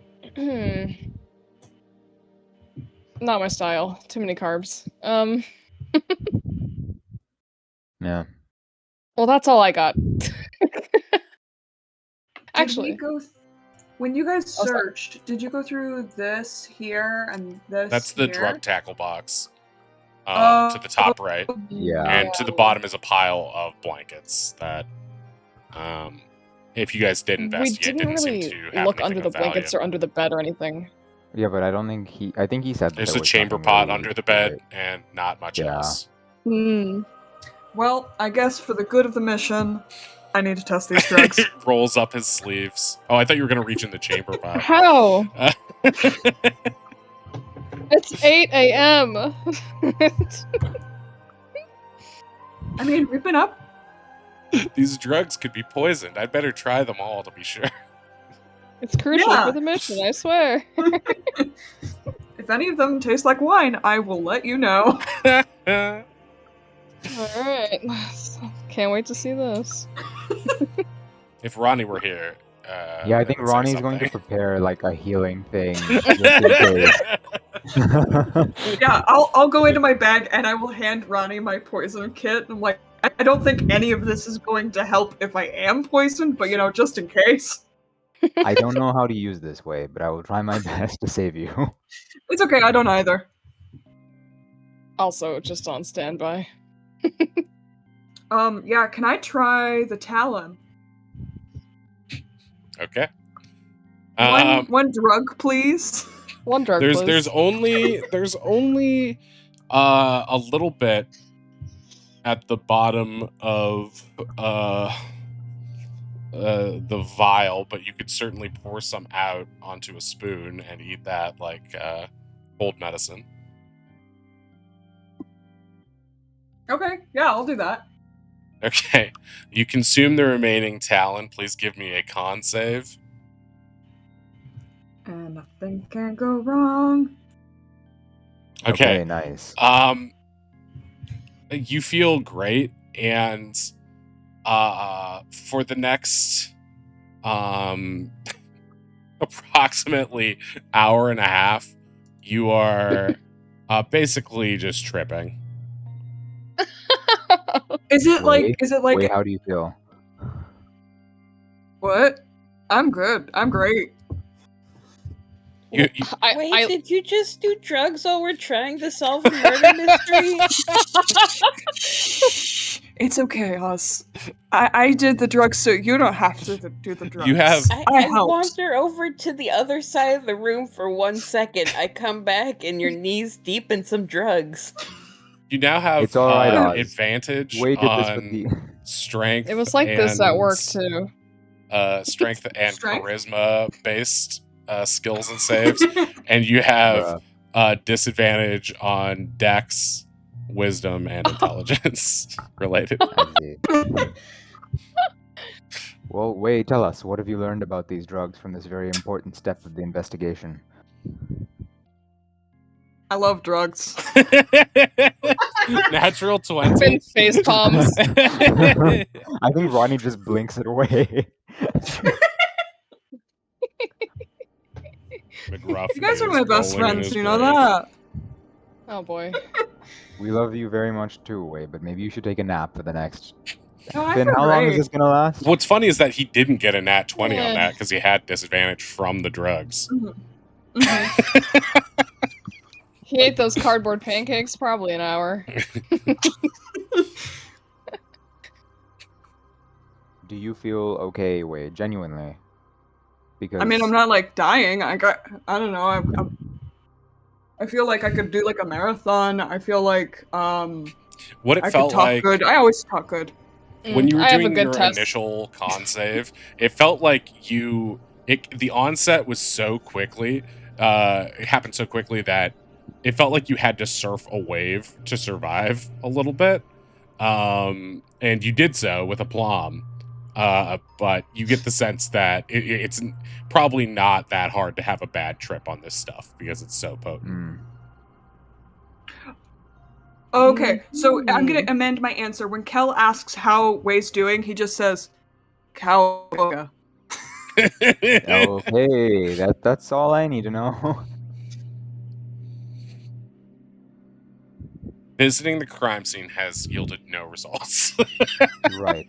Not my style. Too many carbs. Yeah. Well, that's all I got. Did we Actually, go when you guys Oh, sorry. searched, did you go through this here and this That's the here? drug tackle box. To Oh, the top right. Yeah. And to the bottom is a pile of blankets that if you guys did We investigate, didn't didn't seem really to have look anything under the of value. blankets or under the bed or anything. Yeah, but I don't think he. I think he said that There's there a was chamber nothing pot really under the bed great. and not much Yeah. else. Well, I guess for the good of the mission, I need to test these drugs. Rolls up his sleeves. Oh, I thought you were going to reach in the chamber pot. How? It's 8 a.m. I mean, we've been up. These drugs could be poisoned. I better try them all to be sure. It's crucial Yeah. for the mission, I swear. If any of them taste like wine, I will let you know. Alright. Can't wait to see this. If Ronnie were here, Yeah, I I think would say Ronnie's going to something. prepare like a healing thing just in case. Yeah, I'll go into my bag and I will hand Ronnie my poison kit. I'm like, I don't think any of this is going to help if I am poisoned, but just in case. I don't know how to use this way, but I will try my best to save you. It's okay, I don't either. Also, just on standby. Yeah, can I try the Talon? Okay. One drug, please. One drug, There's please. there's only a little bit at the bottom of the vial, but you could certainly pour some out onto a spoon and eat that like cold medicine. Okay, yeah, I'll do that. Okay. You consume the remaining Talon. Please give me a con save. And nothing can go wrong. Okay. Nice. You feel great, and for the next approximately hour and a half, you are basically just tripping. Is it like Wait, how do you feel? what? I'm good. I'm great. You, Wait, did you just do drugs while we're trying to solve a murder mystery? It's okay, Oz. I did the drugs, so you don't have to do the drugs. You have- I I helped. wander over to the other side of the room for 1 second. I come back and your knees deep in some drugs. you now have It's all right, Oz. advantage Wade did this for on the. strength. It was like this at work and, too. Strength and Strength? charisma based skills and saves, and you have disadvantage on Dex, Wisdom, and Intelligence related. I see. Well, Wei, tell us, what have you learned about these drugs from this very important step of the investigation? I love drugs. Natural Finn 20. face palms. I think Ronnie just blinks it away. McGruff You guys are is my best rolling in friends, his you know grave. that? Oh boy. We love you very much too, Wei, but maybe you should take a nap for the next. No, I Finn, feel how long is great. this gonna last? What's funny is that he didn't get a nat 20 on Yeah. that because he had disadvantage from the drugs. Mhm. He ate those cardboard pancakes probably an hour. Do you feel okay, Wei? Genuinely? Because I mean, I'm not like dying. I don't know. I feel like I could do like a marathon. I feel like What it I could felt talk like good. I always talk good. when you were I have a doing good your test. initial con save, it felt like the onset was so quickly, it happened so quickly that it felt like you had to surf a wave to survive a little bit. And you did so with aplomb. But you get the sense that it's probably not that hard to have a bad trip on this stuff because it's so potent. Mm. Okay, so I'm gonna Mhm. amend my answer. When Kel asks how Wei's doing, he just says, "Cowabunga." Okay, that's all I need to know. Visiting the crime scene has yielded no results. Right.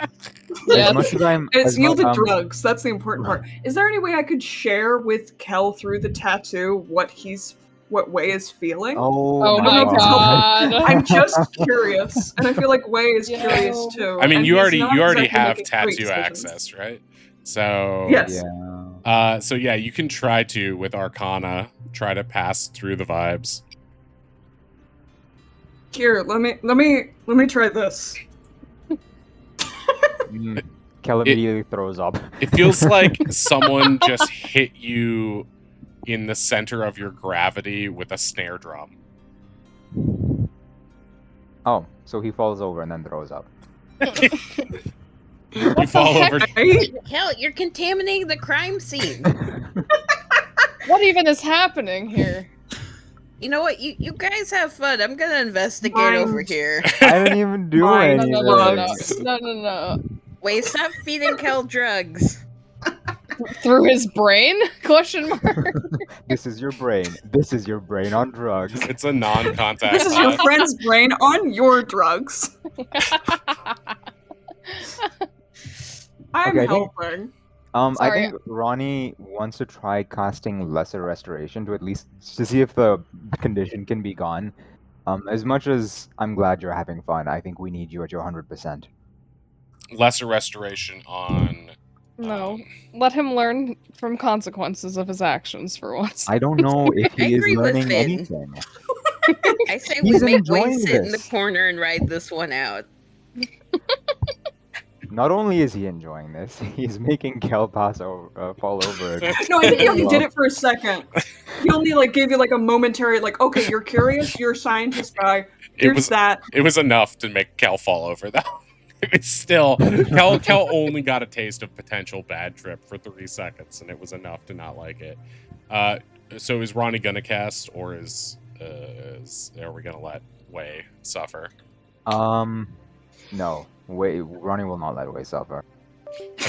Yeah. As much as I'm, It's as much, yielded drugs. That's the important part. Is there any way I could share with Kel through the tattoo what Wei is feeling? Oh, Oh I don't my know if it's helpful. god. I'm just curious, and I feel like Wei is Yo. curious too. I mean, and you he's not already exactly have making great tattoo decisions. access, right? So Yes. Yeah. so yeah, you can try to with Arcana try to pass through the vibes. Here, let me try this. Kel immediately throws up. It feels like someone just hit you in the center of your gravity with a snare drum. Oh, so he falls over and then throws up. You fall over. Right? Hell, you're contaminating the crime scene. What even is happening here? You know what? You guys have fun. I'm gonna investigate Mind. over here. I didn't even do Mine. anything. No. Wait, stop feeding Kel drugs. Through his brain? Question mark. This is your brain. This is your brain on drugs. It's a non-contact. This is your friend's brain on your drugs. I'm Okay, I think- helping. I Sorry. think Ronnie wants to try casting Lesser Restoration to at least to see if the condition can be gone. As much as I'm glad you're having fun, I think we need you at your 100%. Lesser restoration on. No. Let him learn from consequences of his actions for once. I don't know if I he is agree with learning Finn. anything. I say He's we make enjoying Wayne sit in the this. corner and ride this one out. Not only is he enjoying this, he's making Kel fall over. again. No, I think he only did it for a second. He only like gave you like a momentary like, okay, you're curious, you're a scientist guy. Here's that. It was enough to make Kel fall over, though. It's still Kel only got a taste of potential bad trip for 3 seconds, and it was enough to not like it. So is Ronnie gonna cast, or are we gonna let Wei suffer? No. Ronnie will not let Wei suffer.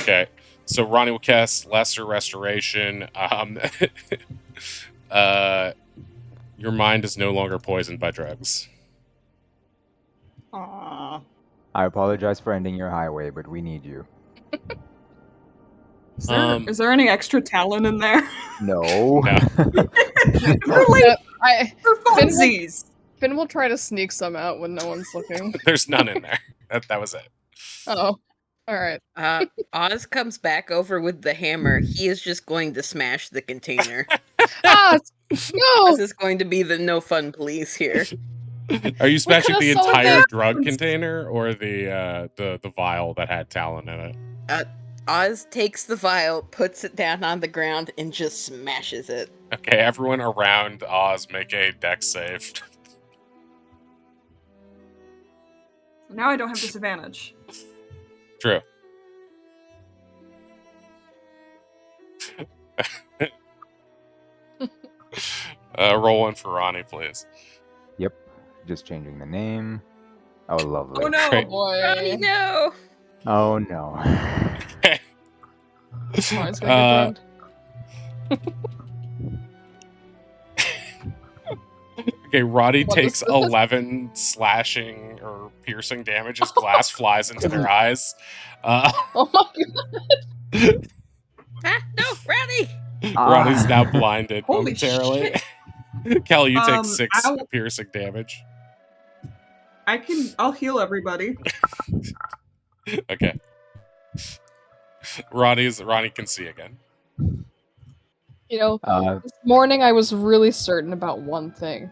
Okay, so Ronnie will cast Lesser Restoration. Your mind is no longer poisoned by drugs. Aww. I apologize for ending your highway, but we need you. Is there any extra talent in there? No. No. Really? For Finn will- funsies. Finn will try to sneak some out when no one's looking. There's none in there. That was it. Oh. Alright. Oz comes back over with the hammer. He is just going to smash the container. Ah! No! Oz is going to be the no fun police here. Are you smashing the could've sold entire that. drug container or the vial that had Talon in it? Oz takes the vial, puts it down on the ground, and just smashes it. Okay, everyone around Oz make a dex save. Now I don't have disadvantage. True. Roll one for Ronnie, please. Yep. Just changing the name. Oh, lovely. Oh no! Great. Ronnie, no. Oh no. Okay. Ronnie's gonna get drugged. Okay, Ronnie What takes is this? 11 slashing or piercing damage as glass flies into their eyes. Oh my god. Ah, no, Ronnie. Ronnie's now blinded Holy momentarily. Kelly, you take 6 I'll- piercing damage. I'll heal everybody. Okay. Ronnie can see again. You know, Uh, this morning I was really certain about one thing.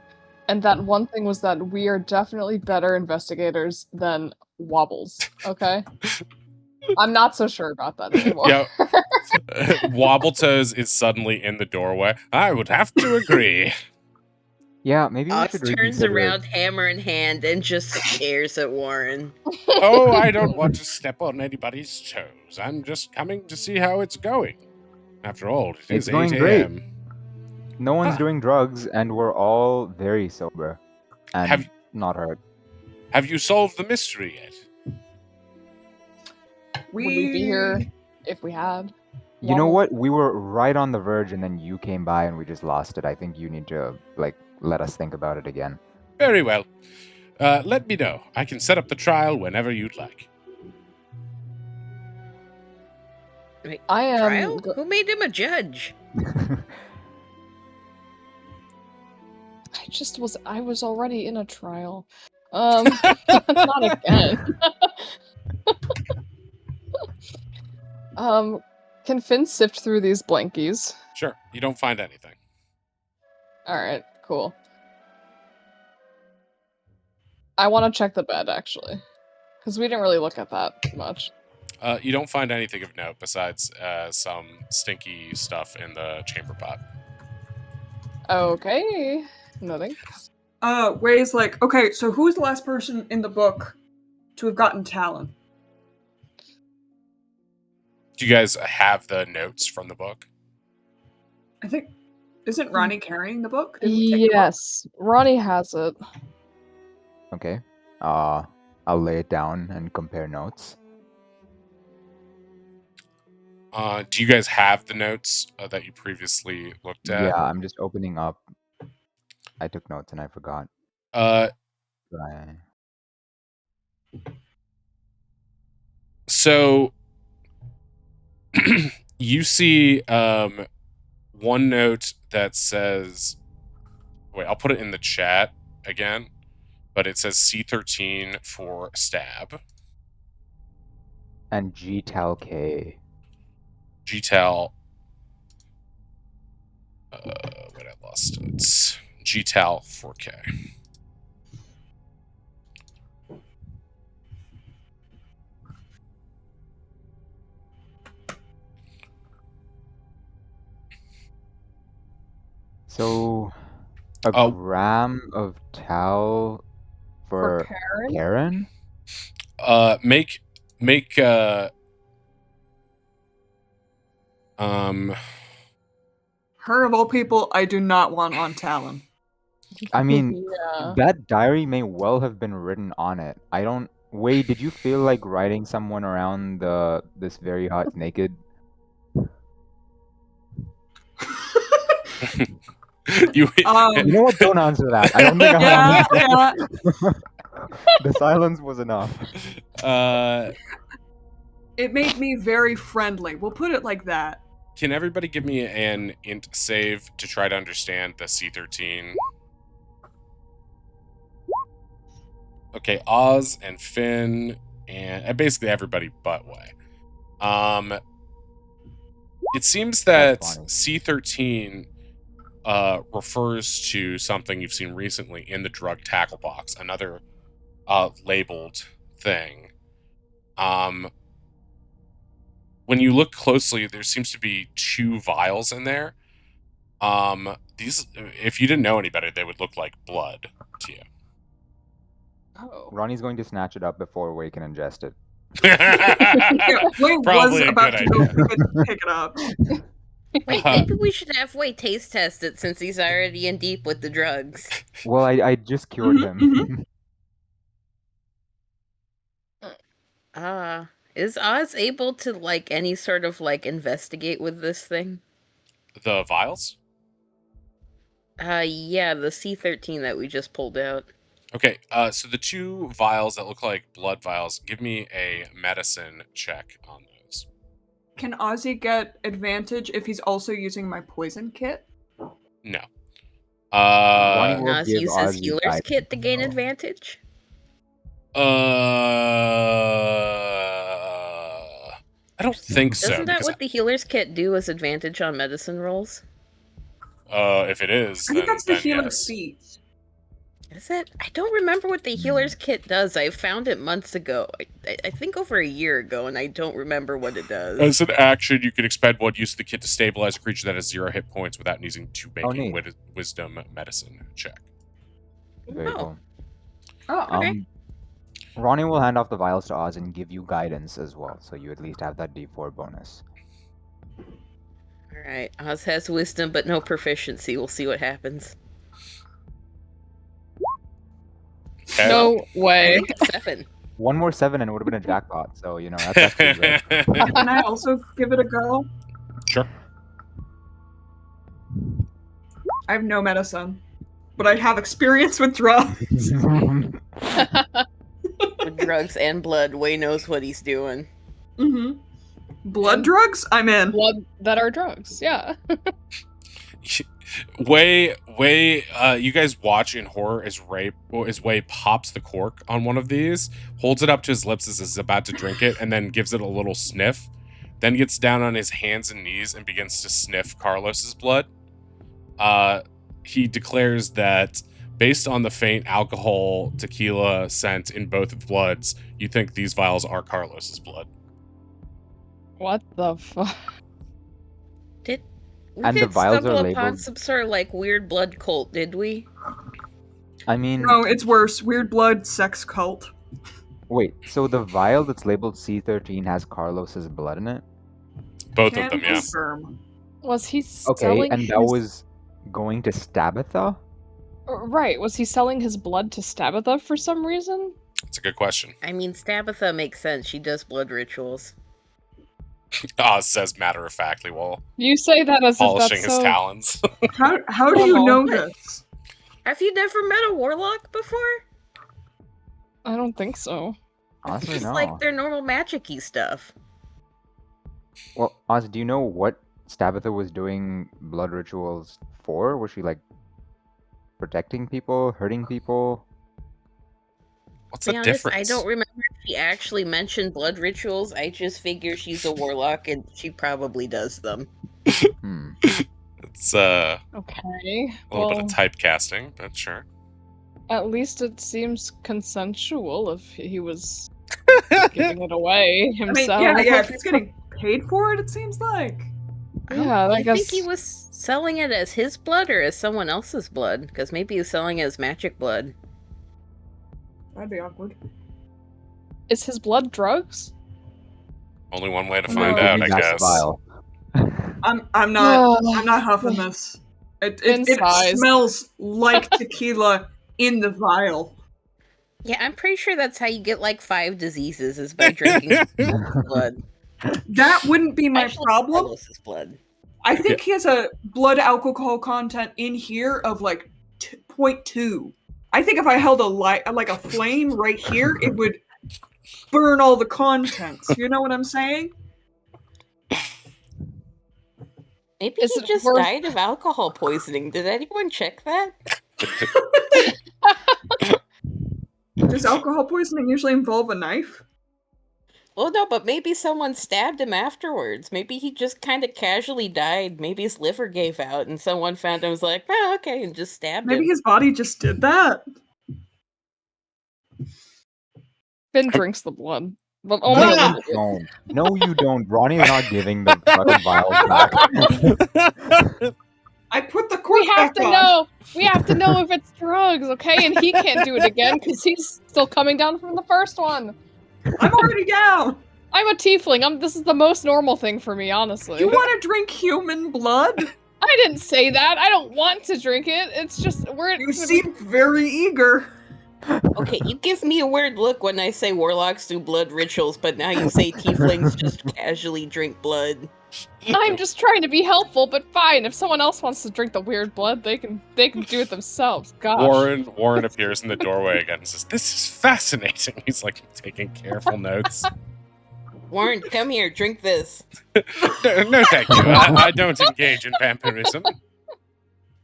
And that one thing was that we are definitely better investigators than Wobbles, okay? I'm not so sure about that anymore. Yeah. Wobbletoes is suddenly in the doorway. I would have to agree. yeah, maybe we Oz should turns reconsider. around, hammer in hand, and just stares at Warren. Oh, I don't want to step on anybody's toes. I'm just coming to see how it's going. After all, it It's is 8 going great. a.m. No one's Huh. doing drugs, and we're all very sober and Have- not hurt. Have you solved the mystery yet? Would we be here if we had? You know Wobble? what? We were right on the verge, and then you came by, and we just lost it. I think you need to let us think about it again. Very well. Let me know. I can set up the trial whenever you'd like. Wait, I am. trial? Who made him a judge? I was already in a trial. Not again. Can Finn sift through these blankies? Sure. You don't find anything. Alright, cool. I want to check the bed, actually. Because we didn't really look at that much. You don't find anything of note besides some stinky stuff in the chamber pot. Okay. Nothing. Ray's like, okay, so who was the last person in the book to have gotten Talon? Do you guys have the notes from the book? I think, isn't Ronnie carrying the book? Didn't we take the book? Yes, Ronnie has it. Okay. I'll lay it down and compare notes. Do you guys have the notes that you previously looked at? Yeah, I'm just opening up. I took notes and I forgot. Right. So you see one note that says, wait, I'll put it in the chat again, but it says C13 for stab. And GTAL K. GTAL. Wait, I lost it. GTAL 4K. So, a Oh. gram of tau for Karen? Karen? Make Her of all people, I do not want on Talon. I mean, Yeah. that diary may well have been written on it. I don't. Wade, did you feel like writing someone around this very hot naked? you You know what? Don't answer that. I don't think I Yeah, want yeah. The silence was enough. It made me very friendly. We'll put it like that. Can everybody give me an int save to try to understand the C13? Okay, Oz and Finn and basically everybody but Way. It seems that That's funny. C13 refers to something you've seen recently in the drug tackle box, another labeled thing. When you look closely, there seems to be 2 vials in there. These, if you didn't know any better, they would look like blood to you. Oh. Ronnie's going to snatch it up before Wade can ingest it. Yeah, Wade was Probably a about good to go idea. pick it up. Wait, maybe we should halfway taste test it since he's already in deep with the drugs. Well, I just cured Mhm, him. Is Oz able to, like, any sort of, like, investigate with this thing? The vials? Yeah, the C13 that we just pulled out. Okay, so the 2 vials that look like blood vials, give me a medicine check on those. Can Ozzy get advantage if he's also using my poison kit? No. Ronnie Uh, will Oz give uses Ozzy healer's guidance. kit to gain Oh. advantage? I don't think so. Doesn't that Because what the healer's kit do as advantage on medicine rolls? if it is, I think that's the then healing yes. seeds. Is it? I don't remember what the healer's kit does. I found it months ago. I think over a year ago, and I don't remember what it does. As an action, you can expend 1 use of the kit to stabilize a creature that has 0 hit points without needing to make Oh, a neat. wisdom medicine check. Very Oh. cool. Oh, Okay. Ronnie will hand off the vials to Oz and give you guidance as well, so you at least have that D4 bonus. Alright, Oz has wisdom but no proficiency. We'll see what happens. Okay. No I way. think it's 7. One more 7 and it would have been a jackpot, so, you know, that's actually great. can I also give it a go? Sure. I have no medicine, but I have experience with drugs. With drugs and blood, Way knows what he's doing. Mm-hmm. Blood And- drugs? I'm in. Blood that are drugs, yeah. Way, you guys watch in horror as Way pops the cork on one of these, holds it up to his lips as he's about to drink it, and then gives it a little sniff. Then gets down on his hands and knees and begins to sniff Carlos's blood. He declares that based on the faint alcohol tequila scent in both bloods, you think these vials are Carlos's blood. What the fuck? We And the didn't vials are stumble upon labeled- some sort of, like, weird blood cult, did we? I mean, No, it's worse. Weird blood sex cult. wait, so the vial that's labeled C13 has Carlos's blood in it? Both Can of them, yeah. confirm. Was he Okay, selling and his... that was going to Stabatha? Right, was he selling his blood to Stabatha for some reason? It's a good question. I mean, Stabatha makes sense. She does blood rituals. Oz says matter-of-factly while You say that as if polishing that's his so... talons. How do you know What? this? Have you never met a warlock before? I don't think so. Honestly, It's no. like their normal magic-y stuff. Well, Oz, do you know what Stabatha was doing blood rituals for? Was she, like, protecting people, hurting people? What's To be the honest, difference? I don't remember if she actually mentioned blood rituals. I just figure she's a warlock and she probably does them. Hmm. It's a Okay, little bit well, of typecasting, but sure. at least it seems consensual if he was giving it away I mean, himself. yeah, if he's getting paid for it, it seems like. Yeah, Do I you guess... think he was selling it as his blood or as someone else's blood? Because maybe he's selling it as magic blood. That'd be awkward. Is his blood drugs? Only one way to No, find out, I That's the guess. vial. I'm not huffing this. It Incised. smells like tequila in the vial. Yeah, I'm pretty sure that's how you get like 5 diseases is by drinking blood. That wouldn't be my Actually, problem. Carlos's blood. I think he has a blood alcohol content in here of like 0.2. I think if I held a flame right here, it would burn all the contents. You know what I'm saying? Maybe Is he it just worth- died of alcohol poisoning. Did anyone check that? Does alcohol poisoning usually involve a knife? Well, no, but maybe someone stabbed him afterwards. Maybe he just kind of casually died. Maybe his liver gave out and someone found him and was like, oh, okay, and just stabbed Maybe him. his body just did that. Finn drinks the blood. But No, only a you little bit. don't. No, you don't. Ronnie is not giving the fucking vials back. I put the cork We have back to on. know. We have to know if it's drugs, okay? And he can't do it again because he's still coming down from the first one. I'm already down. I'm a tiefling. This is the most normal thing for me, honestly. You want to drink human blood? I didn't say that. I don't want to drink it. It's just You seem very eager. Okay, you give me a weird look when I say warlocks do blood rituals, but now you say tieflings just casually drink blood. I'm just trying to be helpful, but fine. If someone else wants to drink the weird blood, they can do it themselves. Gosh. Warren appears in the doorway again and says, "This is fascinating." He's like taking careful notes. Warren, come here, drink this. No, thank you. I don't engage in vampirism.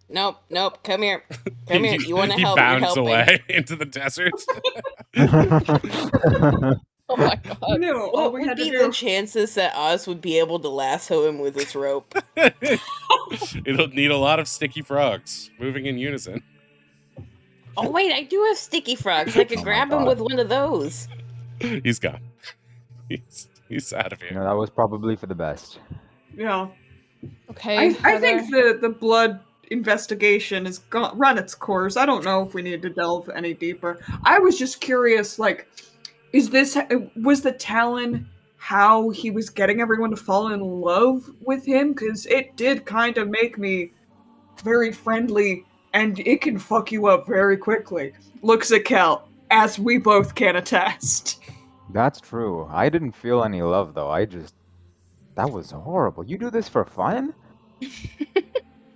Nope, come here. Come here. You want to He help? You're bounds helping. away into the desert. Oh my god. No, all What we would had to be do. the chances that Oz would be able to lasso him with his rope? It'll need a lot of sticky frogs moving in unison. Oh wait, I do have sticky frogs. I could Oh my grab him God. with one of those. He's gone. He's out of You here. know, that was probably for the best. Yeah. Okay. I think the blood investigation has run its course. I don't know if we need to delve any deeper. I was just curious, like, was the Talon how he was getting everyone to fall in love with him? Because it did kind of make me very friendly, and it can fuck you up very quickly. Looks at Cal, as we both can attest. That's true. I didn't feel any love though. That was horrible. You do this for fun?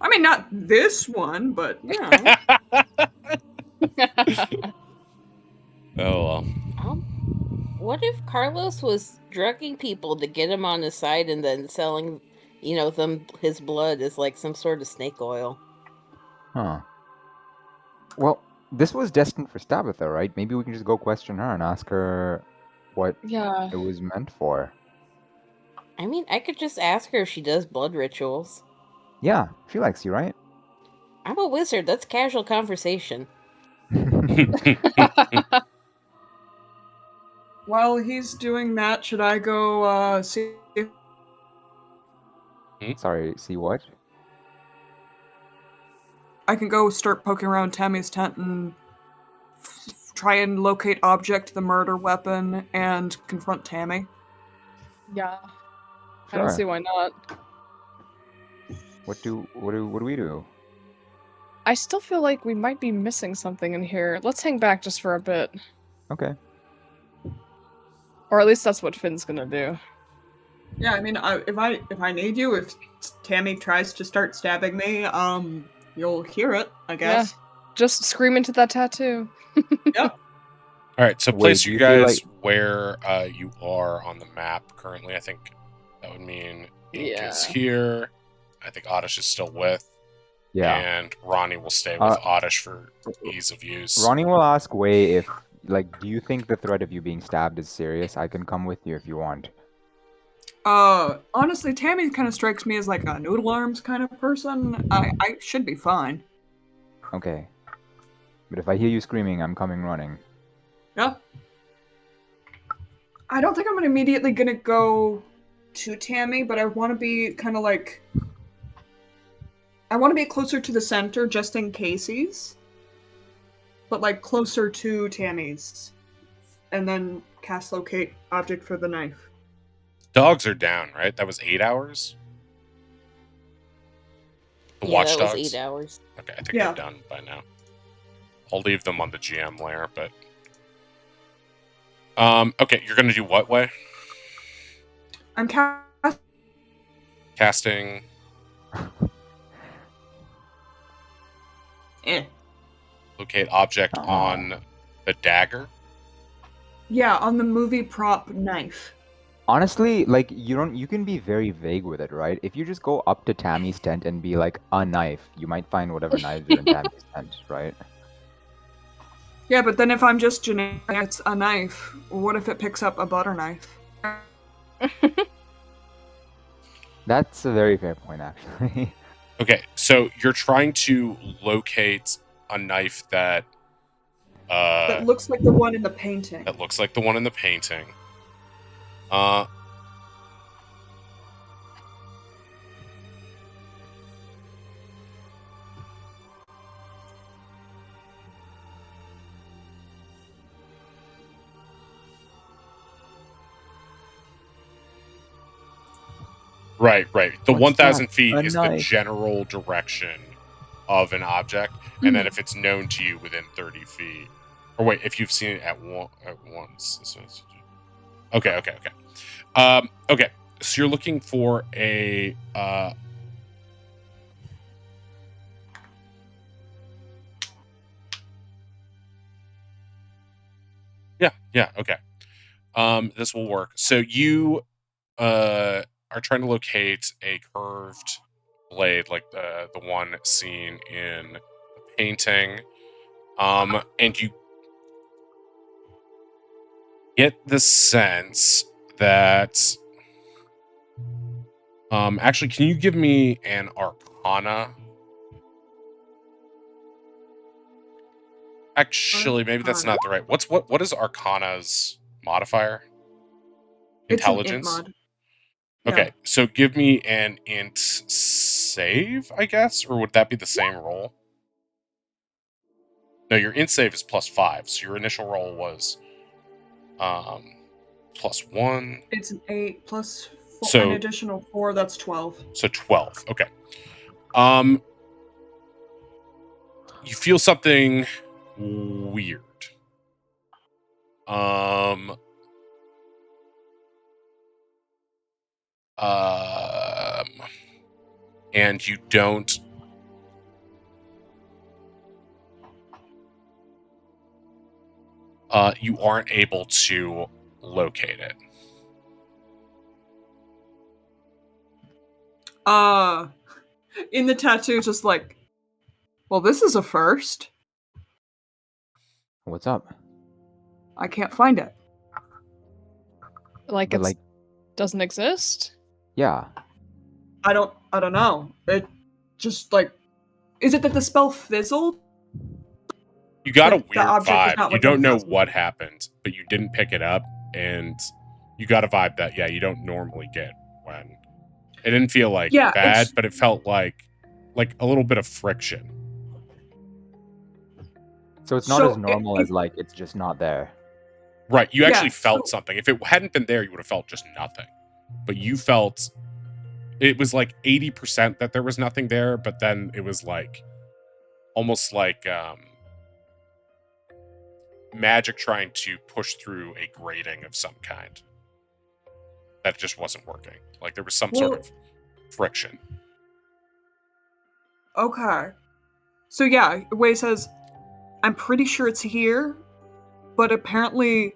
I mean, not this one, but yeah. Oh well. What if Carlos was drugging people to get him on his side and then selling, them his blood as like some sort of snake oil? Huh. Well, this was destined for Stabitha, right? Maybe we can just go question her and ask her what Yeah. it was meant for. I mean, I could just ask her if she does blood rituals. Yeah, she likes you, right? I'm a wizard. That's casual conversation. While he's doing that, should I go see if Sorry, see what? I can go start poking around Tammy's tent and try and locate object, the murder weapon, and confront Tammy? Yeah. I don't Sure. see why not. What do we do? I still feel like we might be missing something in here. Let's hang back just for a bit. Okay. Or at least that's what Finn's gonna do. Yeah, I mean, if I need you, if Tammy tries to start stabbing me, you'll hear it, I guess. Just scream into that tattoo. Yep. All right, so Wait, place do you you feel guys like- where you are on the map currently. I think that would mean Ink Yeah. is here. I think Oddish is still with. Yeah. And Ronnie will stay with Oddish for ease of use. Ronnie will ask Wei if, like, do you think the threat of you being stabbed is serious? I can come with you if you want. Honestly, Tammy kind of strikes me as like a noodle arms kind of person. I should be fine. Okay. But if I hear you screaming, I'm coming running. Yeah. I don't think I'm immediately gonna go to Tammy, but I want to be kind of like... I want to be closer to the center just in cases. But like closer to Tammy's. And then cast locate object for the knife. Dogs are down, right? That was 8 hours? The Yeah, watchdogs? that was 8 hours. Okay, I think Yeah. they're done by now. I'll leave them on the GM layer, but... okay, you're gonna do what way? I'm Casting... Locate object on the dagger? Yeah, on the movie prop knife. Honestly, like, you can be very vague with it, right? If you just go up to Tammy's tent and be like, a knife, you might find whatever knives are in Tammy's tent, right? Yeah, but then if I'm just generic, it's a knife. What if it picks up a butter knife? That's a very fair point, actually. Okay, so you're trying to locate a knife that... That looks like the one in the painting. That looks like the one in the painting. Right. The What's 1,000 that? feet A is the knife. general direction of an object, and then Mhm. if it's known to you within 30 feet, or wait, if you've seen it at once. Okay. Okay. So you're looking for a yeah. Okay. This will work. So you are trying to locate a curved blade like the one seen in the painting. And you get the sense that actually, can you give me an arcana? Actually, maybe that's not the right. What is arcana's modifier? It's an int Intelligence. mod. Okay, so give me an int save, I guess, or would that be the same roll? No, your int save is +5, so your initial roll was +1. It's an 8 plus So- an additional 4. That's 12. So 12. Okay. You feel something weird. And you don't you aren't able to locate it. In the tattoo, just like, well, this is a first. What's up? I can't find it. Like But it like, doesn't exist? yeah. I don't know. It just like, is it that the spell fizzled? You got Like, a the weird object was vibe. not You within don't know 1,000 what feet. happened, but you didn't pick it up, and you got a vibe that you don't normally get when it didn't feel like Yeah, bad, it's- but it felt like a little bit of friction. So it's not So as normal as like it's just not there. Right, you Yeah, actually felt so- something. If it hadn't been there, you would have felt just nothing. But you felt it was like 80% that there was nothing there, but then it was like almost like magic trying to push through a grating of some kind. That just wasn't working. Like there was some sort Well- of friction. Okay. So yeah, Wei says, I'm pretty sure it's here, but apparently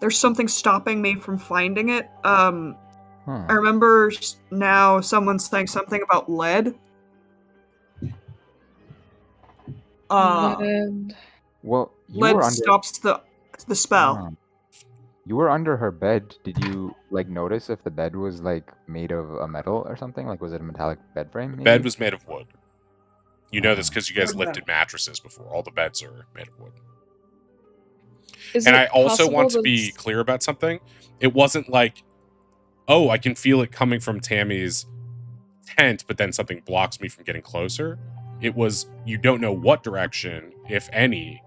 there's something stopping me from finding it. I remember now someone saying something about lead. And Well, you Lead were under. stops the spell. Ah. You were under her bed. Did you like notice if the bed was like made of a metal or something? Like, was it a metallic bed frame? The Maybe? bed was made of wood. You know this because you guys Okay. lifted mattresses before. All the beds are made of wood. is And it I also possible want to that be it's- clear about something. It wasn't like, oh, I can feel it coming from Tammy's tent, but then something blocks me from getting closer. It was you don't know what direction, if any,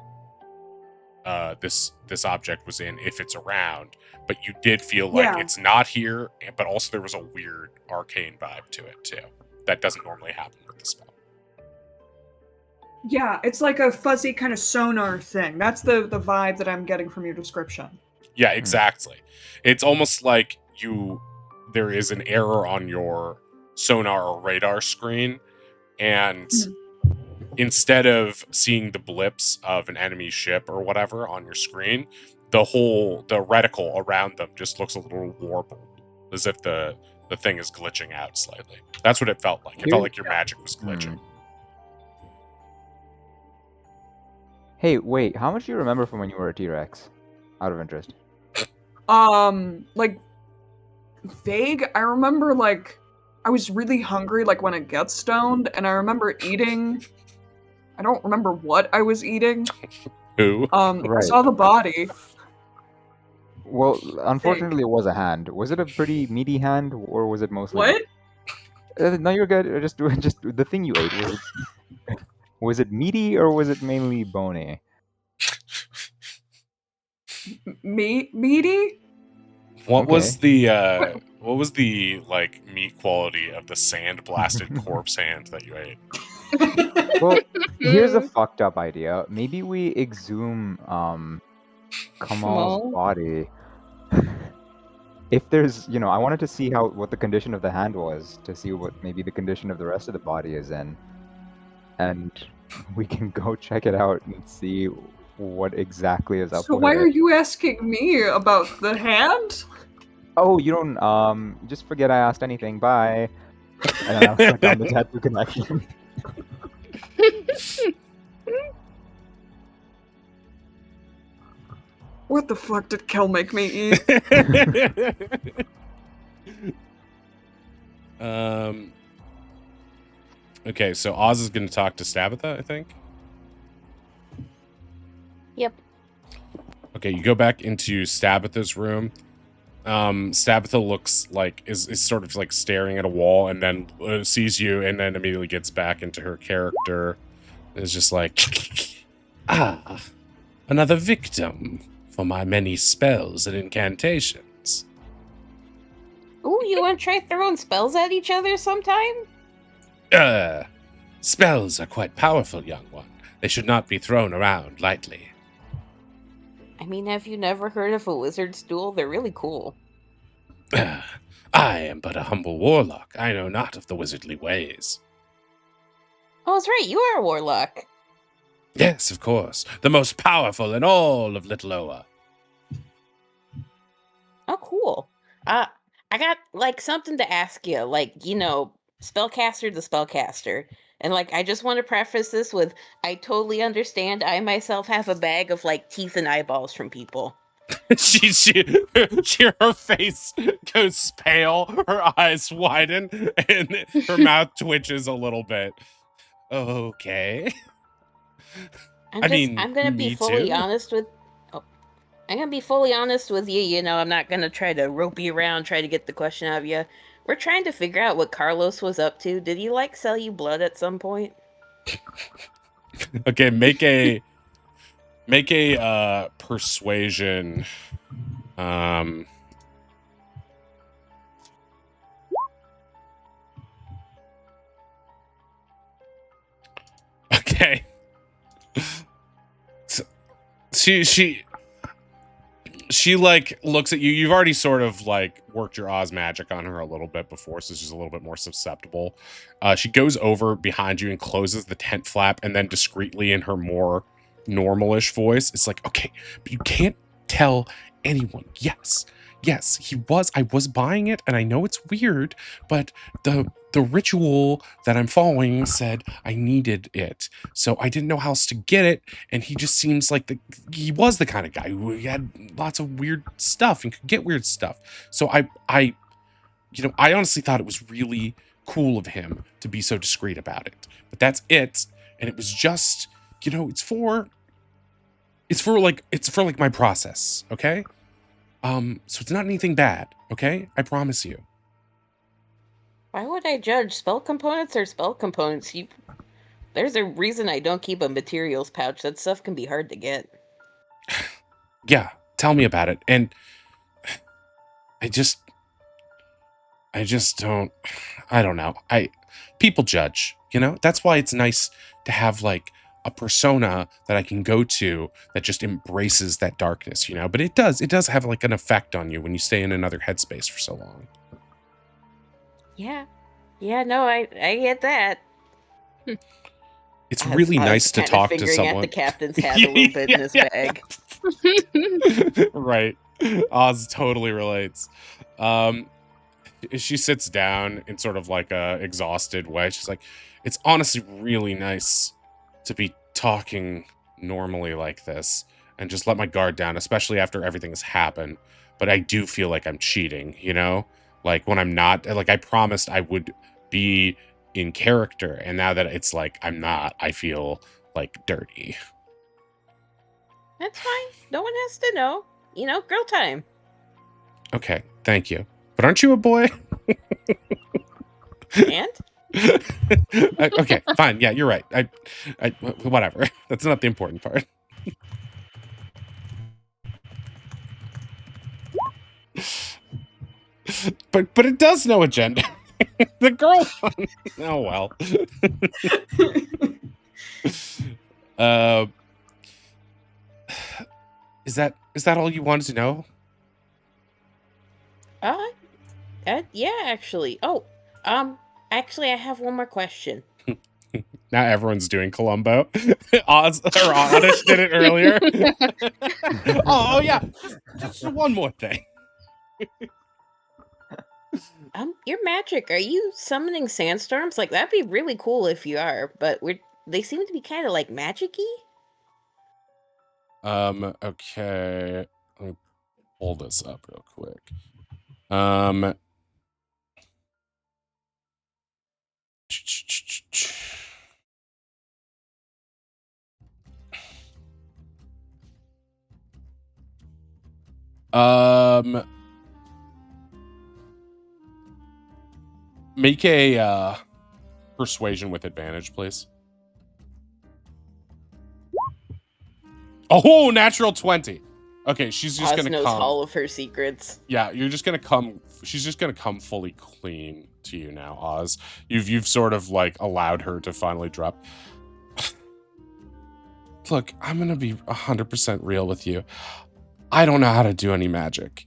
this object was in, if it's around, but you did feel like Yeah. it's not here, but also there was a weird arcane vibe to it too. That doesn't normally happen with the spell. Yeah, it's like a fuzzy kind of sonar thing. That's the vibe that I'm getting from your description. Yeah, exactly. It's almost like there is an error on your sonar or radar screen, and instead of seeing the blips of an enemy ship or whatever on your screen, the reticle around them just looks a little warbled, as if the thing is glitching out slightly. That's what it felt like. It felt like your magic was glitching. Hey, wait. How much do you remember from when you were a T-Rex? Out of interest. Like vague. I remember like I was really hungry like when I get stoned, and I remember eating. I don't remember what I was eating. Who? I Right. saw the body. Well, unfortunately, it was a hand. Was it a pretty meaty hand, or was it mostly? What? No, you're good. Just the thing you ate. Was it meaty or was it mainly bony? Meaty? What was the like meat quality of the sand blasted corpse hand that you ate? Well, here's a fucked up idea. Maybe we exhume Kamal's Kamal? body. If there's, I wanted to see what the condition of the hand was, to see what maybe the condition of the rest of the body is in. And we can go check it out and see what exactly is up So with why it. are you asking me about the hand? Oh, you don't, just forget I asked anything, bye. And then I'll shut down the tattoo connection. What the fuck did Kel make me eat? Okay, so Oz is going to talk to Stabitha, I think. Yep. Okay, you go back into Stabitha's room. Stabitha looks like is sort of like staring at a wall, and then sees you, and then immediately gets back into her character. Is just like, ah, another victim for my many spells and incantations. Ooh, you want to try throwing spells at each other sometime? Spells are quite powerful, young one. They should not be thrown around lightly. I mean, have you never heard of a wizard's duel? They're really cool. I am but a humble warlock. I know not of the wizardly ways. Oh, that's right, you are a warlock. Yes, of course. The most powerful in all of Little Oa. Oh, cool. I got, like, something to ask you. Like, spellcaster to spellcaster. And, like, I just want to preface this with, I totally understand. I myself have a bag of, like, teeth and eyeballs from people. Her face goes pale, her eyes widen, and her mouth twitches a little bit. Okay. I'm gonna be me fully too. honest with. I'm gonna be fully honest with you. I'm not gonna try to rope you around, try to get the question out of you. We're trying to figure out what Carlos was up to. Did he sell you blood at some point? Okay, make a persuasion. Okay. So, she like looks at you. You've already sort of like worked your Oz magic on her a little bit before, so she's a little bit more susceptible. She goes over behind you and closes the tent flap, and then discreetly in her more normalish voice, it's like, okay, but you can't tell anyone. Yes, I was buying it, and I know it's weird, but the ritual that I'm following said I needed it, so I didn't know how else to get it, and he just seems like he was the kind of guy who had lots of weird stuff and could get weird stuff. So I honestly thought it was really cool of him to be so discreet about it. But that's it, and it was just, it's for my process, okay? So it's not anything bad, okay? I promise you. Why would I judge? Spell components are spell components. There's a reason I don't keep a materials pouch. That stuff can be hard to get. Yeah, tell me about it. And I just don't know. People judge, That's why it's nice to have like a persona that I can go to that just embraces that darkness, But it does have like an effect on you when you stay in another headspace for so long. Yeah, no, I get that. It's really nice to talk to someone. At the captain's hat a little bit in his bag. Right. Oz totally relates. She sits down in sort of like a exhausted way. She's like, it's honestly really nice to be talking normally like this and just let my guard down, especially after everything has happened. But I do feel like I'm cheating, Like when I'm not, like I promised I would be in character, and now that it's like I'm not, I feel like dirty. That's fine. No one has to know. Girl time. Okay, thank you. But aren't you a boy? And? Okay, fine. Yeah, you're right. I whatever. That's not the important part. but it does know a gender. The girl one. Oh well. Is that all you wanted to know? Yeah, actually. Oh, actually, I have one more question. Now everyone's doing Columbo. Oz or Oddish did it earlier. Oh yeah, just one more thing. Your magic. Are you summoning sandstorms? Like that'd be really cool if you are, but they seem to be kind of like magic-y. Okay. Let me pull this up real quick. Make a persuasion with advantage, please. Oh, natural 20. Okay, she's just Oz gonna knows come. all of her secrets. Yeah, you're just gonna come. She's just gonna come fully clean to you now, Oz. You've sort of like allowed her to finally drop. Look, I'm gonna be 100% real with you. I don't know how to do any magic.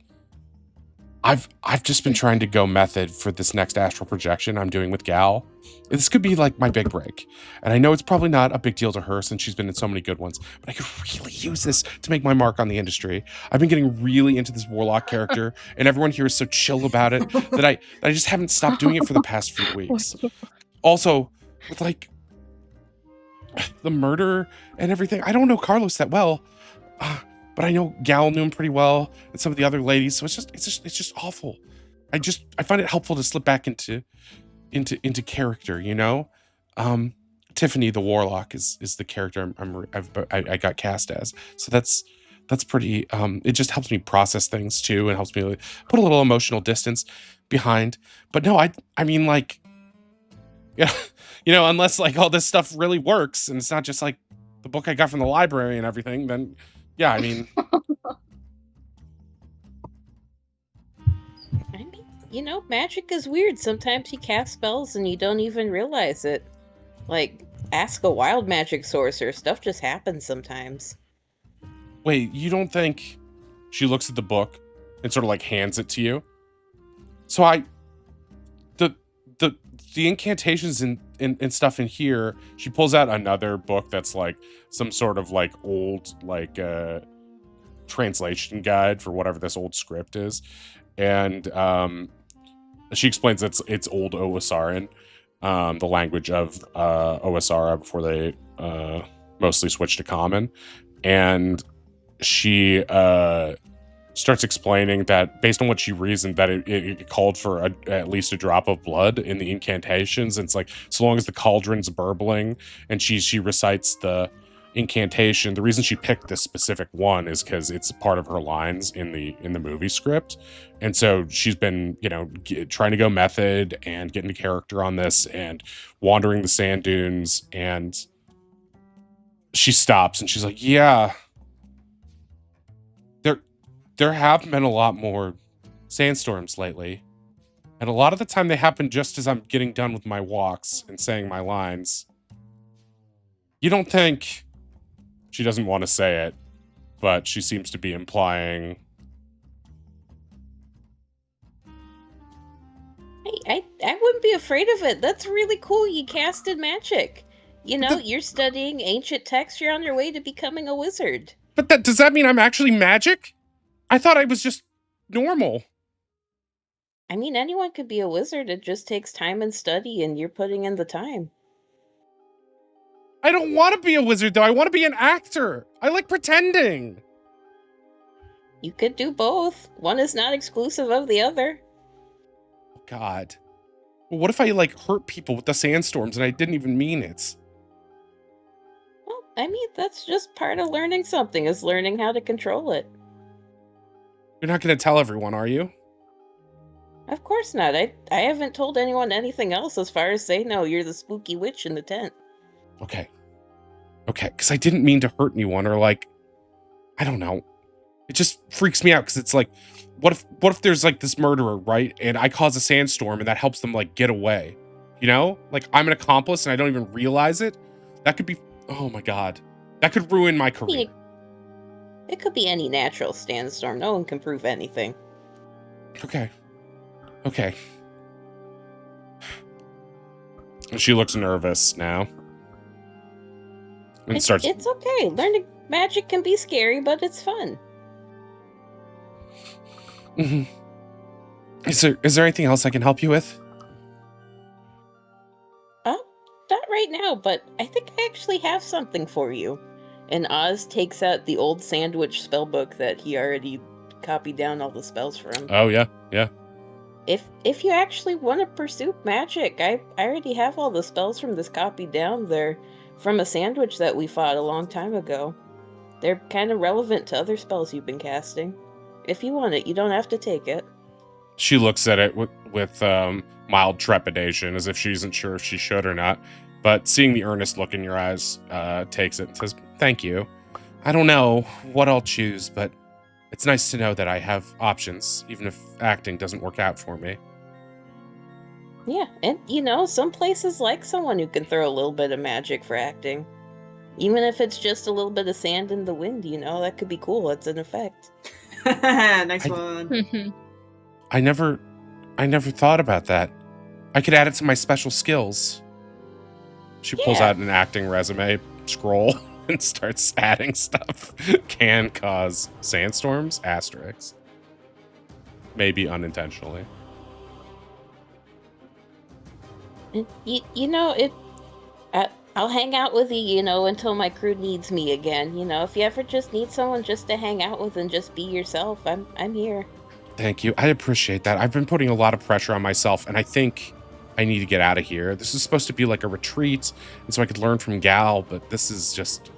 I've just been trying to go method for this next astral projection I'm doing with Gal. This could be like my big break. And I know it's probably not a big deal to her since she's been in so many good ones, but I could really use this to make my mark on the industry. I've been getting really into this warlock character, and everyone here is so chill about it that I just haven't stopped doing it for the past few weeks. Also, with like the murder and everything, I don't know Carlos that well. But I know Gal knew him pretty well, and some of the other ladies. So it's just awful. I find it helpful to slip back into character, you know. Tiffany the Warlock is the character I got cast as. So that's pretty. It just helps me process things too, and helps me put a little emotional distance behind. But no, I mean like, yeah, you know, unless like all this stuff really works, and it's not just like the book I got from the library and everything, then. Yeah, I mean... You know, magic is weird. Sometimes you cast spells and you don't even realize it. Like, ask a wild magic sorcerer. Stuff just happens sometimes. Wait, you don't think... She looks at the book and sort of like hands it to you. So the incantations and stuff in here, she pulls out another book that's like some sort of like old like translation guide for whatever this old script is, and she explains it's old Owasaran, the language of Owasara before they mostly switched to Common, and she starts explaining that based on what she reasoned that it called for at least a drop of blood in the incantations, and it's like so long as the cauldron's burbling and she recites the incantation. The reason she picked this specific one is because it's part of her lines in the movie script, and so she's been, you know, trying to go method and get into character on this and wandering the sand dunes, and she stops and she's like, yeah, there have been a lot more sandstorms lately. And a lot of the time they happen just as I'm getting done with my walks and saying my lines. You don't think... She doesn't want to say it, but she seems to be implying... Hey, I wouldn't be afraid of it. That's really cool. You casted magic. You know, you're studying ancient texts. You're on your way to becoming a wizard. But does that mean I'm actually magic? I thought I was just normal. I mean, anyone could be a wizard. It just takes time and study, and you're putting in the time. I don't want to be a wizard, though. I want to be an actor. I like pretending. You could do both. One is not exclusive of the other. God. Well, what if I, like, hurt people with the sandstorms and I didn't even mean it? Well, I mean, that's just part of learning something, is learning how to control it. You're not going to tell everyone, are you? Of course not. I haven't told anyone anything else as far as they know. You're the spooky witch in the tent. Okay, because I didn't mean to hurt anyone or, like, I don't know. It just freaks me out because it's like, what if there's like this murderer, right? And I cause a sandstorm and that helps them like get away. You know? Like I'm an accomplice and I don't even realize it. That could be, oh my God. That could ruin my career. It could be any natural sandstorm. No one can prove anything. Okay. She looks nervous now. And starts. It's okay. Learning magic can be scary, but it's fun. Mhm. Is there anything else I can help you with? Not right now, but I think I actually have something for you. And Oz takes out the old sandwich spellbook that he already copied down all the spells from. Oh yeah. If you actually want to pursue magic, I already have all the spells from this copied down there from a sandwich that we fought a long time ago. They're kind of relevant to other spells you've been casting. If you want it, you don't have to take it. She looks at it with mild trepidation, as if she isn't sure if she should or not. But seeing the earnest look in your eyes, takes it and says, "Thank you. I don't know what I'll choose, but it's nice to know that I have options, even if acting doesn't work out for me." Yeah, and some places like someone who can throw a little bit of magic for acting. Even if it's just a little bit of sand in the wind, that could be cool. It's an effect. Nice one. I never thought about that. I could add it to my special skills. She pulls Yeah. out an acting resume scroll and starts adding stuff. Can cause sandstorms, asterisks. Maybe unintentionally. I'll hang out with you, until my crew needs me again. If you ever just need someone just to hang out with and just be yourself, I'm here. Thank you. I appreciate that. I've been putting a lot of pressure on myself, and I think I need to get out of here. This is supposed to be like a retreat, and so I could learn from Gal, but this is just...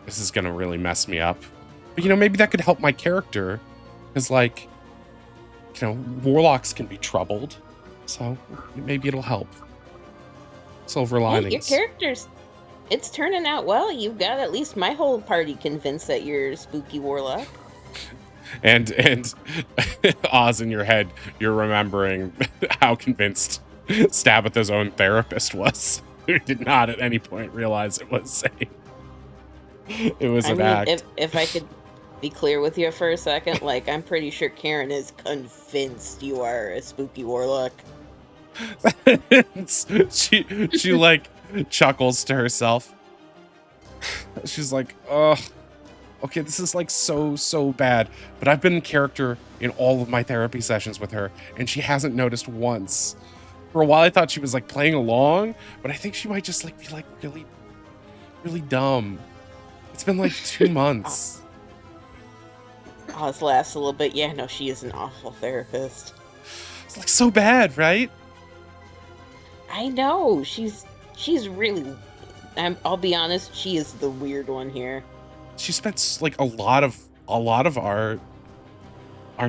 This is gonna really mess me up. But, maybe that could help my character, because, warlocks can be troubled, so maybe it'll help. Silver Hey, linings. your character's... It's turning out well. You've got at least my whole party convinced that you're a spooky warlock. And Oz, in your head, you're remembering how convinced Stabitha's own therapist was, who did not at any point realize it was an act. If I could be clear with you for a second, I'm pretty sure Karen is convinced you are a spooky warlock. she chuckles to herself. She's like, "Ugh. Okay, this is so bad, but I've been in character in all of my therapy sessions with her, and she hasn't noticed once. For a while, I thought she was playing along, but I think she might just be really, really dumb. It's been 2 months." Oz laughs a little bit. Yeah, no, she is an awful therapist. It's so bad, right? I know. She's really. I'll be honest. She is the weird one here. She spent a lot of our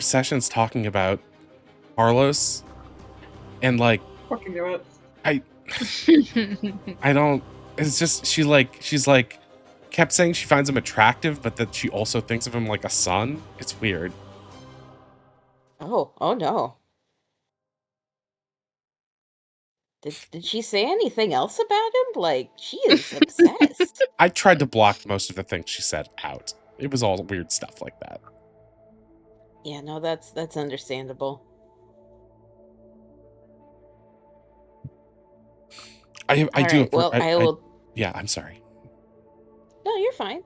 sessions talking about Carlos, and Fucking do it. I don't. It's just she's kept saying she finds him attractive, but that she also thinks of him like a son. It's weird. Oh no. Did she say anything else about him? She is obsessed. I tried to block most of the things she said out. It was all weird stuff like that. Yeah, no, that's understandable. I do. Right, well, I will. Yeah, I'm sorry. No, you're fine.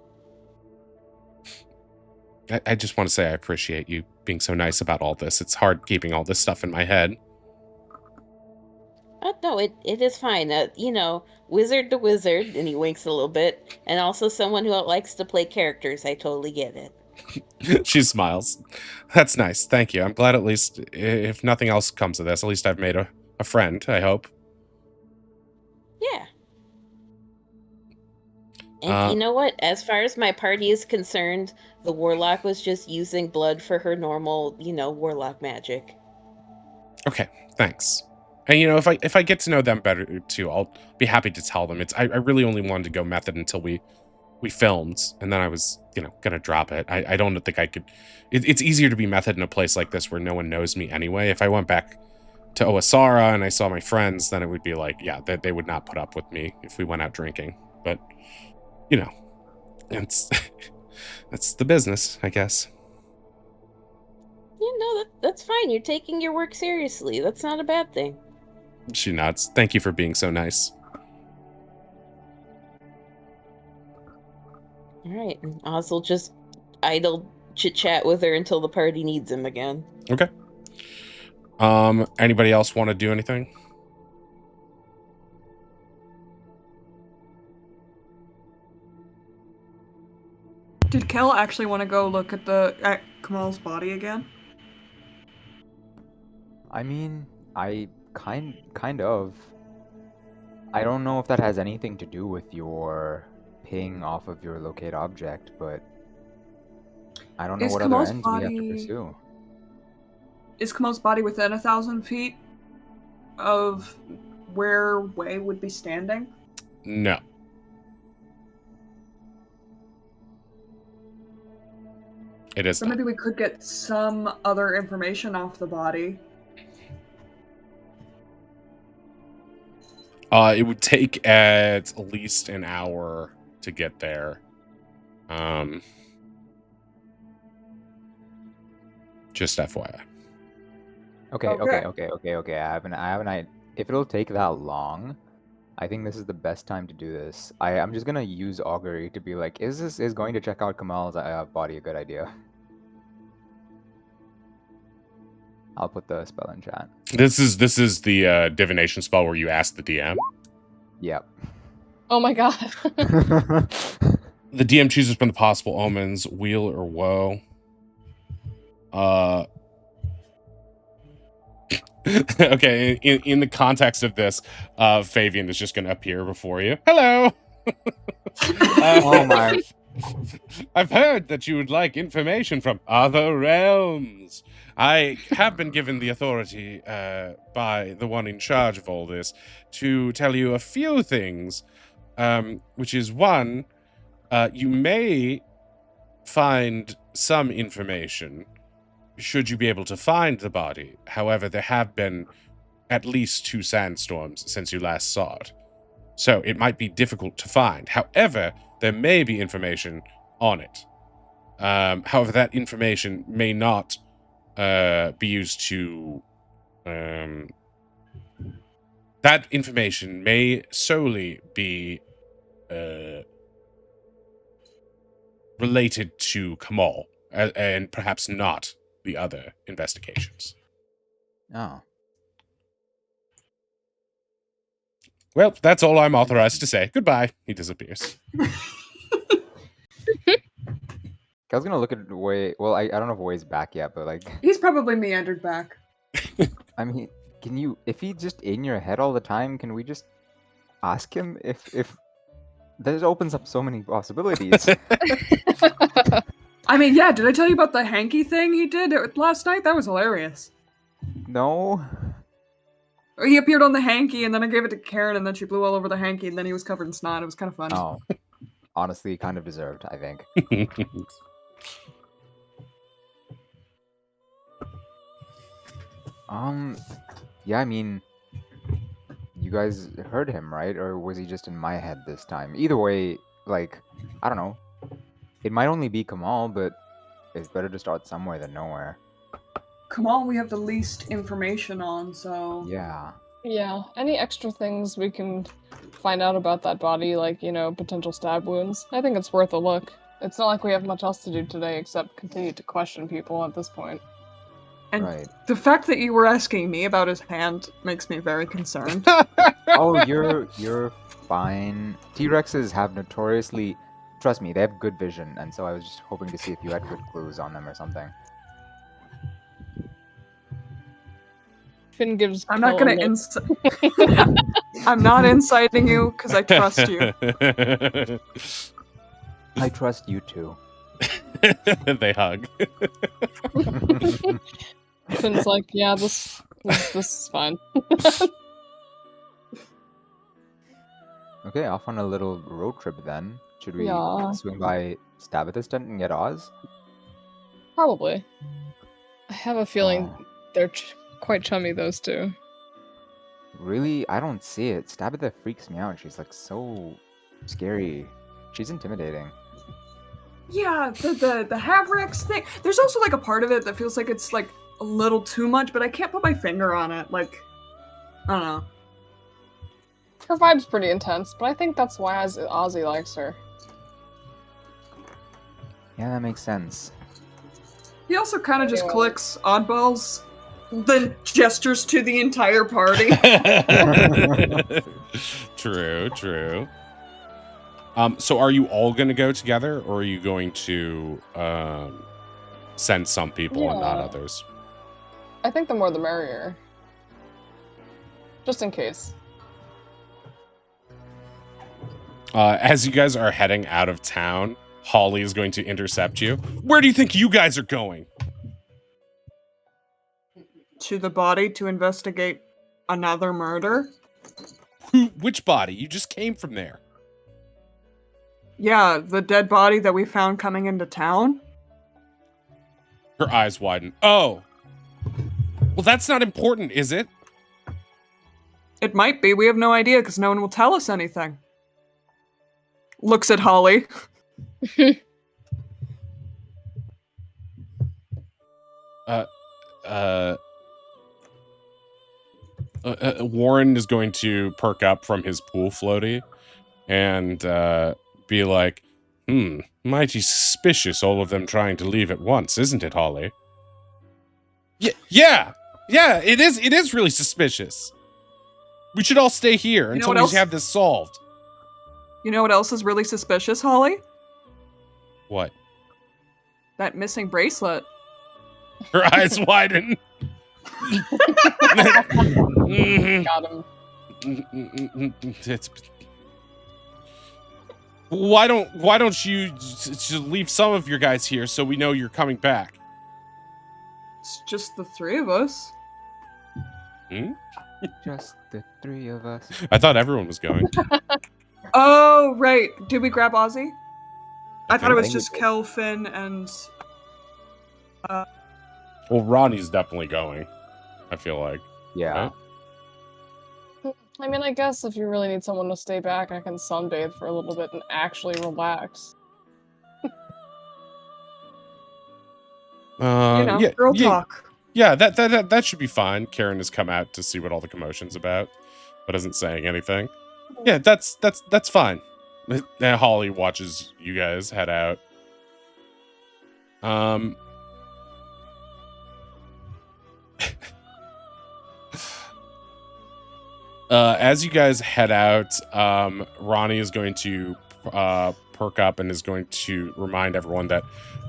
I just want to say I appreciate you being so nice about all this. It's hard keeping all this stuff in my head. No, it is fine. Wizard to wizard, and he winks a little bit, and also someone who likes to play characters. I totally get it. She smiles. That's nice. Thank you. I'm glad at least, if nothing else comes of this, at least I've made a friend, I hope. Yeah. And you know what? As far as my party is concerned, the warlock was just using blood for her normal, warlock magic. Okay, thanks. And if I get to know them better too, I'll be happy to tell them. I really only wanted to go method until we we filmed, and then I was, gonna drop it. I don't think I could. It's easier to be method in a place like this where no one knows me anyway. If I went back to Oasara and I saw my friends, then it would be like, yeah, they would not put up with me if we went out drinking. But, it's that's the business, I guess. Yeah, no, that's fine. You're taking your work seriously. That's not a bad thing. She nods. Thank you for being so nice. All right, and Oz will just idle chit-chat with her until the party needs him again. Okay. Anybody else want to do anything? Did Kel actually want to go look at Kamal's body again? I mean, I kind of. I don't know if that has anything to do with your ping off of your locate object, but I don't know Is what Kamal's other ends we have to body- pursue. Is Kamal's body within 1,000 feet of where Wei would be standing? No. It is So not. maybe we could get some other information off the body. It would take at least an hour to get there. Just FYI. Okay. I have an idea. If it'll take that long, I think this is the best time to do this. I'm just gonna use augury to be like, is going to check out Kamal's body a good idea? I'll put the spell in chat. This is the divination spell where you ask the DM. Yep. Oh my god. The DM chooses from the possible omens, weal or woe. Okay, in the context of this, Fabian is just going to appear before you. Hello! Oh my. I've heard that you would like information from other realms. I have been given the authority by the one in charge of all this to tell you a few things, which is one, you may find some information should you be able to find the body. However, there have been at least 2 sandstorms since you last saw it. So it might be difficult to find. However, there may be information on it. However, that information may not be used to... that information may solely be related to Kamal, and perhaps not the other investigations. Oh. Well, that's all I'm authorized to say. Goodbye. He disappears. I was gonna look at Wei. Well, I don't know if Wei's back yet, but like, He's probably meandered back. I mean, can you? If he's just in your head all the time, can we just ask him if this opens up so many possibilities? I mean, yeah, did I tell you about the hanky thing he did last night? That was hilarious. No. He appeared on the hanky, and then I gave it to Karen, and then she blew all over the hanky, and then he was covered in snot. It was kind of funny. Oh. Honestly, kind of deserved, I think. Yeah, I mean, you guys heard him, right? Or was he just in my head this time? Either way, like, I don't know. It might only be Kamal, but it's better to start somewhere than nowhere. Kamal, we have the least information on, so... Yeah. Yeah, any extra things we can find out about that body, like, potential stab wounds, I think it's worth a look. It's not like we have much else to do today except continue to question people at this point. And Right. the fact that you were asking me about his hand makes me very concerned. Oh, you're fine. T-Rexes have notoriously, trust me, they have good vision, and so I was just hoping to see if you had good clues on them or something. Finn gives I'm not Kel a gonna look. I'm not inciting you, because I trust you. I trust you too. They hug. Finn's like, yeah, this is fine. Okay, off on a little road trip then. Should we Yeah. swing by Stabitha's tent and get Oz? Probably. I have a feeling Oh. they're quite chummy, those two. Really? I don't see it. Stabitha freaks me out. She's like so scary. She's intimidating. Yeah, the Havrex thing. There's also like a part of it that feels like it's like a little too much, but I can't put my finger on it. Like, I don't know. Her vibe's pretty intense, but I think that's why Ozzy likes her. Yeah, that makes sense. He also kind of just Anyway. clicks oddballs, then gestures to the entire party. True. So are you all going to go together, or are you going to send some people and not Yeah. others? I think the more the merrier. Just in case. As you guys are heading out of town, Holly is going to intercept you. Where do you think you guys are going? To the body to investigate another murder. Which body? You just came from there. Yeah, the dead body that we found coming into town. Her eyes widen. Oh. Well, that's not important, is it? It might be. We have no idea because no one will tell us anything. Looks at Holly. Warren is going to perk up from his pool floaty and be like, mighty suspicious, all of them trying to leave at once, isn't it, Holly? Yeah, it is really suspicious. We should all stay here You know until what we else? have this solved. You know what else is really suspicious, Holly? What? That missing bracelet. Her eyes widen. Mhm. Got him. It's... Why don't you just leave some of your guys here so we know you're coming back? It's just the three of us. Just the three of us. I thought everyone was going. Oh, right. Did we grab Ozzy? I thought it I was think we just did. Kel, Finn, and... Well, Ronnie's definitely going, I feel like. Yeah. Right? I mean, I guess if you really need someone to stay back, I can sunbathe for a little bit and actually relax. Girl talk. Yeah, that should be fine. Karen has come out to see what all the commotion's about, but isn't saying anything. Yeah, that's fine. And Holly watches you guys head out. As you guys head out, Ronnie is going to perk up and is going to remind everyone that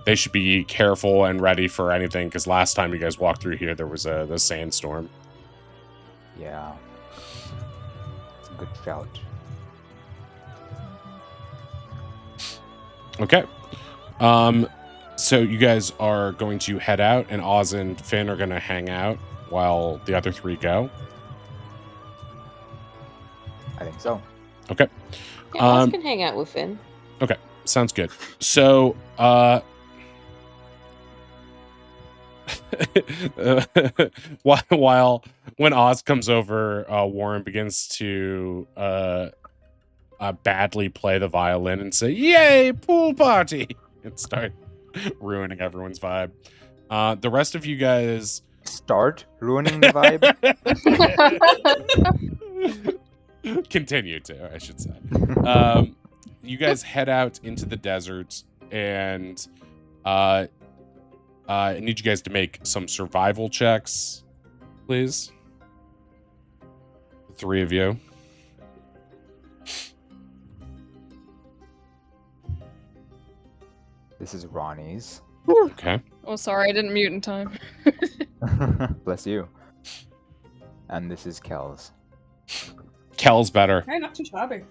they should be careful and ready for anything, because last time you guys walked through here, there was the sandstorm. Yeah. It's a good shout. Okay. So you guys are going to head out, and Oz and Finn are going to hang out while the other three go. I think so. Okay. Yeah, Oz can hang out with Finn. Okay. Sounds good. So, while when Oz comes over, Warren begins to badly play the violin and say, "Yay, pool party!" and start ruining everyone's vibe. The rest of you guys Start ruining the vibe. continue to, I should say. You guys head out into the desert, and I need you guys to make some survival checks, please. The three of you. This is Ronnie's. Okay. Oh, sorry, I didn't mute in time. Bless you. And this is Kel's. Kel's better. Hey, not too shabby.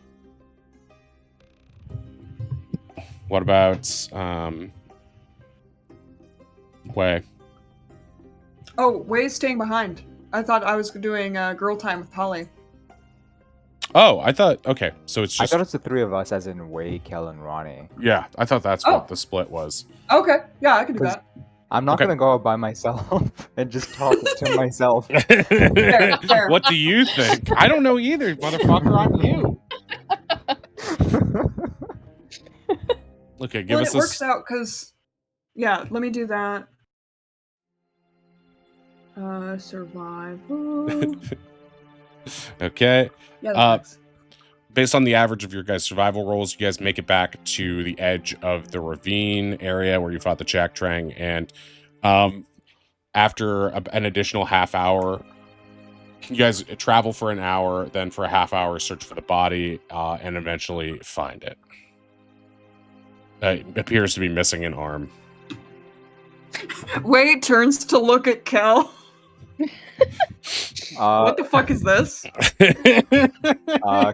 What about Way? Oh, Way's staying behind. I thought I was doing girl time with Holly. Oh, I thought. Okay, so it's I just. thought it's the three of us, as in Wei, Kel, and Ronnie. Yeah, I thought that's Oh. what the split was. Okay, yeah, I can do 'Cause- that. I'm not Okay. gonna go out by myself and just talk to myself. Fair. What do you think? I don't know either, motherfucker. I'm you. Okay, give Well, us it works out because, yeah, let me do that. Survival. Okay. Yeah, that Uh, works. Based on the average of your guys' survival rolls, you guys make it back to the edge of the ravine area where you fought the Jack Trang, and after an additional half hour, you guys travel for an hour, then for a half hour search for the body, and eventually find it. It appears to be missing an arm. Wade turns to look at Kel. What the fuck is this?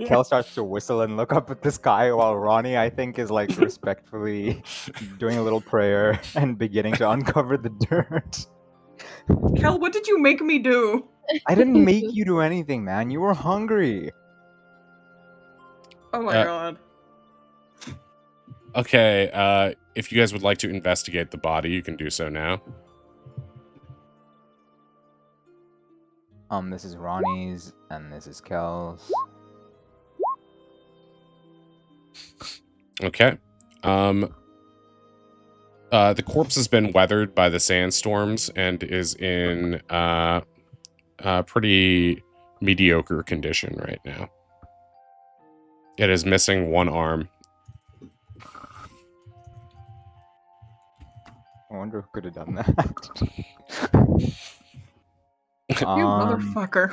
Kel starts to whistle and look up at the sky while Ronnie, I think, is like respectfully doing a little prayer and beginning to uncover the dirt. Kel, what did you make me do? I didn't make you do anything, man. You were hungry. Oh my god. Okay, if you guys would like to investigate the body, you can do so now. This is Ronnie's, and this is Kel's. Okay. The corpse has been weathered by the sandstorms and is in pretty mediocre condition right now. It is missing one arm. I wonder who could have done that. You motherfucker.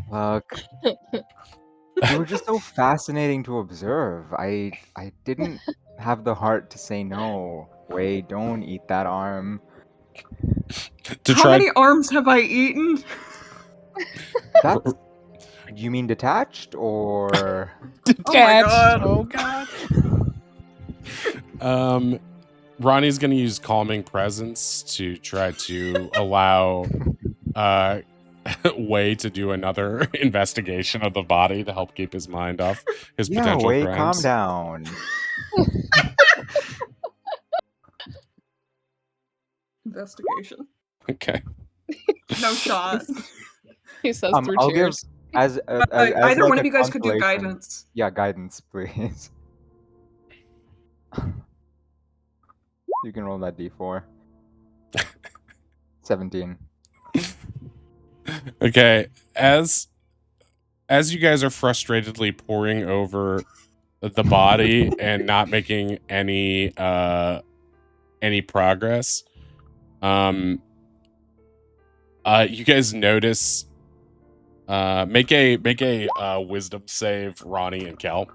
Fuck. You were just so fascinating to observe. I didn't have the heart to say no. Wait, don't eat that arm. How many arms have I eaten? That's. You mean detached or? Detached. Oh my god. Ronnie's gonna use calming presence to try to allow Wei to do another investigation of the body to help keep his mind off his potential Wei, crimes. calm down. Investigation. Okay. No shot. He says through I'll give tears. as Either like one a of you guys could do consolation. guidance. Yeah, guidance, please. You can roll that d4. 17. Okay, as you guys are frustratedly poring over the body and not making any progress, you guys notice make a wisdom save, Ronnie and Kel.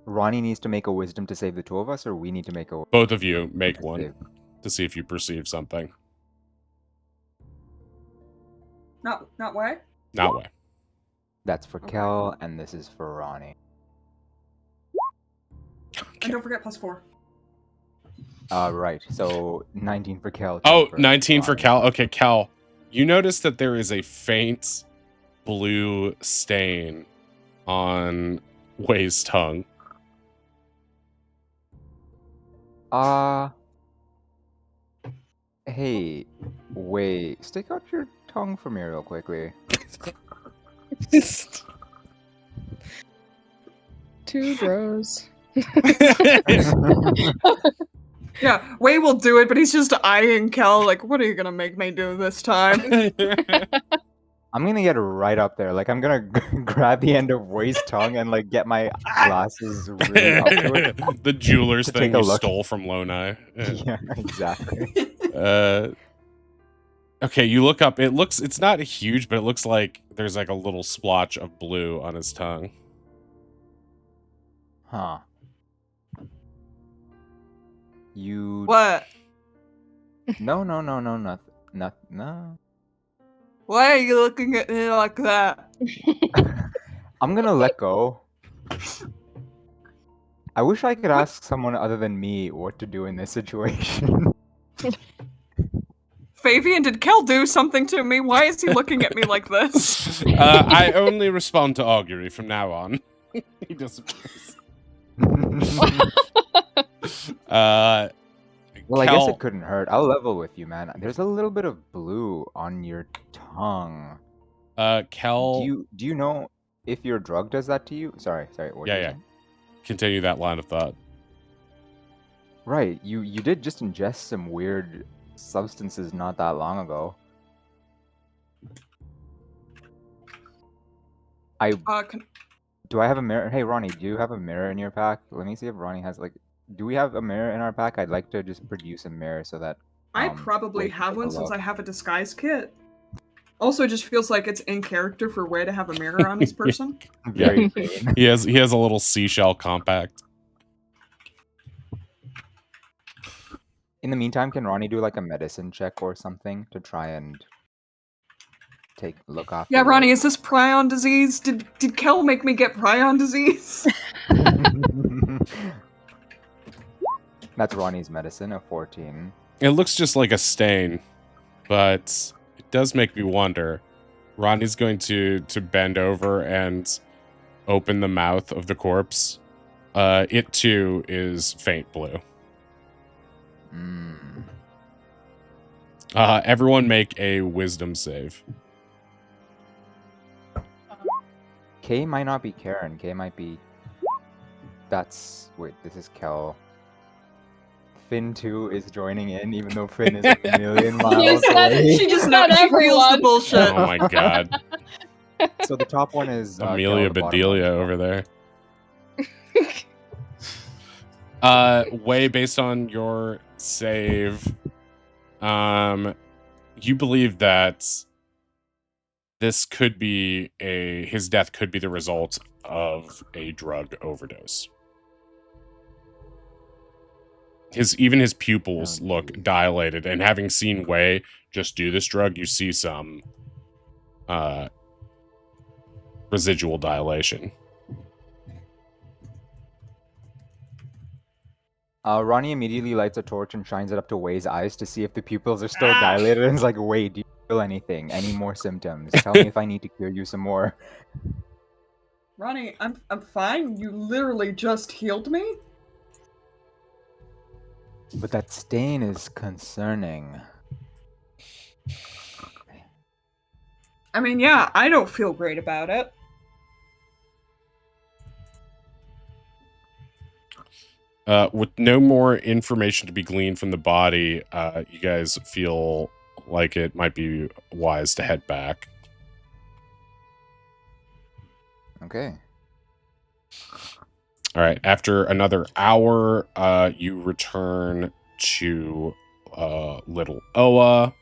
Ronnie needs to make a wisdom to save the two of us, or we need to make a. Both of you make to one save? to see if you perceive something. Not way? Not way. That's for Okay. Kel, and this is for Ronnie. And don't forget +4. Right. So 19 for Kel. 10 Oh, for 19 for Ronnie. Cal. Okay, Cal, you notice that there is a faint blue stain on Wei's tongue. Hey, wait. Stick out your tongue for me real quickly. Two bros. Yeah, Wei will do it, but he's just eyeing Kel like, what are you gonna make me do this time? I'm gonna get right up there. Like, I'm gonna grab the end of Wei's tongue and like get my glasses really up to it. The jeweler's To thing take a you look. stole from Lonai. Yeah, exactly. Okay, you look up. It's not huge, but it looks like there's like a little splotch of blue on his tongue. Huh. You. What? No, nothing. No. Why are you looking at me like that? I'm gonna let go. I wish I could ask someone other than me what to do in this situation. Fabian, did Kel do something to me? Why is he looking at me like this? I only respond to augury from now on. He disappears. Well, I guess Kel- it couldn't hurt. I'll level with you, man. There's a little bit of blue on your tongue. Kel. Do you know if your drug does that to you? Sorry. What Yeah, were you yeah. saying? Continue that line of thought. Right. You did just ingest some weird substances not that long ago. Do I have a mirror? Hey, Ronnie, do you have a mirror in your pack? Let me see if Ronnie has do we have a mirror in our pack? I'd like to just produce a mirror so that I probably Wade can have take a one since look. I have a disguise kit. Also, it just feels like it's in character for Way to have a mirror on his person. Very vain. He has a little seashell compact. In the meantime, can Ronnie do like a medicine check or something to try and look after? Yeah, Ronnie, is this prion disease? Did Kel make me get prion disease? That's Ronnie's medicine, a 14. It looks just like a stain, but it does make me wonder. Ronnie's going to bend over and open the mouth of the corpse. It too is faint blue. Everyone make a wisdom save. Kay might not be Karen. Kay might be... Wait, this is Kel. Finn too is joining in, even though Finn is a million miles away. She just knows she feels the bullshit. Oh my god. So the top one is Amelia Kel, the bottom Bedelia one. over there. Way based on your save, you believe that this could be his death could be the result of a drug overdose. Even his pupils look dilated, and having seen Wei just do this drug, you see some residual dilation. Ronnie immediately lights a torch and shines it up to Wei's eyes to see if the pupils are still dilated, and is like, Wei, do you feel anything? Any more symptoms? Tell me if I need to cure you some more. Ronnie, I'm fine. You literally just healed me. But that stain is concerning. I mean, yeah, I don't feel great about it. With no more information to be gleaned from the body, you guys feel like it might be wise to head back. Okay. All right. After another hour, you return to Little Oa,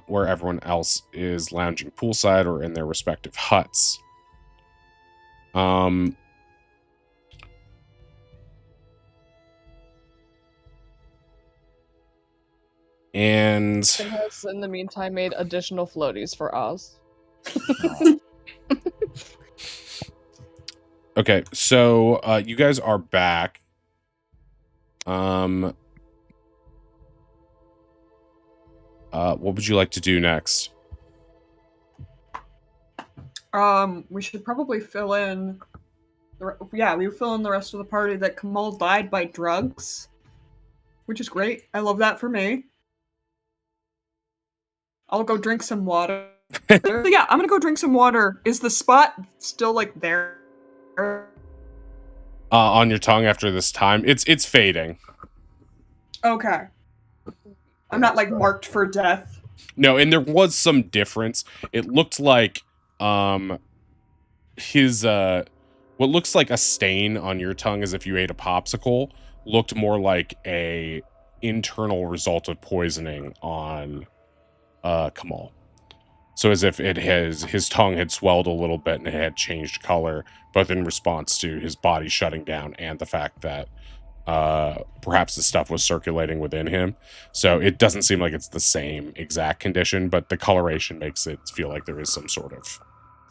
where everyone else is lounging poolside or in their respective huts. And Finn has, in the meantime, made additional floaties for Oz. okay, so you guys are back. What would you like to do next? We should probably fill in. We fill in the rest of the party that Kamal died by drugs, which is great. I love that for me. I'll go drink some water. Yeah, I'm gonna go drink some water. Is the spot still like there? On your tongue after this time, it's fading. Okay. I'm not like marked for death. No, and there was some difference. It looked like his what looks like a stain on your tongue as if you ate a popsicle looked more like a internal result of poisoning on Kamal. So as if his tongue had swelled a little bit and it had changed color, both in response to his body shutting down and the fact that perhaps the stuff was circulating within him. So it doesn't seem like it's the same exact condition, but the coloration makes it feel like there is some sort of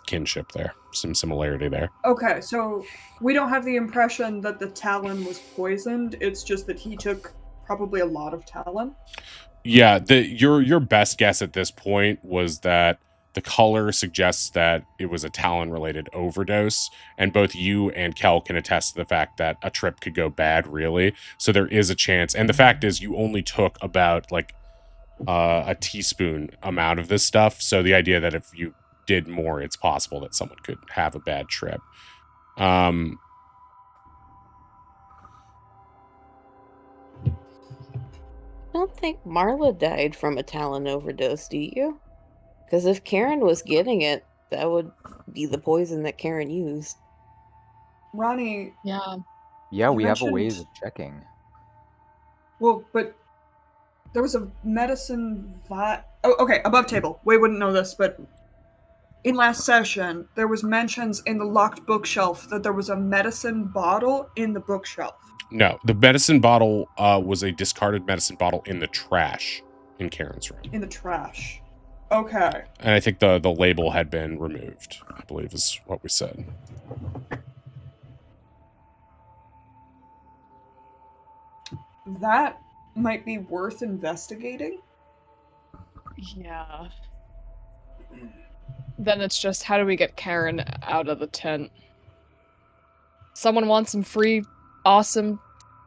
kinship there, some similarity there. Okay, so we don't have the impression that the Talon was poisoned. It's just that he took probably a lot of Talon. Yeah, your best guess at this point was that the color suggests that it was a Talon-related overdose, and both you and Kel can attest to the fact that a trip could go bad, really. So there is a chance. And the fact is, you only took about, like, a teaspoon amount of this stuff, so the idea that if you did more, it's possible that someone could have a bad trip. I don't think Marla died from a Talon overdose, do you? Because if Karen was getting it, that would be the poison that Karen used. Ronnie, Yeah. Yeah, You we have a ways mentioned- of checking. well, but there was a medicine Oh, okay, above table. We wouldn't know this, but in last session, there was mentions in the locked bookshelf that there was a medicine bottle in the bookshelf. No, the medicine bottle was a discarded medicine bottle in the trash in Karen's room. In the trash. Okay. And I think the label had been removed, I believe is what we said. That might be worth investigating. Yeah. Then it's just, how do we get Karen out of the tent? Someone wants some free, awesome,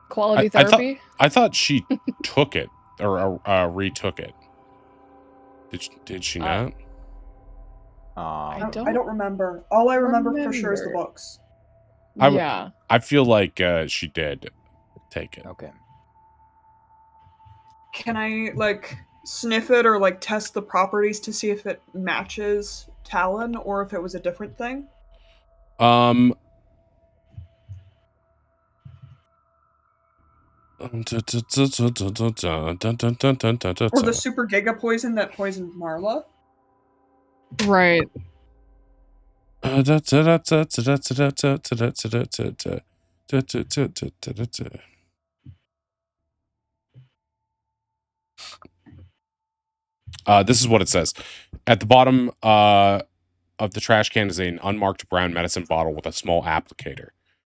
quality therapy? I thought she took it or retook it. Did she not? I don't I don't remember. All I remember for sure is the remember. books. Yeah. I feel like she did take it. Okay. Can I, like, sniff it or, like, test the properties to see if it matches Talon or if it was a different thing? Or Or the super giga poison that poisoned Marla? Right. This is what it says. At the bottom of the trash can is an unmarked brown medicine bottle with a small applicator.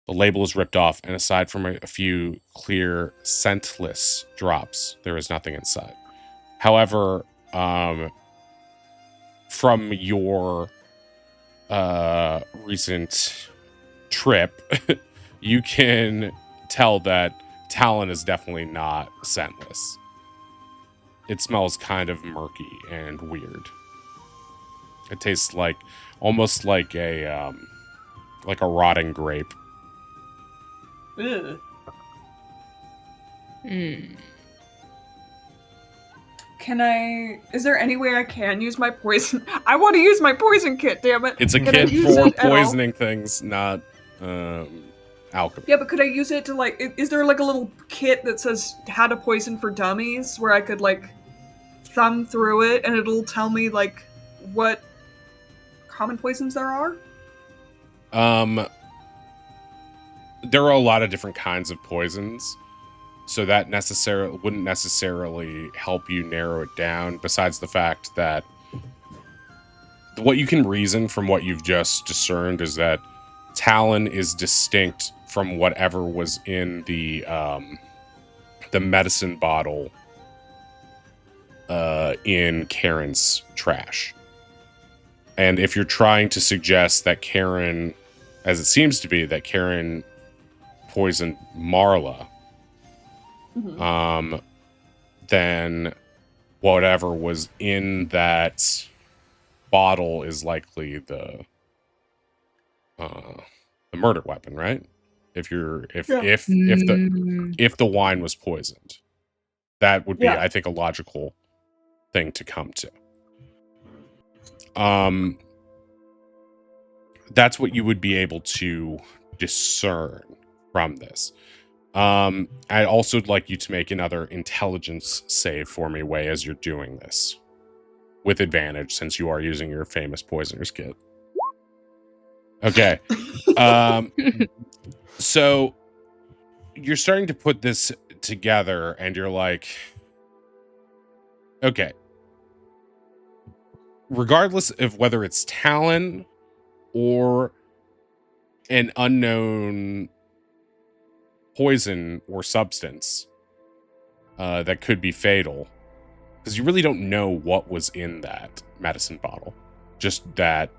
The label is ripped off, and aside from a few clear, scentless drops, there is nothing inside. However, from your recent trip, you can tell that Talon is definitely not scentless. It smells kind of murky and weird. It tastes like almost like a rotting grape. Ugh. Is there any way I can use my poison? I want to use my poison kit, damn it. It's a Can I kit use for it at all? poisoning things, not alchemy. Yeah, but could I use it to, like, is there, like, a little kit that says how to poison for dummies where I could, like, thumb through it and it'll tell me, like, what common poisons there are? There are a lot of different kinds of poisons, so that wouldn't necessarily help you narrow it down, besides the fact that what you can reason from what you've just discerned is that Talon is distinct from whatever was in the medicine bottle in Karen's trash. And if you're trying to suggest that Karen, as it seems to be, that Karen poisoned Marla, then whatever was in that bottle is likely the murder weapon, right? If the wine was poisoned, that would be, Yeah. I think, a logical thing to come to. That's what you would be able to discern from this. I'd also like you to make another intelligence save for me, Wei, as you're doing this. With advantage, since you are using your famous poisoner's kit. Okay. So you're starting to put this together and you're like, okay. Regardless of whether it's Talon or an unknown poison or substance, that could be fatal, because you really don't know what was in that medicine bottle, just that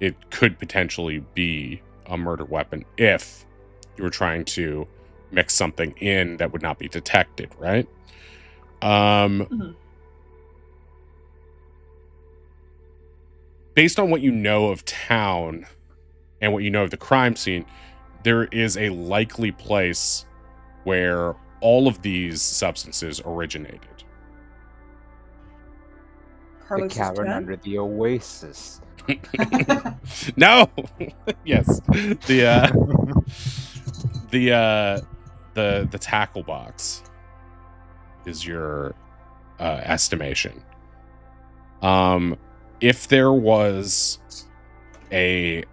it could potentially be a murder weapon if you were trying to mix something in that would not be detected, right? Based on what you know of town and what you know of the crime scene, there is a likely place where all of these substances originated. The Carlos's cavern tent? under the oasis. No. Yes. The tackle box is your estimation. If there was a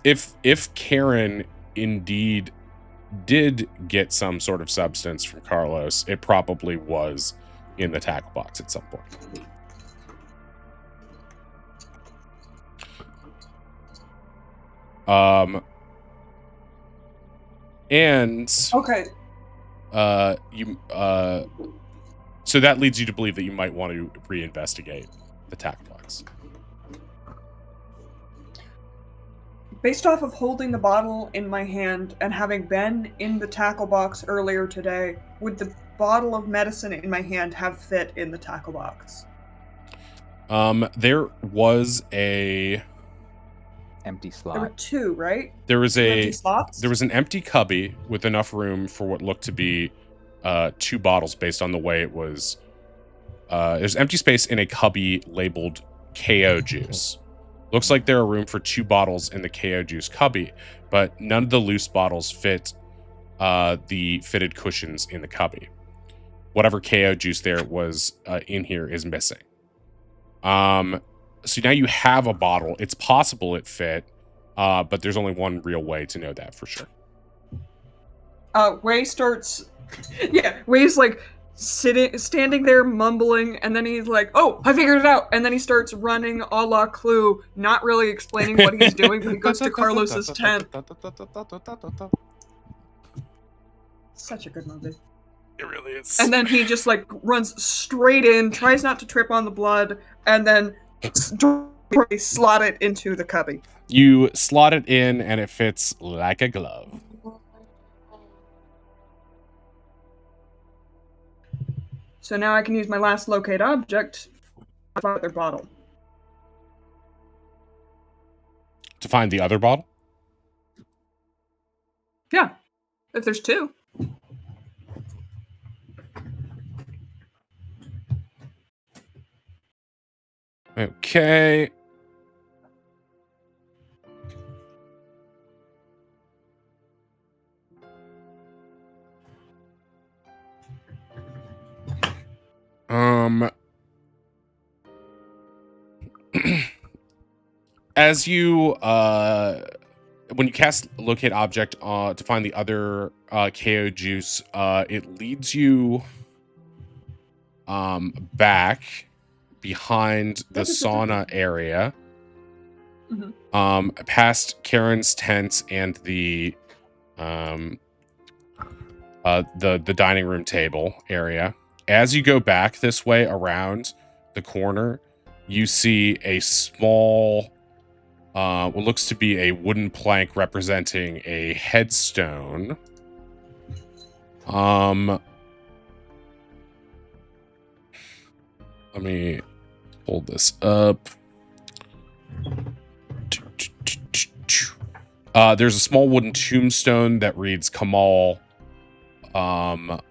if Karen indeed did get some sort of substance from Carlos, it probably was in the tackle box at some point. And Okay. So that leads you to believe that you might want to reinvestigate the tackle box. Based off of holding the bottle in my hand and having been in the tackle box earlier today, would the bottle of medicine in my hand have fit in the tackle box? There was a Empty There were slot. two, right? there was Two a empty slots? there was an empty cubby with enough room for what looked to be two bottles based on the way it was. There's empty space in a cubby labeled KO juice. Looks like there are room for two bottles in the KO juice cubby, but none of the loose bottles fit the fitted cushions in the cubby. Whatever KO juice there was in here is missing. So now you have a bottle. It's possible it fit, but there's only one real way to know that for sure. Wei starts. Yeah, Wei's like standing there mumbling, and then he's like, "Oh, I figured it out!" And then he starts running a la Clue, not really explaining what he's doing, but he goes to Carlos's tent. Such a good movie. It really is. And then he just like runs straight in, tries not to trip on the blood, and then slot it into the cubby. You slot it in, and it fits like a glove. So now I can use my last locate object to find their bottle. To find the other bottle? Yeah, if there's two. Okay. As you when you cast locate object to find the other KO juice, it leads you back behind the sauna area, past Karen's tent and the dining room table area. As you go back this way around the corner, you see a small what looks to be a wooden plank representing a headstone. Let me hold this up. There's a small wooden tombstone that reads Kamal, about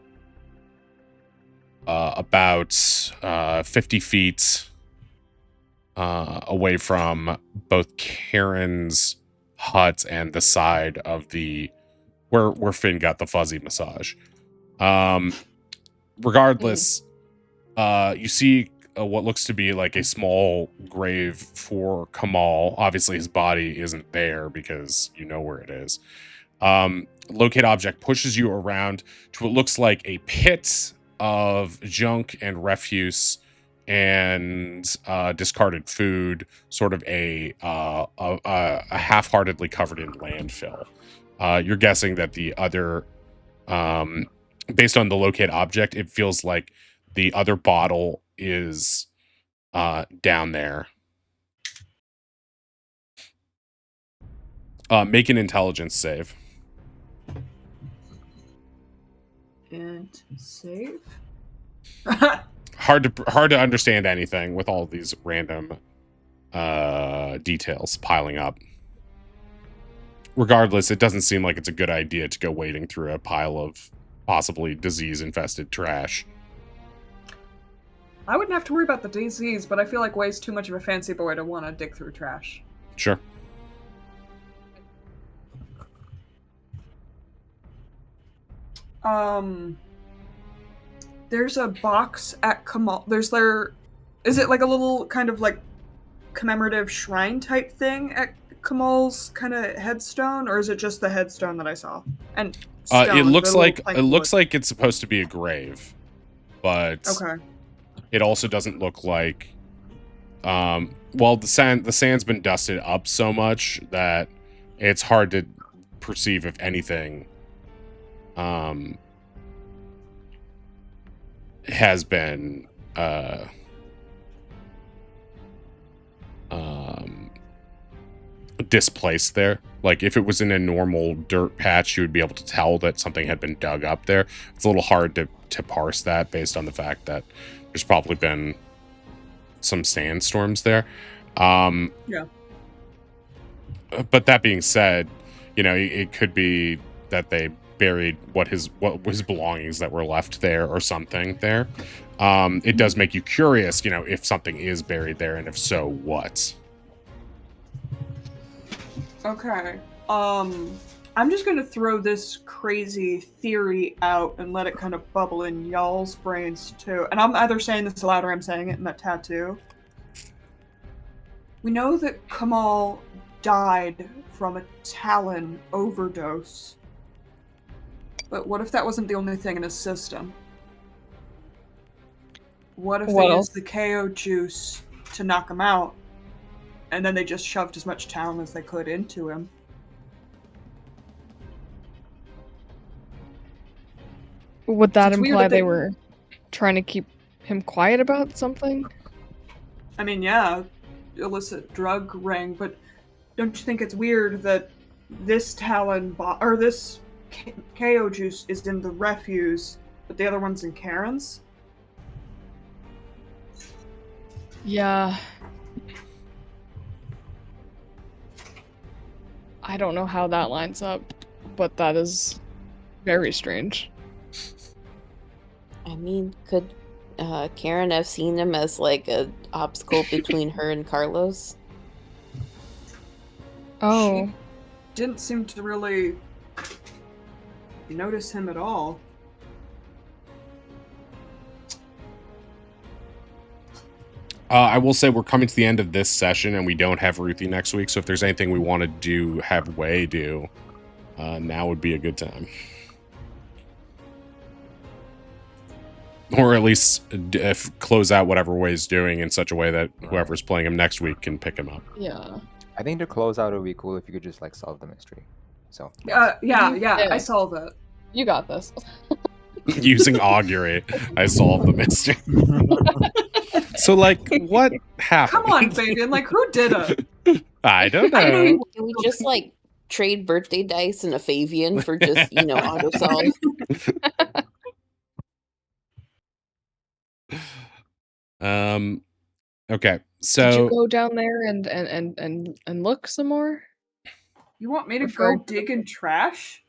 50 feet away from both Karen's hut and the side of the where Finn got the fuzzy massage. Regardless, you see what looks to be like a small grave for Kamal. Obviously, his body isn't there because you know where it is. Locate object pushes you around to what looks like a pit of junk and refuse and discarded food, sort of a half-heartedly covered in landfill. You're guessing that the other based on the locate object, it feels like the other bottle is down there. Make an intelligence save. And save. Hard to understand anything with all these random details piling up. Regardless, it doesn't seem like it's a good idea to go wading through a pile of possibly disease-infested trash. I wouldn't have to worry about the disease, but I feel like Way's too much of a fancy boy to want to dig through trash. Sure. There's a box at Kamal. Is it like a little kind of like commemorative shrine type thing at Kamal's kind of headstone, or is it just the headstone that I saw? And it looks like it's supposed to be a grave, but okay. It also doesn't look like. Well, the sand's been dusted up so much that it's hard to perceive if anything has been displaced there. Like if it was in a normal dirt patch, you would be able to tell that something had been dug up there. It's a little hard to parse that based on the fact that there's probably been some sandstorms there. Yeah. But that being said, you know, it could be that they buried what his belongings that were left there or something there. It does make you curious, you know, if something is buried there, and if so, what? Okay. I'm just gonna throw this crazy theory out and let it kind of bubble in y'all's brains too. And I'm either saying this aloud or I'm saying it in that tattoo. We know that Kamal died from a Talon overdose. But what if that wasn't the only thing in his system? What if they used the KO juice to knock him out, and then they just shoved as much Talon as they could into him? Would that imply they were trying to keep him quiet about something? I mean, yeah, illicit drug ring, but don't you think it's weird that this Talon or this KO juice is in the refuse, but the other one's in Karen's? Yeah. I don't know how that lines up, but that is very strange. I mean, could Karen have seen him as like an obstacle between her and Carlos? Oh. She didn't seem to really notice him at all. I will say we're coming to the end of this session, and we don't have Ruthie next week, so if there's anything we want to do, have Way do, now would be a good time. Or at least close out whatever Way's doing in such a way that whoever's playing him next week can pick him up. Yeah. I think to close out, it would be cool if you could just like solve the mystery. So. Yeah, I solved it. You got this. Using augury, I solved the mystery. So, like, what happened? Come on, Fabian. Like, who did it? I don't know. Can we just like trade birthday dice and a Fabian for just auto solve? Okay, so did you go down there and look some more? You want me to go dig in trash?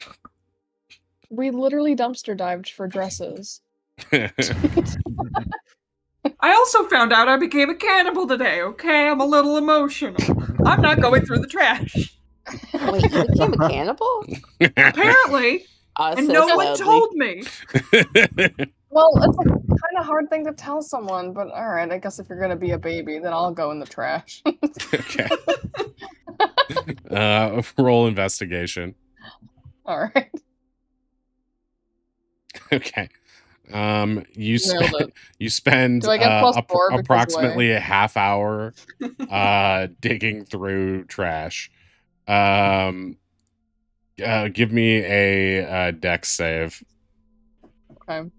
We literally dumpster dived for dresses. I also found out I became a cannibal today, okay? I'm a little emotional. I'm not going through the trash. Wait, you became a cannibal? Apparently. And no one told me. Well, it's a kind of hard thing to tell someone, but alright, I guess if you're gonna be a baby, then I'll go in the trash. Okay. Roll investigation. Alright. Okay. You spend Do I get +4 approximately a half hour digging through trash. Give me a dex save. Okay.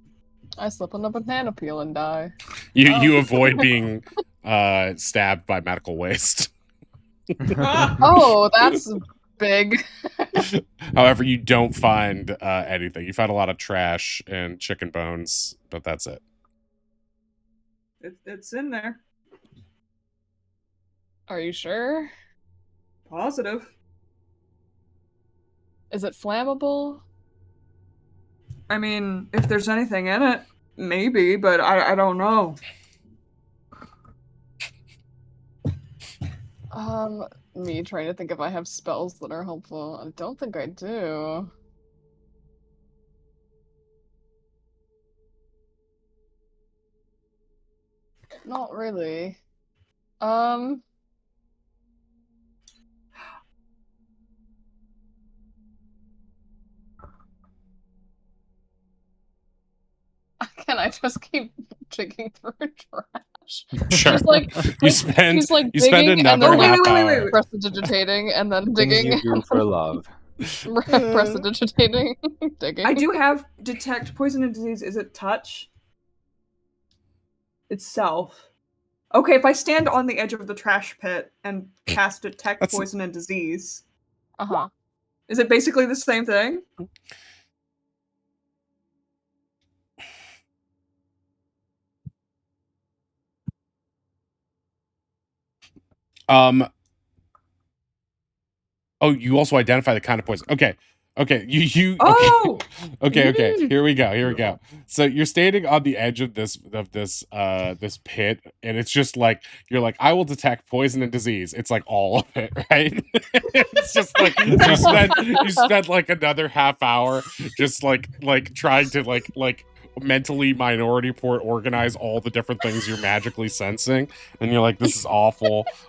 I slip on a banana peel and die. You avoid being stabbed by medical waste. Oh, that's big. However, you don't find anything. You find a lot of trash and chicken bones, but that's it. It's in there. Are you sure? Positive. Is it flammable? I mean, if there's anything in it, maybe, but I don't know. Me trying to think if I have spells that are helpful. I don't think I do. Not really. Can I just keep digging through trash? Sure. She's like, you spend she's like you spend digging and another then half wait, hour. prestidigitating and then Things digging. you do for love. Prestidigitating, digging. I do have detect poison and disease. Is it touch? Itself. Okay, if I stand on the edge of the trash pit and cast detect That's- poison and disease, Uh-huh. is it basically the same thing? Oh, you also identify the kind of poison. Okay. You Oh! okay. Here we go. So you're standing on the edge of this this pit, and it's just like you're like, I will detect poison and disease. It's like all of it, right? It's just like you spend like another half hour just like trying to like mentally minority report organize all the different things you're magically sensing, and you're like, this is awful.